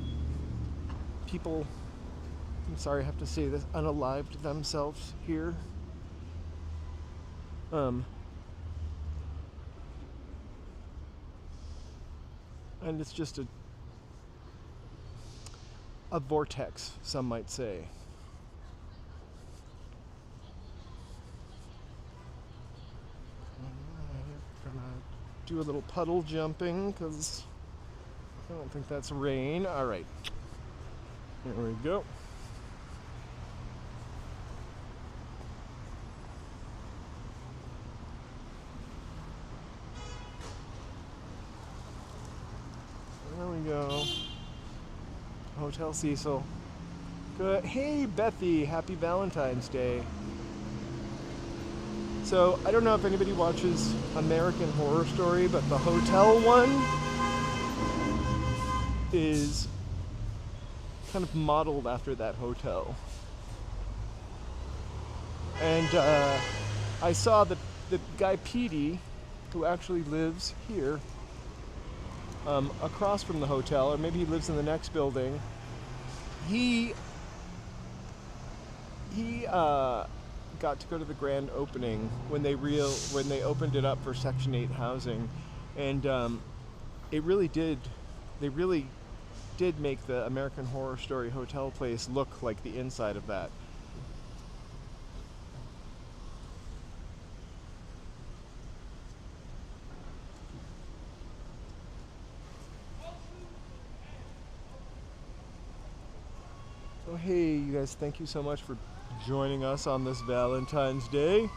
people, I'm sorry I have to say this, unalived themselves here. And it's just a vortex, some might say. I'm gonna do a little puddle jumping because I don't think that's rain. All right, there we go. There we go. Hotel Cecil. Good. Hey, Bethy. Happy Valentine's Day. So, I don't know if anybody watches American Horror Story, but the hotel one is kind of modeled after that hotel. And I saw the guy Petey, who actually lives here, across from the hotel, or maybe he lives in the next building. He got to go to the grand opening when they opened it up for Section 8 housing, and they really did make the American Horror Story hotel place look like the inside of that. So hey, you guys, thank you so much for joining us on this Valentine's Day.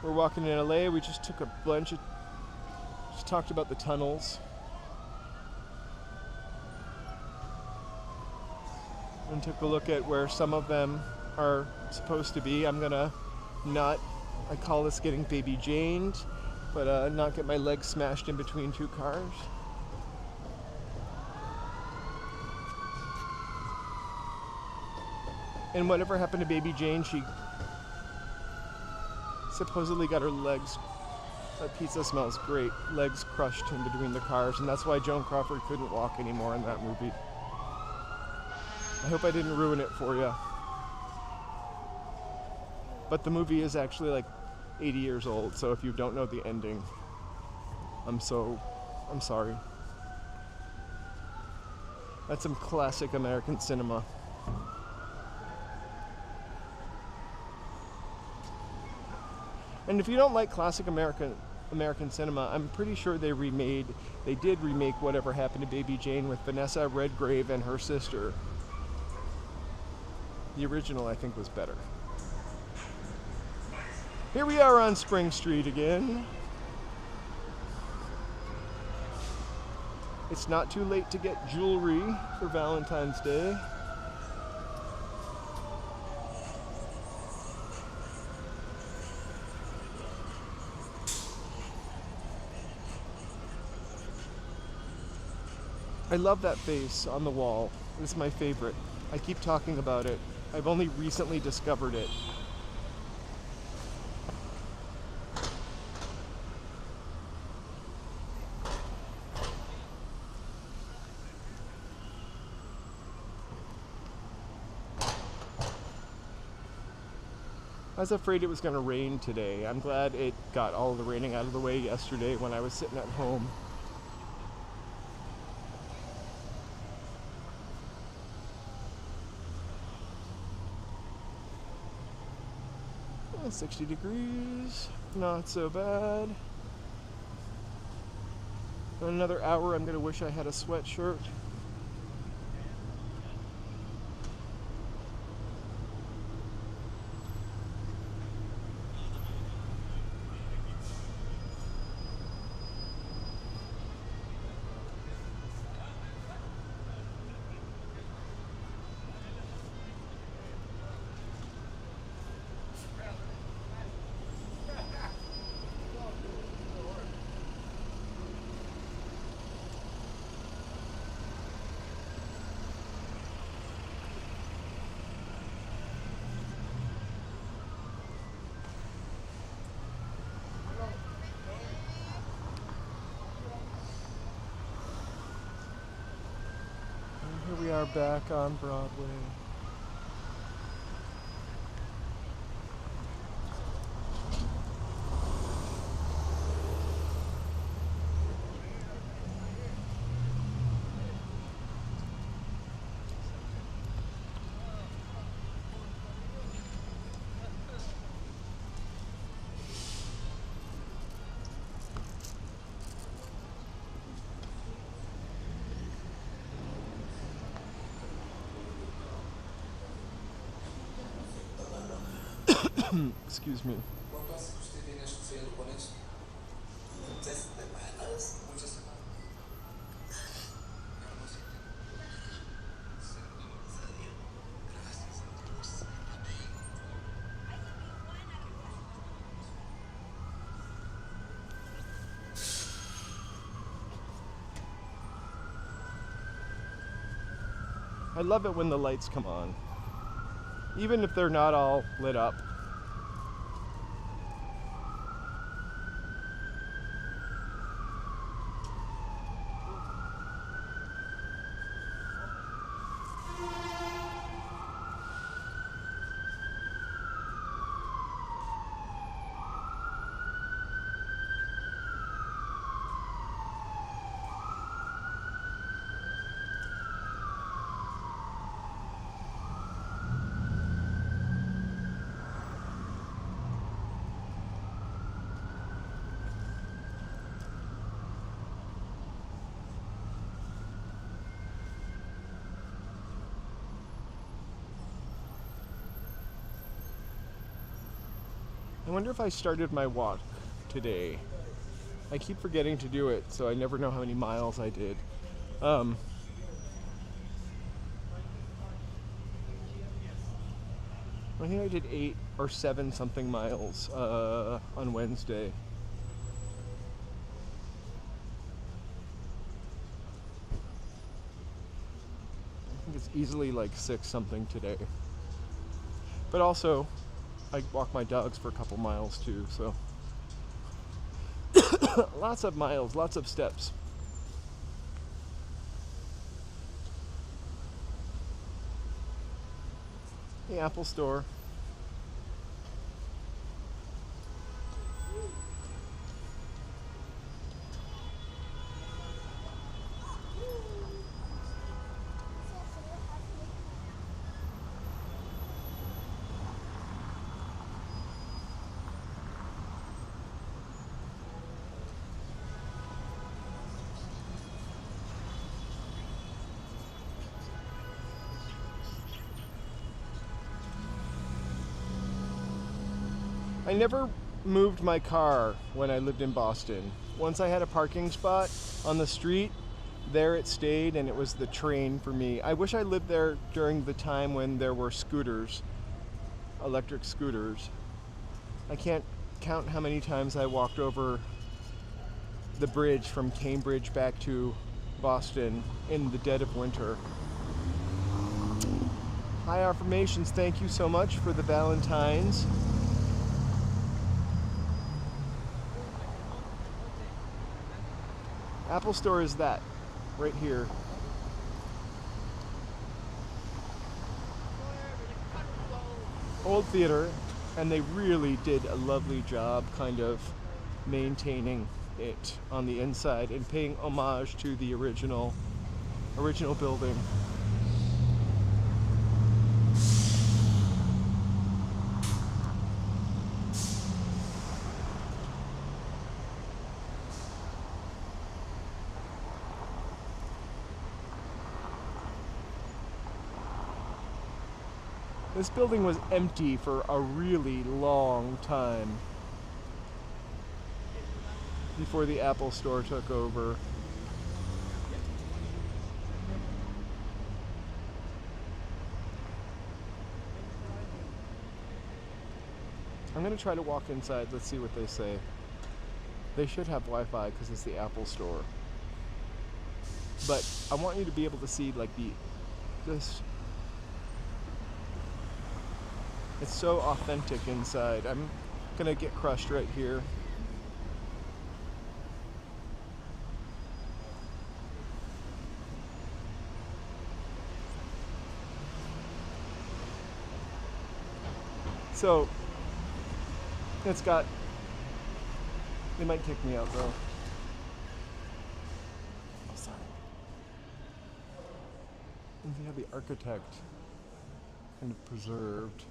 We're walking in LA. We just took just talked about the tunnels. And took a look at where some of them are supposed to be. I'm gonna I call this getting baby Janed, but not get my legs smashed in between two cars. And whatever happened to Baby Jane, she supposedly got her legs, that pizza smells great, legs crushed in between the cars, and that's why Joan Crawford couldn't walk anymore in that movie. I hope I didn't ruin it for you. But the movie is actually like 80 years old, so if you don't know the ending, I'm sorry. That's some classic American cinema. And if you don't like classic American cinema, I'm pretty sure they did remake Whatever Happened to Baby Jane with Vanessa Redgrave and her sister. The original, I think, was better. Here we are on Spring Street again. It's not too late to get jewelry for Valentine's Day. I love that face on the wall. It's my favorite. I keep talking about it. I've only recently discovered it. I was afraid it was going to rain today. I'm glad it got all the raining out of the way yesterday when I was sitting at home. 60 degrees, not so bad. In another hour, I'm going to wish I had a sweatshirt. Here we are back on Broadway. Excuse me. I love it when the lights come on, even if they're not all lit up. I wonder if I started my walk today. I keep forgetting to do it, so I never know how many miles I did. I think I did 8 or 7 something miles on Wednesday. I think it's easily like 6 something today. But also, I walk my dogs for a couple miles too, so lots of miles, lots of steps. The Apple Store. I never moved my car when I lived in Boston. Once I had a parking spot on the street, there it stayed, and it was the train for me. I wish I lived there during the time when there were scooters, electric scooters. I can't count how many times I walked over the bridge from Cambridge back to Boston in the dead of winter. Hi Affirmations, thank you so much for the Valentines. Apple Store is that, right here. Old theater, and they really did a lovely job kind of maintaining it on the inside and paying homage to the original building. This building was empty for a really long time before the Apple Store took over. I'm gonna try to walk inside. Let's see what they say. They should have Wi-Fi because it's the Apple Store. But I want you to be able to see like this. It's so authentic inside. I'm gonna get crushed right here. So, it's got, they might kick me out though. Oh, sorry. And they have the architect kind of preserved.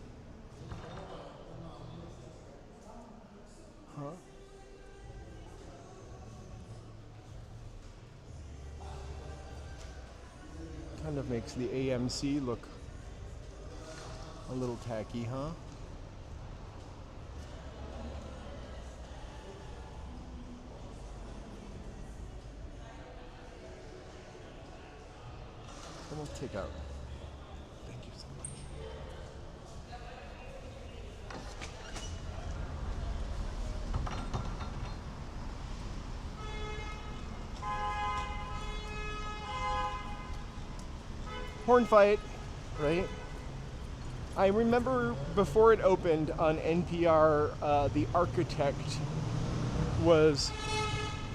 Huh? Kind of makes the AMC look a little tacky, huh? And we'll take out. Thank you so much. Horn fight, right? I remember before it opened on NPR, the architect was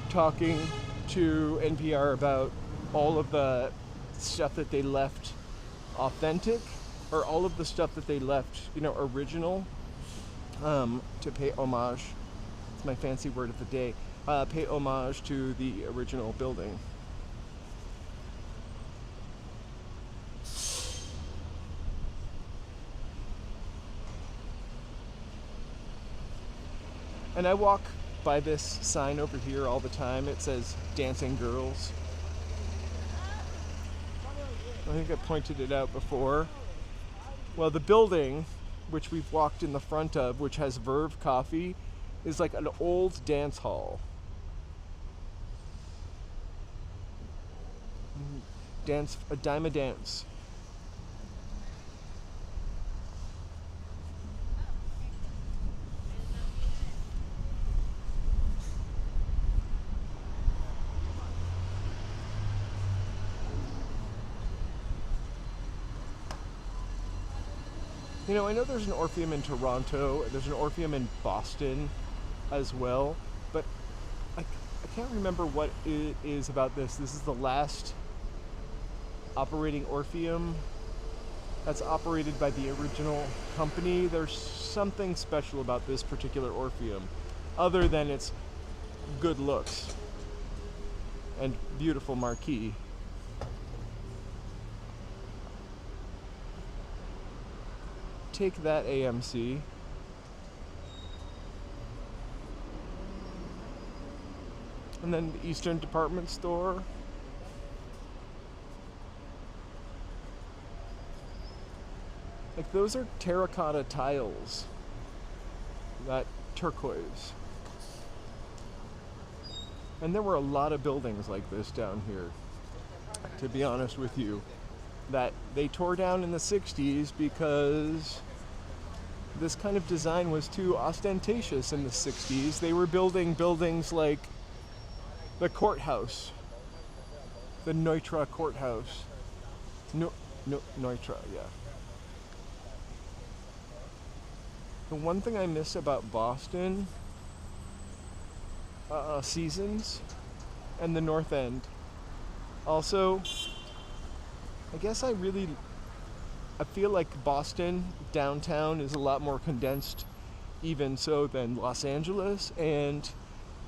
talking to NPR about all of the stuff that they left authentic, or all of the stuff that they left, original, to pay homage. It's my fancy word of the day. Pay homage to the original building. And I walk by this sign over here all the time. It says Dancing Girls. I think I pointed it out before. Well, the building, which we've walked in the front of, which has Verve Coffee, is like an old dance hall. A dime a dance. I know there's an Orpheum in Toronto, there's an Orpheum in Boston as well, but I can't remember what it is about this. This is the last operating Orpheum that's operated by the original company. There's something special about this particular Orpheum, other than its good looks and beautiful marquee. Take that, AMC. And then the Eastern Department Store. Like, those are terracotta tiles that turquoise. And there were a lot of buildings like this down here, to be honest with you, that they tore down in the 60s because this kind of design was too ostentatious in the 60s. They were building buildings like the courthouse, the Neutra courthouse. Neutra, yeah. The one thing I miss about Boston, Seasons, and the North End. Also, I guess I feel like Boston downtown is a lot more condensed, even so, than Los Angeles. And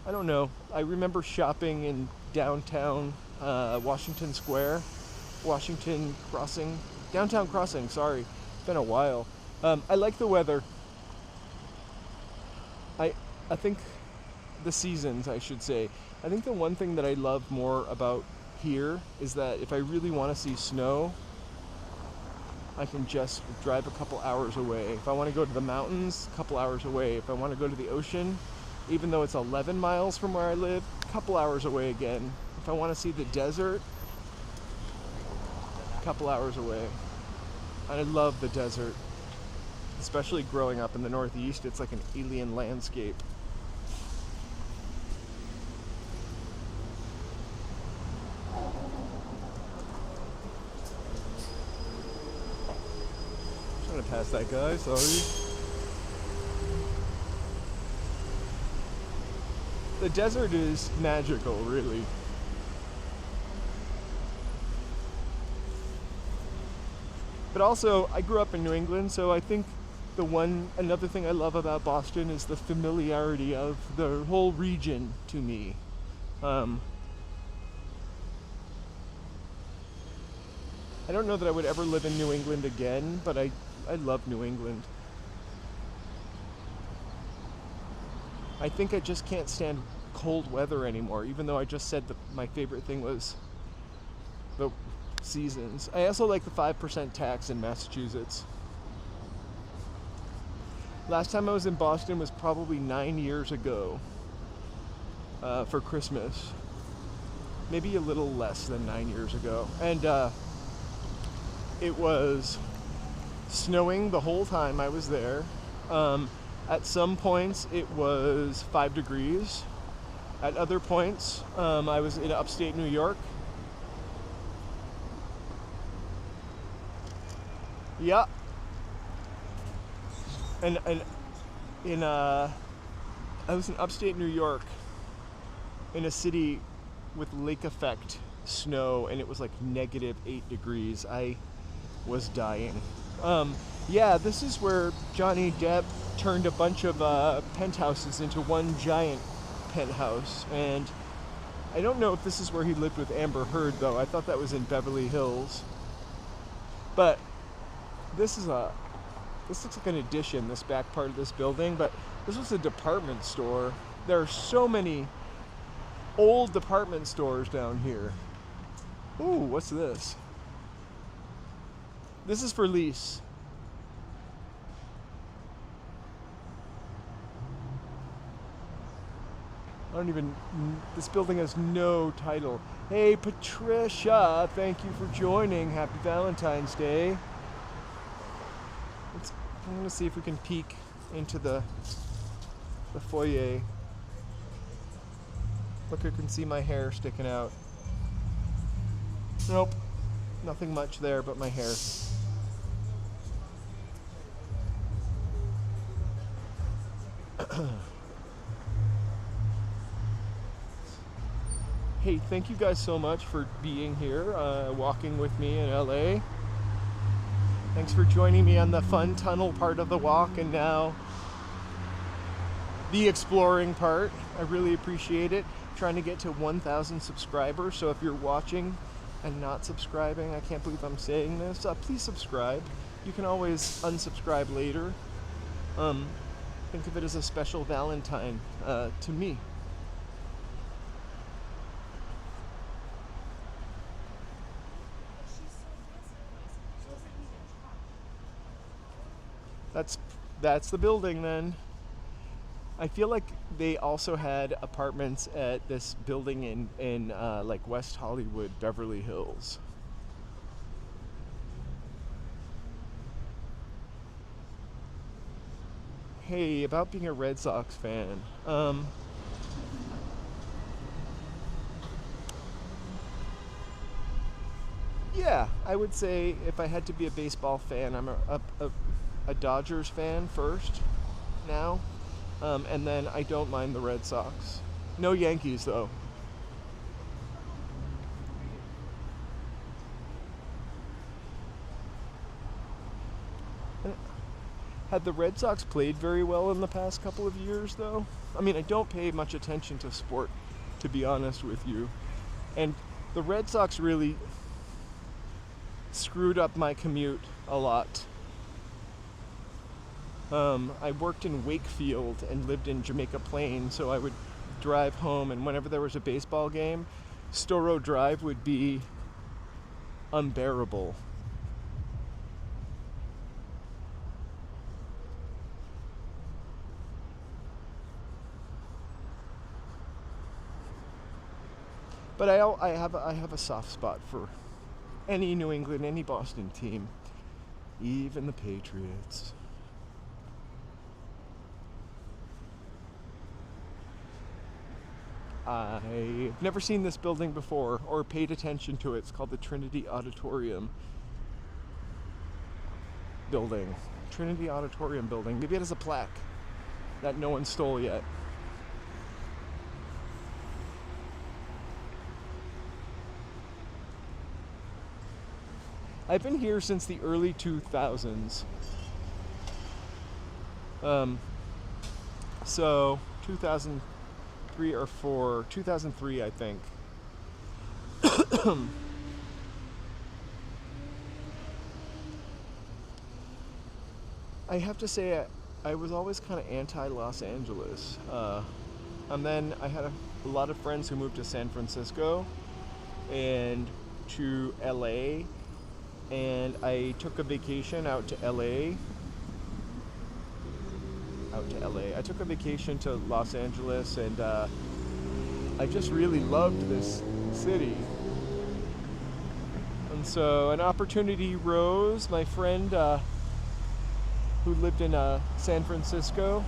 I don't know, I remember shopping in downtown Washington Square, downtown Crossing, sorry, it's been a while. I like the weather. I think the seasons, I should say. I think the one thing that I love more about here is that if I really want to see snow, I can just drive a couple hours away. If I want to go to the mountains, a couple hours away. If I want to go to the ocean, even though it's 11 miles from where I live, a couple hours away again. If I want to see the desert, a couple hours away. I love the desert, especially growing up in the Northeast. It's like an alien landscape. Trying to pass that guy, sorry. The desert is magical, really. But also, I grew up in New England, so I think another thing I love about Boston is the familiarity of the whole region to me. I don't know that I would ever live in New England again, but I love New England. I think I just can't stand cold weather anymore, even though I just said that my favorite thing was the seasons. I also like the 5% tax in Massachusetts. Last time I was in Boston was probably 9 years ago for Christmas. Maybe a little less than 9 years ago. And it was snowing the whole time I was there. At some points it was 5 degrees. At other points I was in upstate New York. Yeah. And I was in upstate New York in a city with lake effect snow, and it was like -8 degrees. I was dying. Yeah, this is where Johnny Depp turned a bunch of penthouses into one giant penthouse, and I don't know if this is where he lived with Amber Heard, though. I thought that was in Beverly Hills. But this looks like an addition, this back part of this building, but this was a department store. There are so many old department stores down here. Ooh, what's this? This is for lease. This building has no title. Hey, Patricia, thank you for joining. Happy Valentine's Day. I'm going to see if we can peek into the foyer. Look, you can see my hair sticking out. Nope, nothing much there but my hair. Hey, thank you guys so much for being here, walking with me in LA. Thanks for joining me on the fun tunnel part of the walk, and now the exploring part. I really appreciate it. Trying to get to 1,000 subscribers, so if you're watching and not subscribing, I can't believe I'm saying this, please subscribe. You can always unsubscribe later. Think of it as a special Valentine to me. That's the building then. I feel like they also had apartments at this building in like West Hollywood, Beverly Hills. Hey, about being a Red Sox fan. Yeah, I would say if I had to be a baseball fan, I'm a Dodgers fan first now. And then I don't mind the Red Sox. No Yankees, though. Had the Red Sox played very well in the past couple of years, though? I mean, I don't pay much attention to sport, to be honest with you. And the Red Sox really screwed up my commute a lot. I worked in Wakefield and lived in Jamaica Plain, so I would drive home, and whenever there was a baseball game, Storrow Drive would be unbearable. But I have a soft spot for any New England, any Boston team, even the Patriots. I've never seen this building before or paid attention to it. It's called the Trinity Auditorium building. Trinity Auditorium building. Maybe it has a plaque that no one stole yet. I've been here since the early 2000s. So 2003 or 4, 2003 I think. I have to say I was always kind of anti-Los Angeles. And then I had a lot of friends who moved to San Francisco and to LA, and I took a vacation out to LA. I took a vacation to Los Angeles, and I just really loved this city. And so an opportunity rose. My friend who lived in San Francisco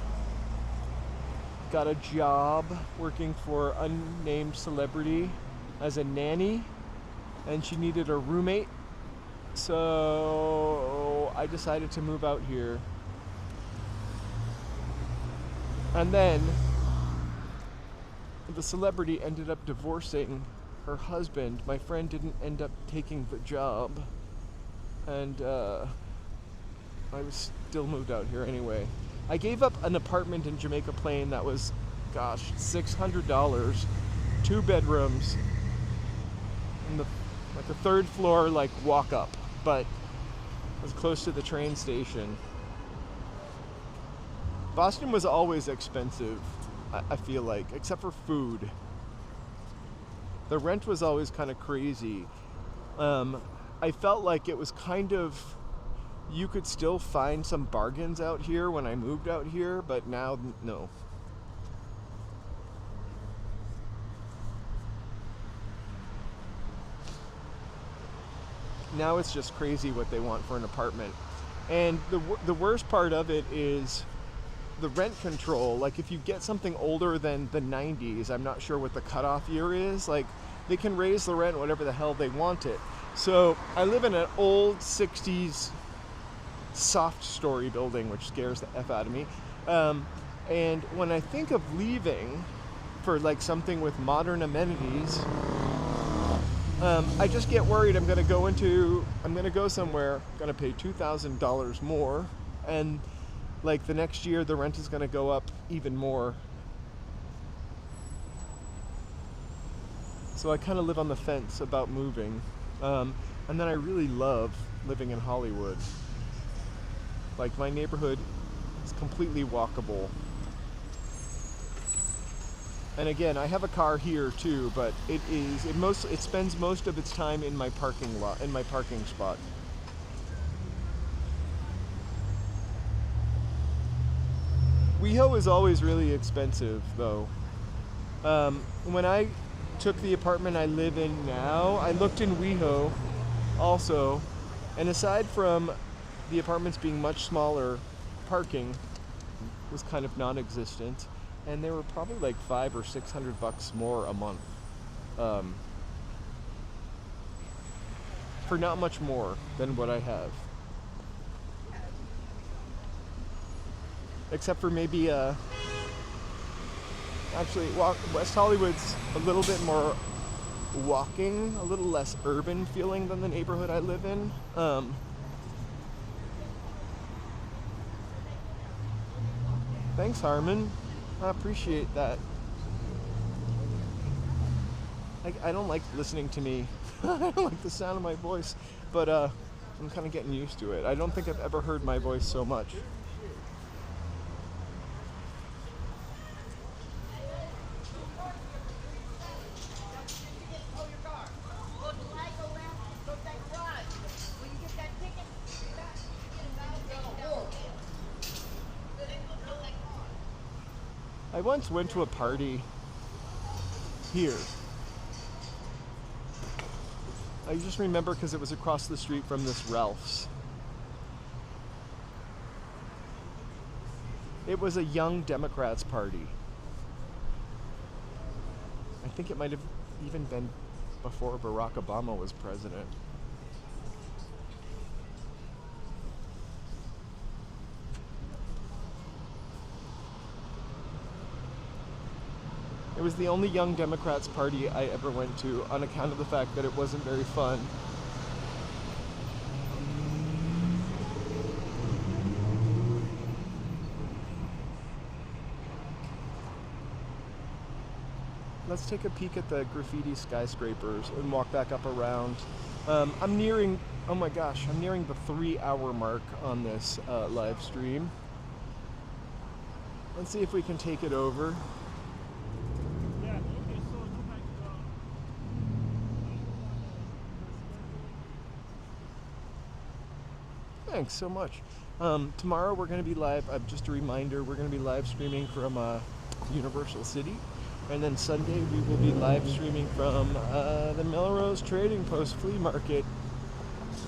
got a job working for unnamed celebrity as a nanny, and she needed a roommate. So I decided to move out here. And then the celebrity ended up divorcing her husband. My friend didn't end up taking the job, and I was still moved out here anyway. I gave up an apartment in Jamaica Plain that was, gosh, $600, 2 bedrooms, and the third floor, like, walk up, but it was close to the train station. Boston was always expensive, I feel like, except for food. The rent was always kind of crazy. I felt like it was kind of, you could still find some bargains out here when I moved out here, but now, no. Now it's just crazy what they want for an apartment. And the worst part of it is the rent control. Like, if you get something older than the 90s, I'm not sure what the cutoff year is, like, they can raise the rent whatever the hell they want it. So I live in an old 60s soft story building, which scares the F out of me. And when I think of leaving for like something with modern amenities, I just get worried I'm gonna go somewhere, gonna pay $2,000 more, and like the next year the rent is gonna go up even more. So I kind of live on the fence about moving. And then I really love living in Hollywood. Like, my neighborhood is completely walkable. And again, I have a car here too, but it spends most of its time in my parking lot, in my parking spot. WeHo is always really expensive, though. When I took the apartment I live in now, I looked in WeHo also, and aside from the apartments being much smaller, parking was kind of non-existent, and they were probably like $500 or $600 more a month, for not much more than what I have. Except for maybe actually, West Hollywood's a little bit more walking, a little less urban feeling than the neighborhood I live in. Thanks, Harmon. I appreciate that. I don't like listening to me. I don't like the sound of my voice, but I'm kind of getting used to it. I don't think I've ever heard my voice so much. I once went to a party here. I just remember because it was across the street from this Ralph's. It was a Young Democrats party. I think it might have even been before Barack Obama was president. It was the only Young Democrats party I ever went to on account of the fact that it wasn't very fun. Let's take a peek at the graffiti skyscrapers and walk back up around. I'm nearing, oh my gosh, I'm nearing the 3-hour mark on this live stream. Let's see if we can take it over. Thanks so much. Tomorrow we're going to be live, just a reminder, we're going to be live streaming from Universal City. And then Sunday we will be live streaming from the Melrose Trading Post Flea Market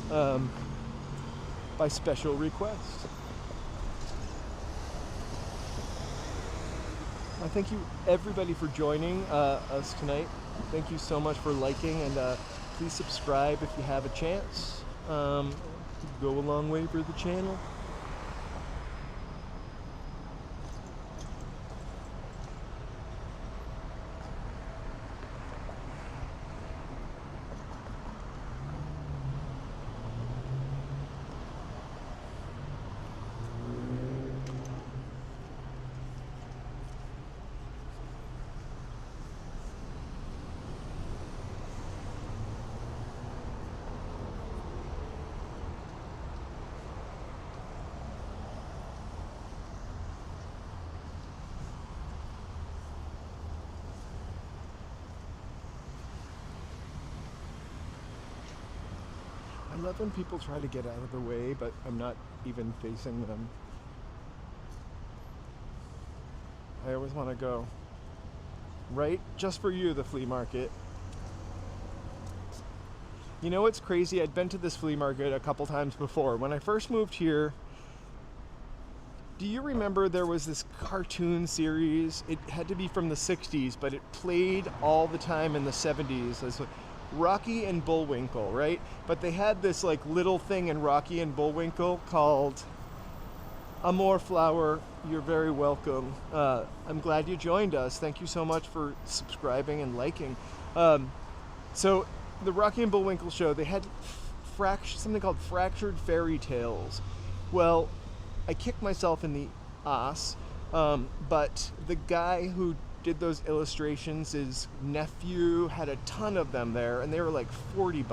by special request. I thank you everybody for joining us tonight. Thank you so much for liking, and please subscribe if you have a chance. Go a long way for the channel. I love when people try to get out of the way, but I'm not even facing them. I always want to go right just for you, the flea market. You know what's crazy? I'd been to this flea market a couple times before. When I first moved here, do you remember there was this cartoon series? It had to be from the 60s, but it played all the time in the 70s. As Rocky and Bullwinkle, right? But they had this like little thing in Rocky and Bullwinkle called Amor Flower. You're very welcome. I'm glad you joined us. Thank you so much for subscribing and liking. So the Rocky and Bullwinkle show, they had something called Fractured Fairy Tales. Well, I kicked myself in the ass, but the guy who did those illustrations, his nephew had a ton of them there, and they were like $40,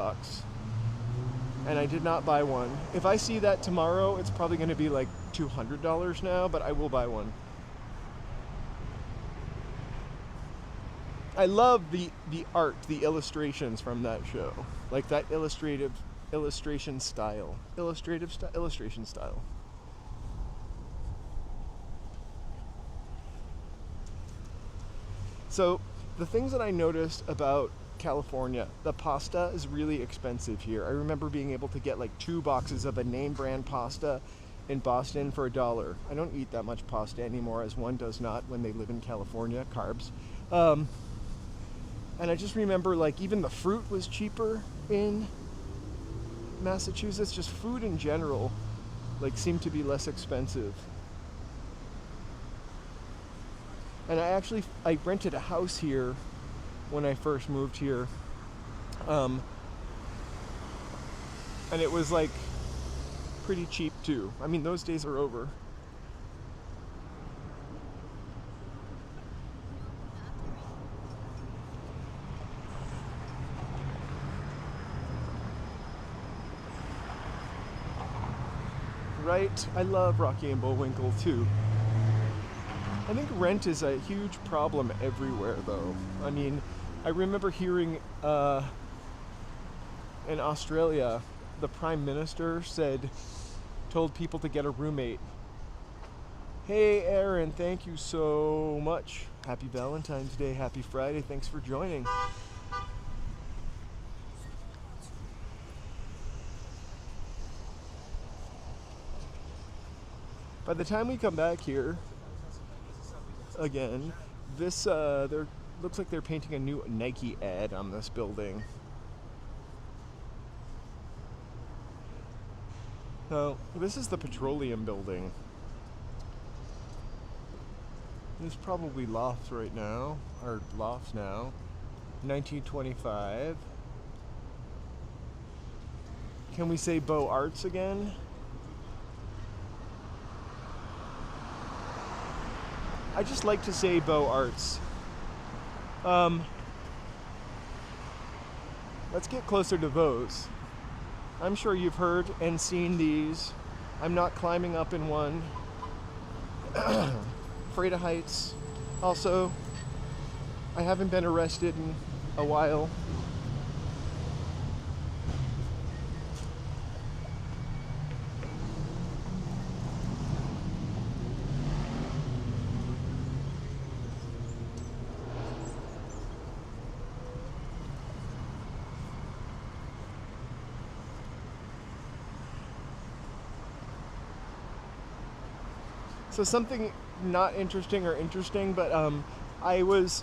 and I did not buy one. If I see that tomorrow, it's probably going to be like $200 now, but I will buy one. I love the art, the illustrations from that show, like that illustration style. So the things that I noticed about California, the pasta is really expensive here. I remember being able to get like 2 boxes of a name brand pasta in Boston for $1. I don't eat that much pasta anymore, as one does not when they live in California, carbs. And I just remember like even the fruit was cheaper in Massachusetts. Just food in general like seemed to be less expensive. And I rented a house here when I first moved here. And it was like pretty cheap too. I mean, those days are over. Right? I love Rocky and Bullwinkle too. I think rent is a huge problem everywhere, though. I mean, I remember hearing in Australia, the Prime Minister told people to get a roommate. Hey, Aaron, thank you so much. Happy Valentine's Day, happy Friday, thanks for joining. By the time we come back here, again, there looks like they're painting a new Nike ad on this building. Now, this is the Petroleum Building. There's probably lofts right now, or lofts now. 1925. Can we say Beaux Arts again? I just like to say Beaux Arts. Let's get closer to those. I'm sure you've heard and seen these. I'm not climbing up in one. Afraid of heights. Also, I haven't been arrested in a while. So something not interesting or interesting, but I was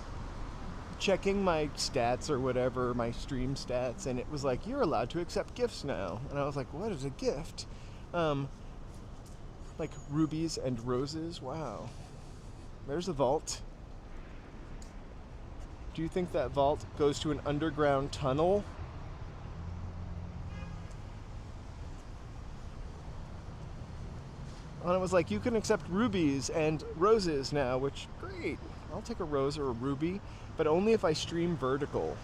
checking my stats or whatever, my stream stats, and it was like, you're allowed to accept gifts now. And I was like, what is a gift? Like rubies and roses. Wow. There's a vault. Do you think that vault goes to an underground tunnel? And it was like, you can accept rubies and roses now, which, great. I'll take a rose or a ruby, but only if I stream vertical.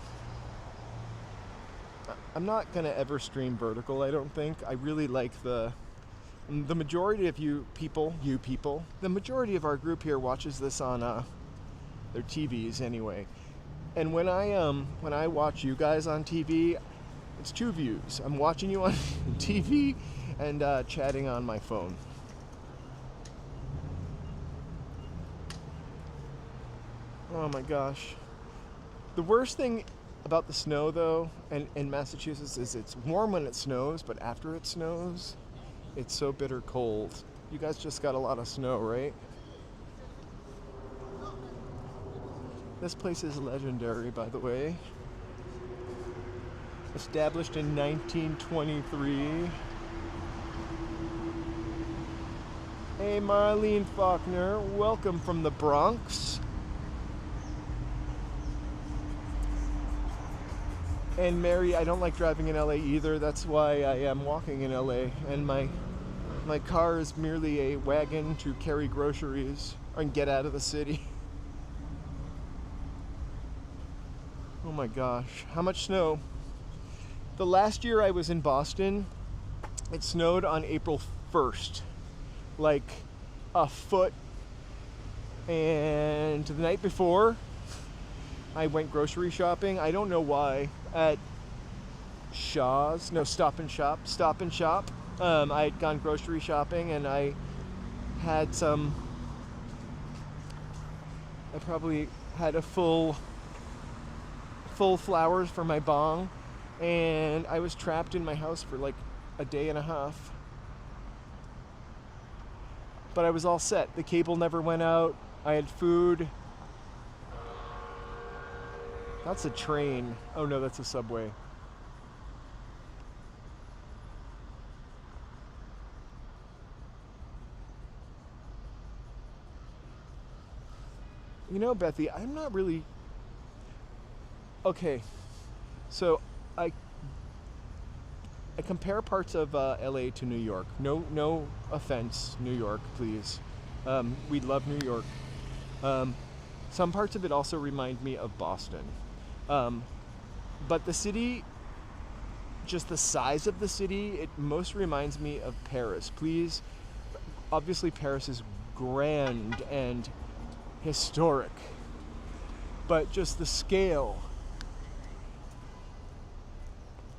I'm not going to ever stream vertical, I don't think. I really like the majority of you people, the majority of our group here watches this on their TVs anyway. And when I watch you guys on TV, it's 2 views. I'm watching you on TV and chatting on my phone. Oh my gosh. The worst thing about the snow, though, and in Massachusetts, is it's warm when it snows, but after it snows, it's so bitter cold. You guys just got a lot of snow, right? This place is legendary, by the way. Established in 1923. Hey, Marlene Faulkner, welcome from the Bronx. And Mary, I don't like driving in LA either. That's why I am walking in LA. And my car is merely a wagon to carry groceries and get out of the city. Oh my gosh, how much snow? The last year I was in Boston, it snowed on April 1st. Like a foot. And the night before, I went grocery shopping. I don't know why. At Shaw's, no, Stop and Shop. I had gone grocery shopping and I had some, I probably had a full flowers for my bong, and I was trapped in my house for like a day and a half. But I was all set. The cable never went out. I had food. That's a train. Oh no, that's a subway. You know, Bethy, I'm not really... Okay, so I compare parts of LA to New York. No offense, New York, please. We love New York. Some parts of it also remind me of Boston. But the city, just the size of the city, it most reminds me of Paris. Please, obviously Paris is grand and historic, but just the scale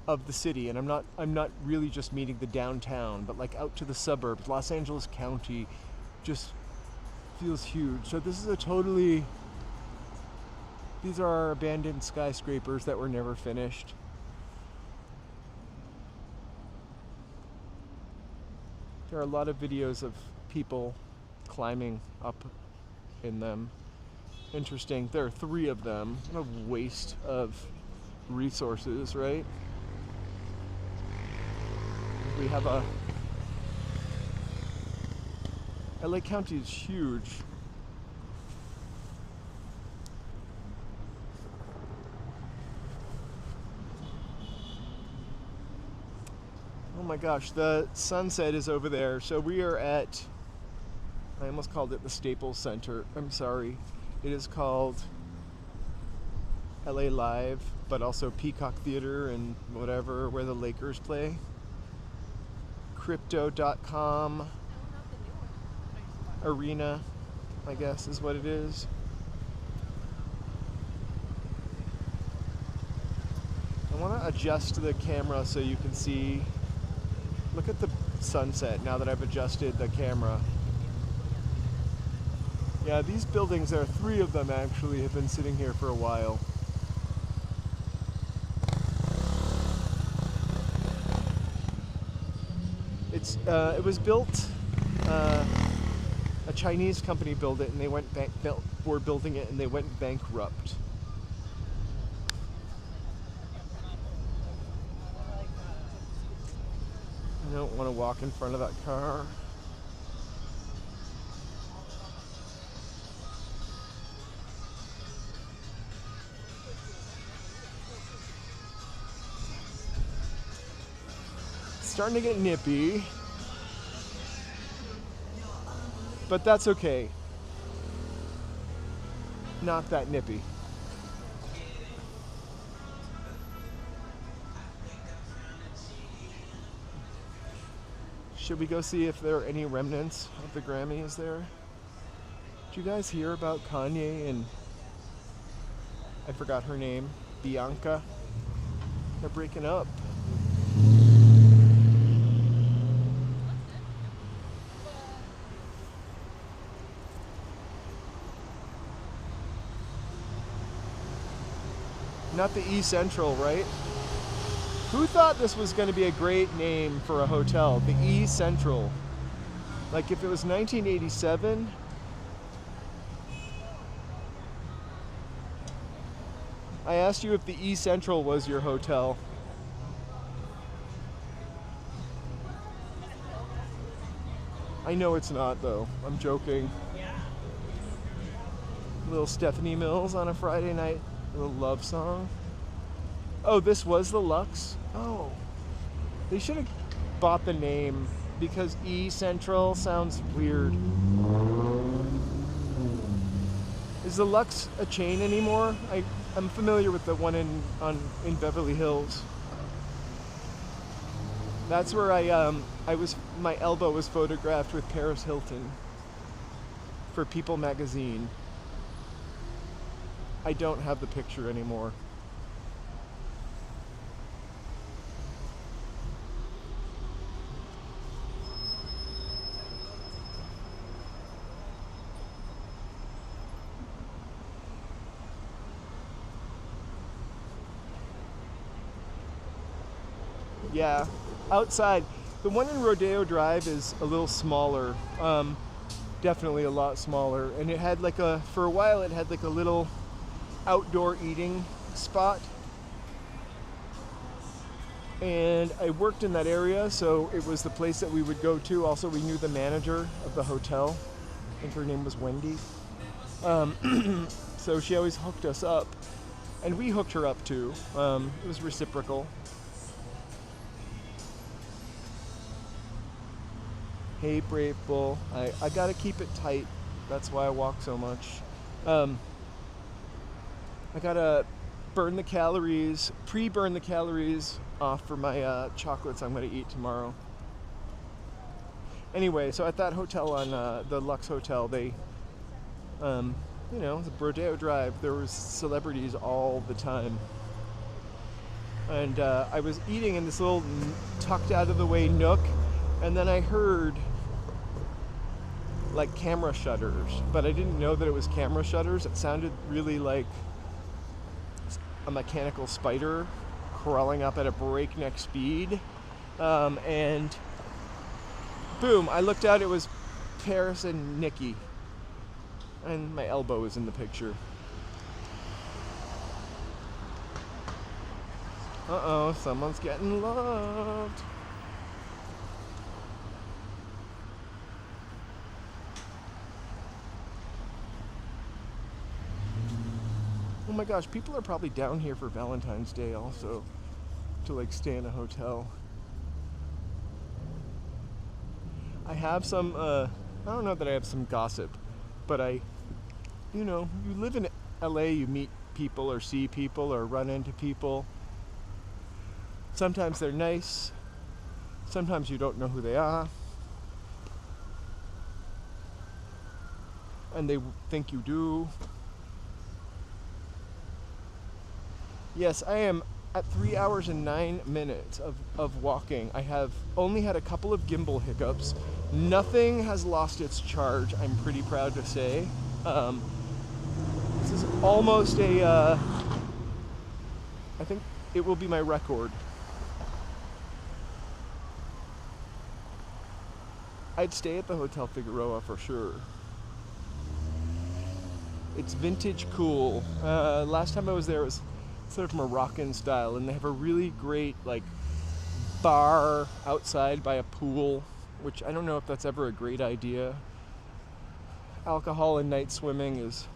of the city, and I'm not really just meaning the downtown, but like out to the suburbs. Los Angeles County just feels huge. So this is these are our abandoned skyscrapers that were never finished. There are a lot of videos of people climbing up in them. Interesting. There are 3 of them. What a waste of resources, right? We have LA County is huge. Oh my gosh, the sunset is over there. So we are at, I almost called it the Staples Center. I'm sorry. It is called LA Live, but also Peacock Theater and whatever, where the Lakers play. Crypto.com arena, I guess is what it is. I want to adjust the camera so you can see. Look at the sunset now that I've adjusted the camera. Yeah, these buildings, there are 3 of them actually, have been sitting here for a while. It was built, a Chinese company built it, and they were building it and they went bankrupt. I don't want to walk in front of that car. It's starting to get nippy. But that's okay. Not that nippy. Should we go see if there are any remnants of the Grammys there? Did you guys hear about Kanye and, I forgot her name, Bianca? They're breaking up. Not the E Central, right? Who thought this was going to be a great name for a hotel? The E Central. Like if it was 1987. I asked you if the E Central was your hotel. I know it's not though. I'm joking. Little Stephanie Mills on a Friday night. A little love song. Oh, this was the Lux? Oh. They should have bought the name because E Central sounds weird. Is the Lux a chain anymore? I'm familiar with the one in Beverly Hills. That's where my elbow was photographed with Paris Hilton for People magazine. I don't have the picture anymore. Yeah, outside. The one in Rodeo Drive is a little smaller. Definitely a lot smaller. And it had like for a while, it had like a little outdoor eating spot. And I worked in that area, so it was the place that we would go to. Also, we knew the manager of the hotel. I think her name was Wendy. So she always hooked us up. And we hooked her up too. It was reciprocal. Hey, Brave Bull. I gotta keep it tight. That's why I walk so much. I gotta burn the calories, pre-burn the calories off for my chocolates I'm gonna eat tomorrow. Anyway, so at that hotel on the Lux Hotel, they, the Rodeo Drive, there was celebrities all the time. And I was eating in this little tucked out of the way nook, and then I heard like camera shutters, but I didn't know that it was camera shutters. It sounded really like a mechanical spider crawling up at a breakneck speed. And boom, I looked out, it was Paris and Nikki. And my elbow was in the picture. Uh-oh, someone's getting loved. Oh my gosh, people are probably down here for Valentine's Day also, to like stay in a hotel. I have some, I don't know that I have some gossip, but you live in LA, you meet people or see people or run into people. Sometimes they're nice, sometimes you don't know who they are, and they think you do. Yes, I am at 3 hours and 9 minutes of walking. I have only had a couple of gimbal hiccups. Nothing has lost its charge, I'm pretty proud to say. This is almost I think it will be my record. I'd stay at the Hotel Figueroa for sure. It's vintage cool. Last time I was there, it was sort of Moroccan style, and they have a really great like bar outside by a pool, which I don't know if that's ever a great idea. Alcohol and night swimming is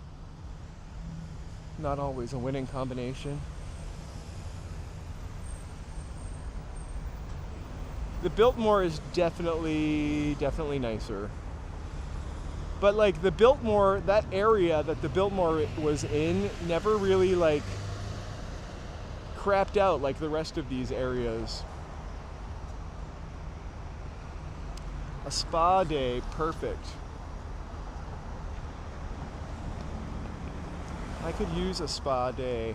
not always a winning combination. The Biltmore is definitely nicer. But like the Biltmore, that area that the Biltmore was in never really like crapped out like the rest of these areas. A spa day, perfect. I could use a spa day.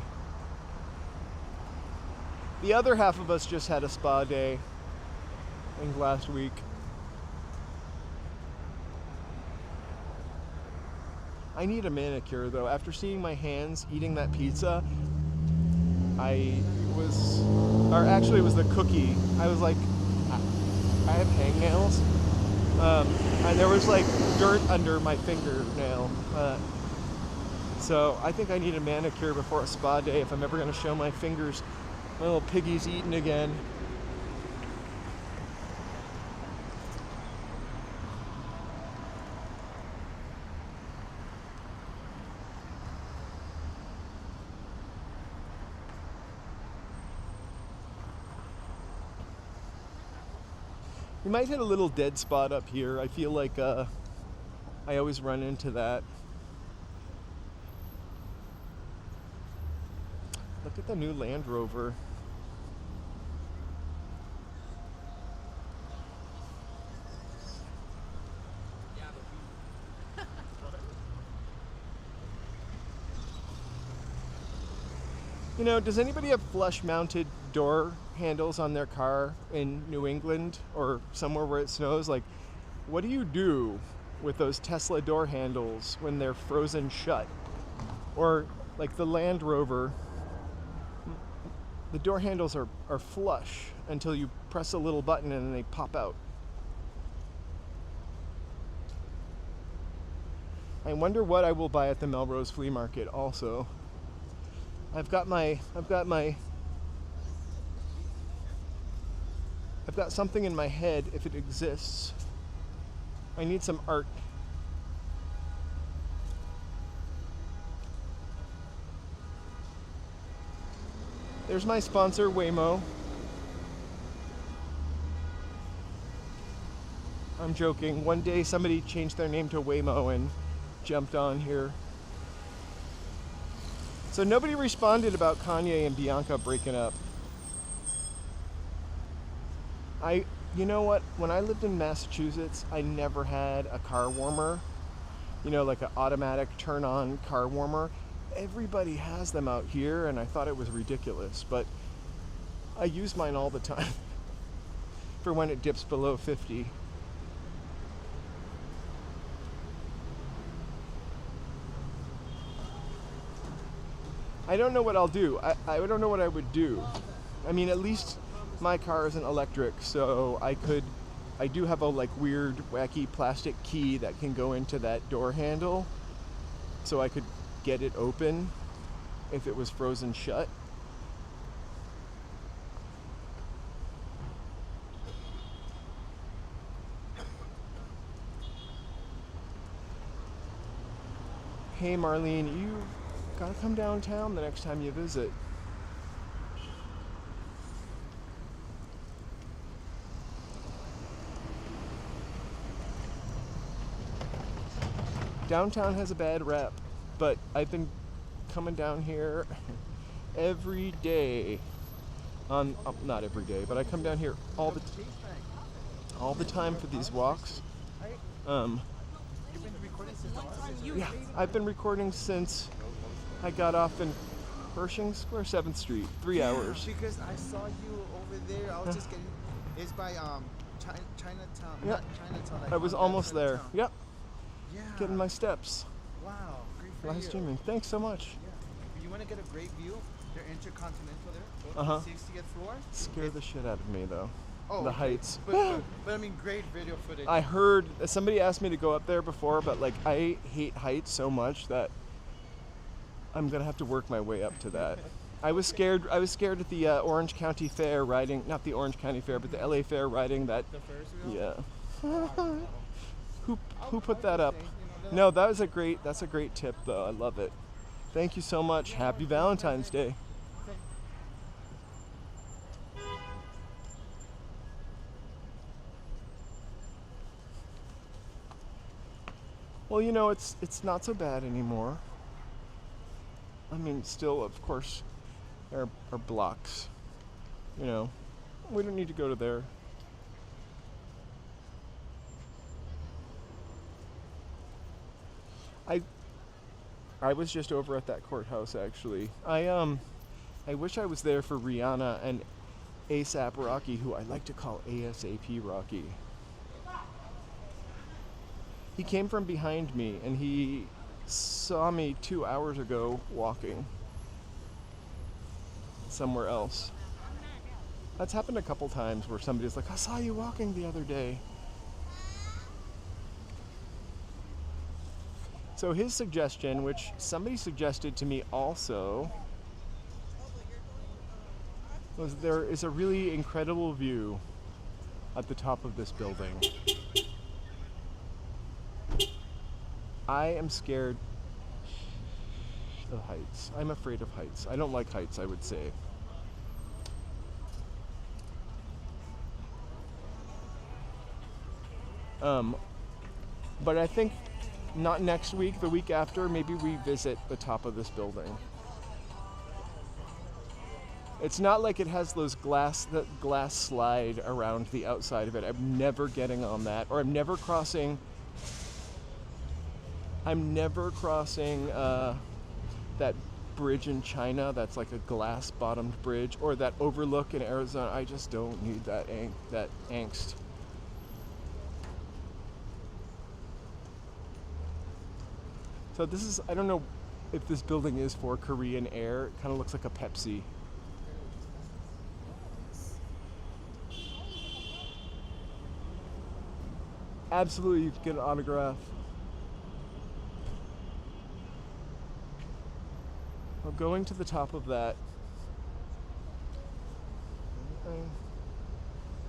The other half of us just had a spa day, I think last week. I need a manicure though. After seeing my hands eating that pizza, it was the cookie. I was like, I have hangnails. And there was like dirt under my fingernail. So I think I need a manicure before a spa day if I'm ever going to show my fingers. My little piggy's eating again. We might hit a little dead spot up here. I feel like I always run into that. Look at the new Land Rover. You know, does anybody have flush-mounted door handles on their car in New England or somewhere where it snows? Like, what do you do with those Tesla door handles when they're frozen shut? Or like the Land Rover, the door handles are flush. until you press a little button and then they pop out. I wonder what I will buy at the Melrose Flea Market also. I've got something in my head, if it exists. I need some art. There's my sponsor, Waymo. I'm joking. One day somebody changed their name to Waymo and jumped on here. So nobody responded about Kanye and Bianca breaking up. You know what? When I lived in Massachusetts, I never had a car warmer. You know, like an automatic turn-on car warmer. Everybody has them out here, and I thought it was ridiculous, but I use mine all the time for when it dips below 50. I don't know what I'll do. I don't know what I would do. I mean, at least my car isn't electric, so I do have a like weird, wacky plastic key that can go into that door handle, so I could get it open if it was frozen shut. Hey Marlene, you gotta come downtown the next time you visit. Downtown has a bad rep, but I've been coming down here every day. Not every day, but I come down here all the time for these walks. Yeah, I've been recording since I got off in Pershing Square, 7th Street, 3 hours. Because I saw you over there. I was just getting. It's by Chinatown. Yeah. Not Chinatown. Like I was almost there. Town. Yep. Yeah. Getting my steps. Wow. Great for Live you. streaming. Thanks so much. Yeah. If you want to get a great view, they're intercontinental there. Uh-huh. 60th floor. Scare the shit out of me though. Oh, The okay. heights. But I mean, great video footage. I heard somebody asked me to go up there before, but like I hate heights so much that I'm gonna have to work my way up to that. I was scared at the Orange County Fair riding, not the Orange County Fair, but the LA Fair riding that. The Ferris wheel. Yeah. Who put that up? No, that's a great tip though. I love it. Thank you so much. Happy Valentine's Day. Well, you know, it's not so bad anymore. I mean, still, of course, there are blocks. You know, we don't need to go to there. I was just over at that courthouse actually. I wish I was there for Rihanna and ASAP Rocky, who I like to call ASAP Rocky. He came from behind me and he saw me 2 hours ago walking somewhere else. That's happened a couple times where somebody's like, I saw you walking the other day. So his suggestion, which somebody suggested to me also, was there is a really incredible view at the top of this building. I am scared of heights. I'm afraid of heights. I don't like heights, I would say. But I think not next week, the week after, maybe we visit the top of this building. It's not like it has that glass slide around the outside of it. I'm never getting on that, or I'm never crossing that bridge in China that's like a glass-bottomed bridge, or that overlook in Arizona. I just don't need that angst. So this is, I don't know if this building is for Korean Air. It kind of looks like a Pepsi. Absolutely, you can get an autograph. Well, going to the top of that,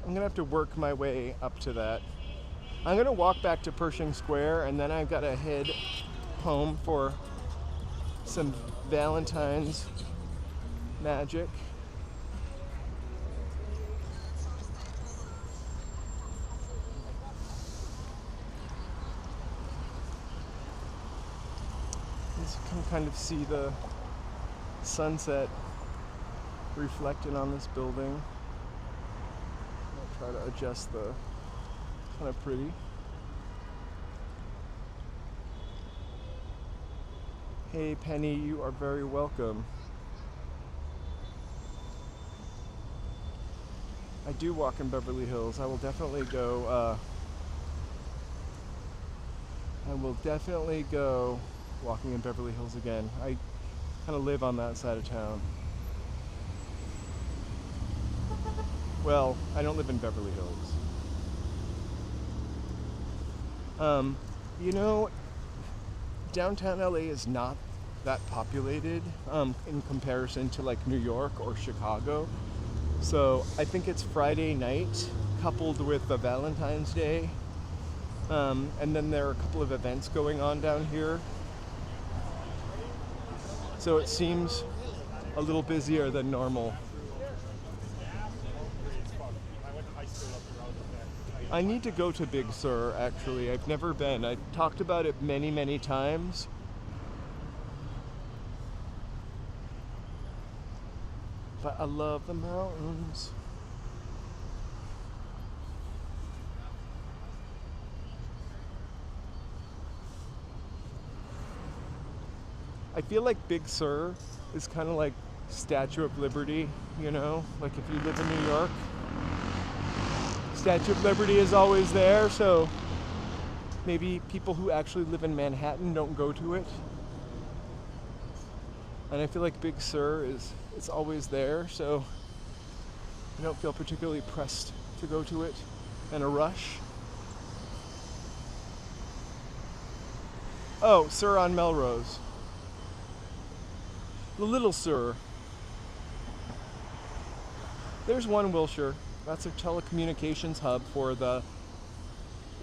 I'm gonna have to work my way up to that. I'm gonna walk back to Pershing Square, and then I've gotta head home for some Valentine's magic. You can kind of see the sunset reflected on this building. I'll try to adjust the kind of pretty. Hey Penny, you are very welcome. I do walk in Beverly Hills. I will definitely go walking in Beverly Hills again. I kind of live on that side of town. Well, I don't live in Beverly Hills. You know, downtown LA is not that populated in comparison to like New York or Chicago. So I think it's Friday night coupled with the Valentine's Day. And then there are a couple of events going on down here. So it seems a little busier than normal. I need to go to Big Sur, actually. I've never been. I talked about it many, many times. But I love the mountains. I feel like Big Sur is kind of like Statue of Liberty, you know? Like if you live in New York, Statue of Liberty is always there, so maybe people who actually live in Manhattan don't go to it. And I feel like Big Sur it's always there, so I don't feel particularly pressed to go to it in a rush. Oh, Sur on Melrose. The Little Sur. There's One Wilshire. That's a telecommunications hub for the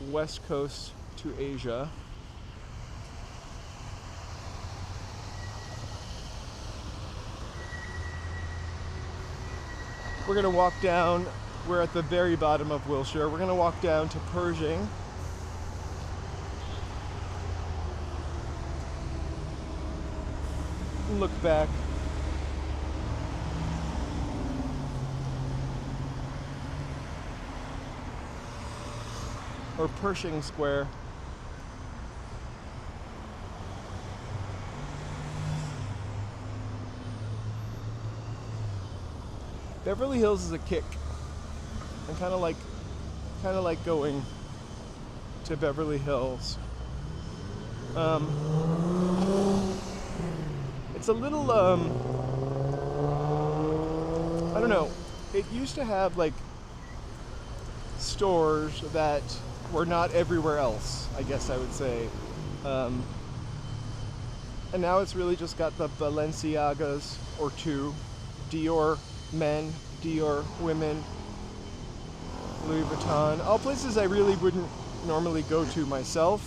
West Coast to Asia. We're gonna walk down, we're at the very bottom of Wilshire. We're gonna walk down to Pershing. And look back. Or Pershing Square. Beverly Hills is a kick. I kind of like going to Beverly Hills. It's a little I don't know. It used to have like stores that were not everywhere else, I guess I would say. And now it's really just got the Balenciagas or two, Dior men, Dior women, Louis Vuitton, all places I really wouldn't normally go to myself.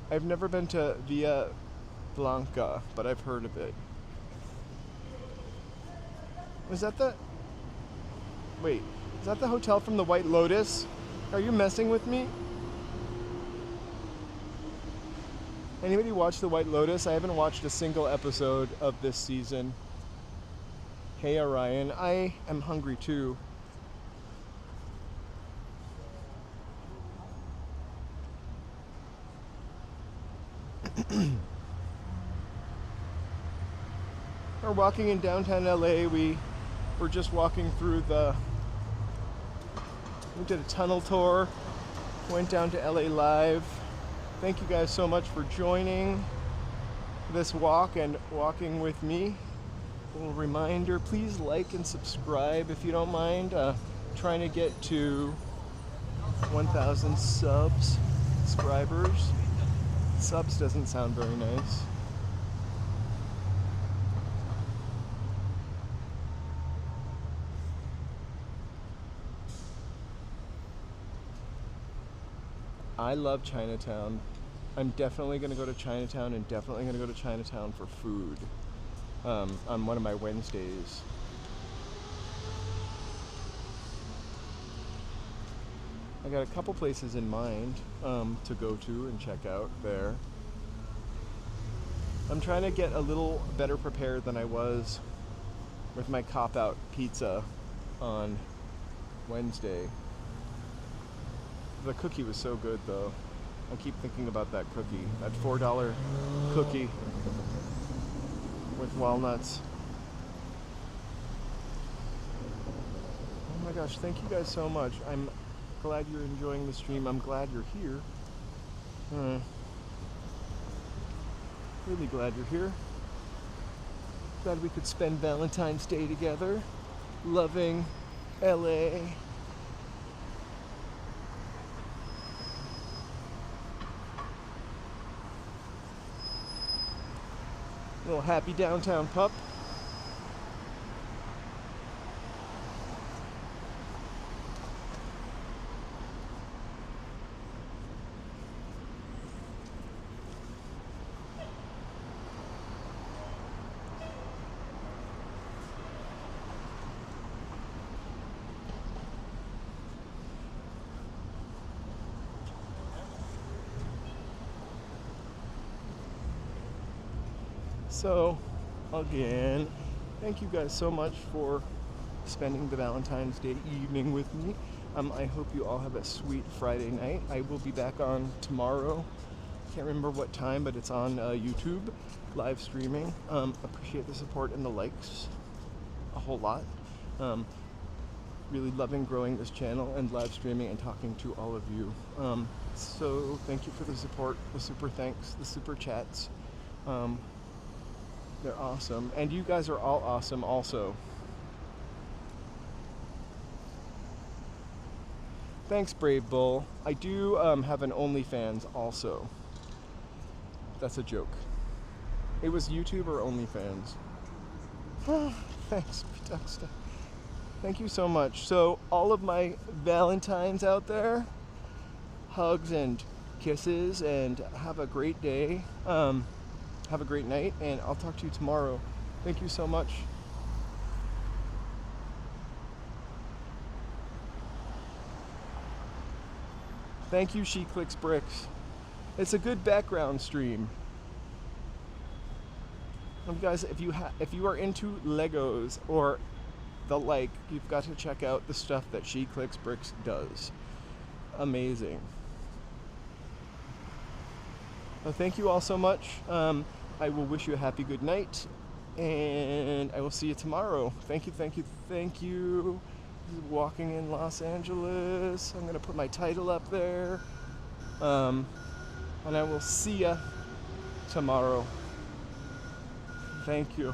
I've never been to Villa Blanca, but I've heard of it. Is that the... Wait, is that the hotel from the White Lotus? Are you messing with me? Anybody watch the White Lotus? I haven't watched a single episode of this season. Hey Orion, I am hungry too. We're walking in downtown LA. We were just walking through we did a tunnel tour, went down to LA Live. Thank you guys so much for joining this walk and walking with me. little reminder, please like and subscribe if you don't mind. Trying to get to 1,000 subscribers. Subs doesn't sound very nice. I love Chinatown. I'm definitely going to go to Chinatown and definitely going to go to Chinatown for food on one of my Wednesdays. I got a couple places in mind to go to and check out there. I'm trying to get a little better prepared than I was with my cop-out pizza on Wednesday. The cookie was so good though. I keep thinking about that cookie, that $4 cookie with walnuts. Oh my gosh, thank you guys so much. I'm glad you're enjoying the stream. I'm glad you're here. Really glad you're here. Glad we could spend Valentine's Day together. Loving LA. Little happy downtown pup. So, again, thank you guys so much for spending the Valentine's Day evening with me. I hope you all have a sweet Friday night. I will be back on tomorrow. Can't remember what time, but it's on YouTube, live streaming. Appreciate the support and the likes a whole lot. Really loving growing this channel and live streaming and talking to all of you. So thank you for the support, the super thanks, the super chats. They're awesome. And you guys are all awesome also. Thanks, Brave Bull. I do have an OnlyFans also. That's a joke. It was YouTube or OnlyFans. Thanks, Pituxta. Thank you so much. So, all of my Valentines out there, hugs and kisses, and have a great day. Have a great night, and I'll talk to you tomorrow. Thank you so much. Thank you, She Clicks Bricks. It's a good background stream. Guys, if you are into Legos or the like, you've got to check out the stuff that She Clicks Bricks does. Amazing. Well, thank you all so much. I will wish you a happy good night, and I will see you tomorrow. Thank you, thank you, thank you. Walking in Los Angeles. I'm gonna put my title up there. And I will see ya tomorrow. Thank you.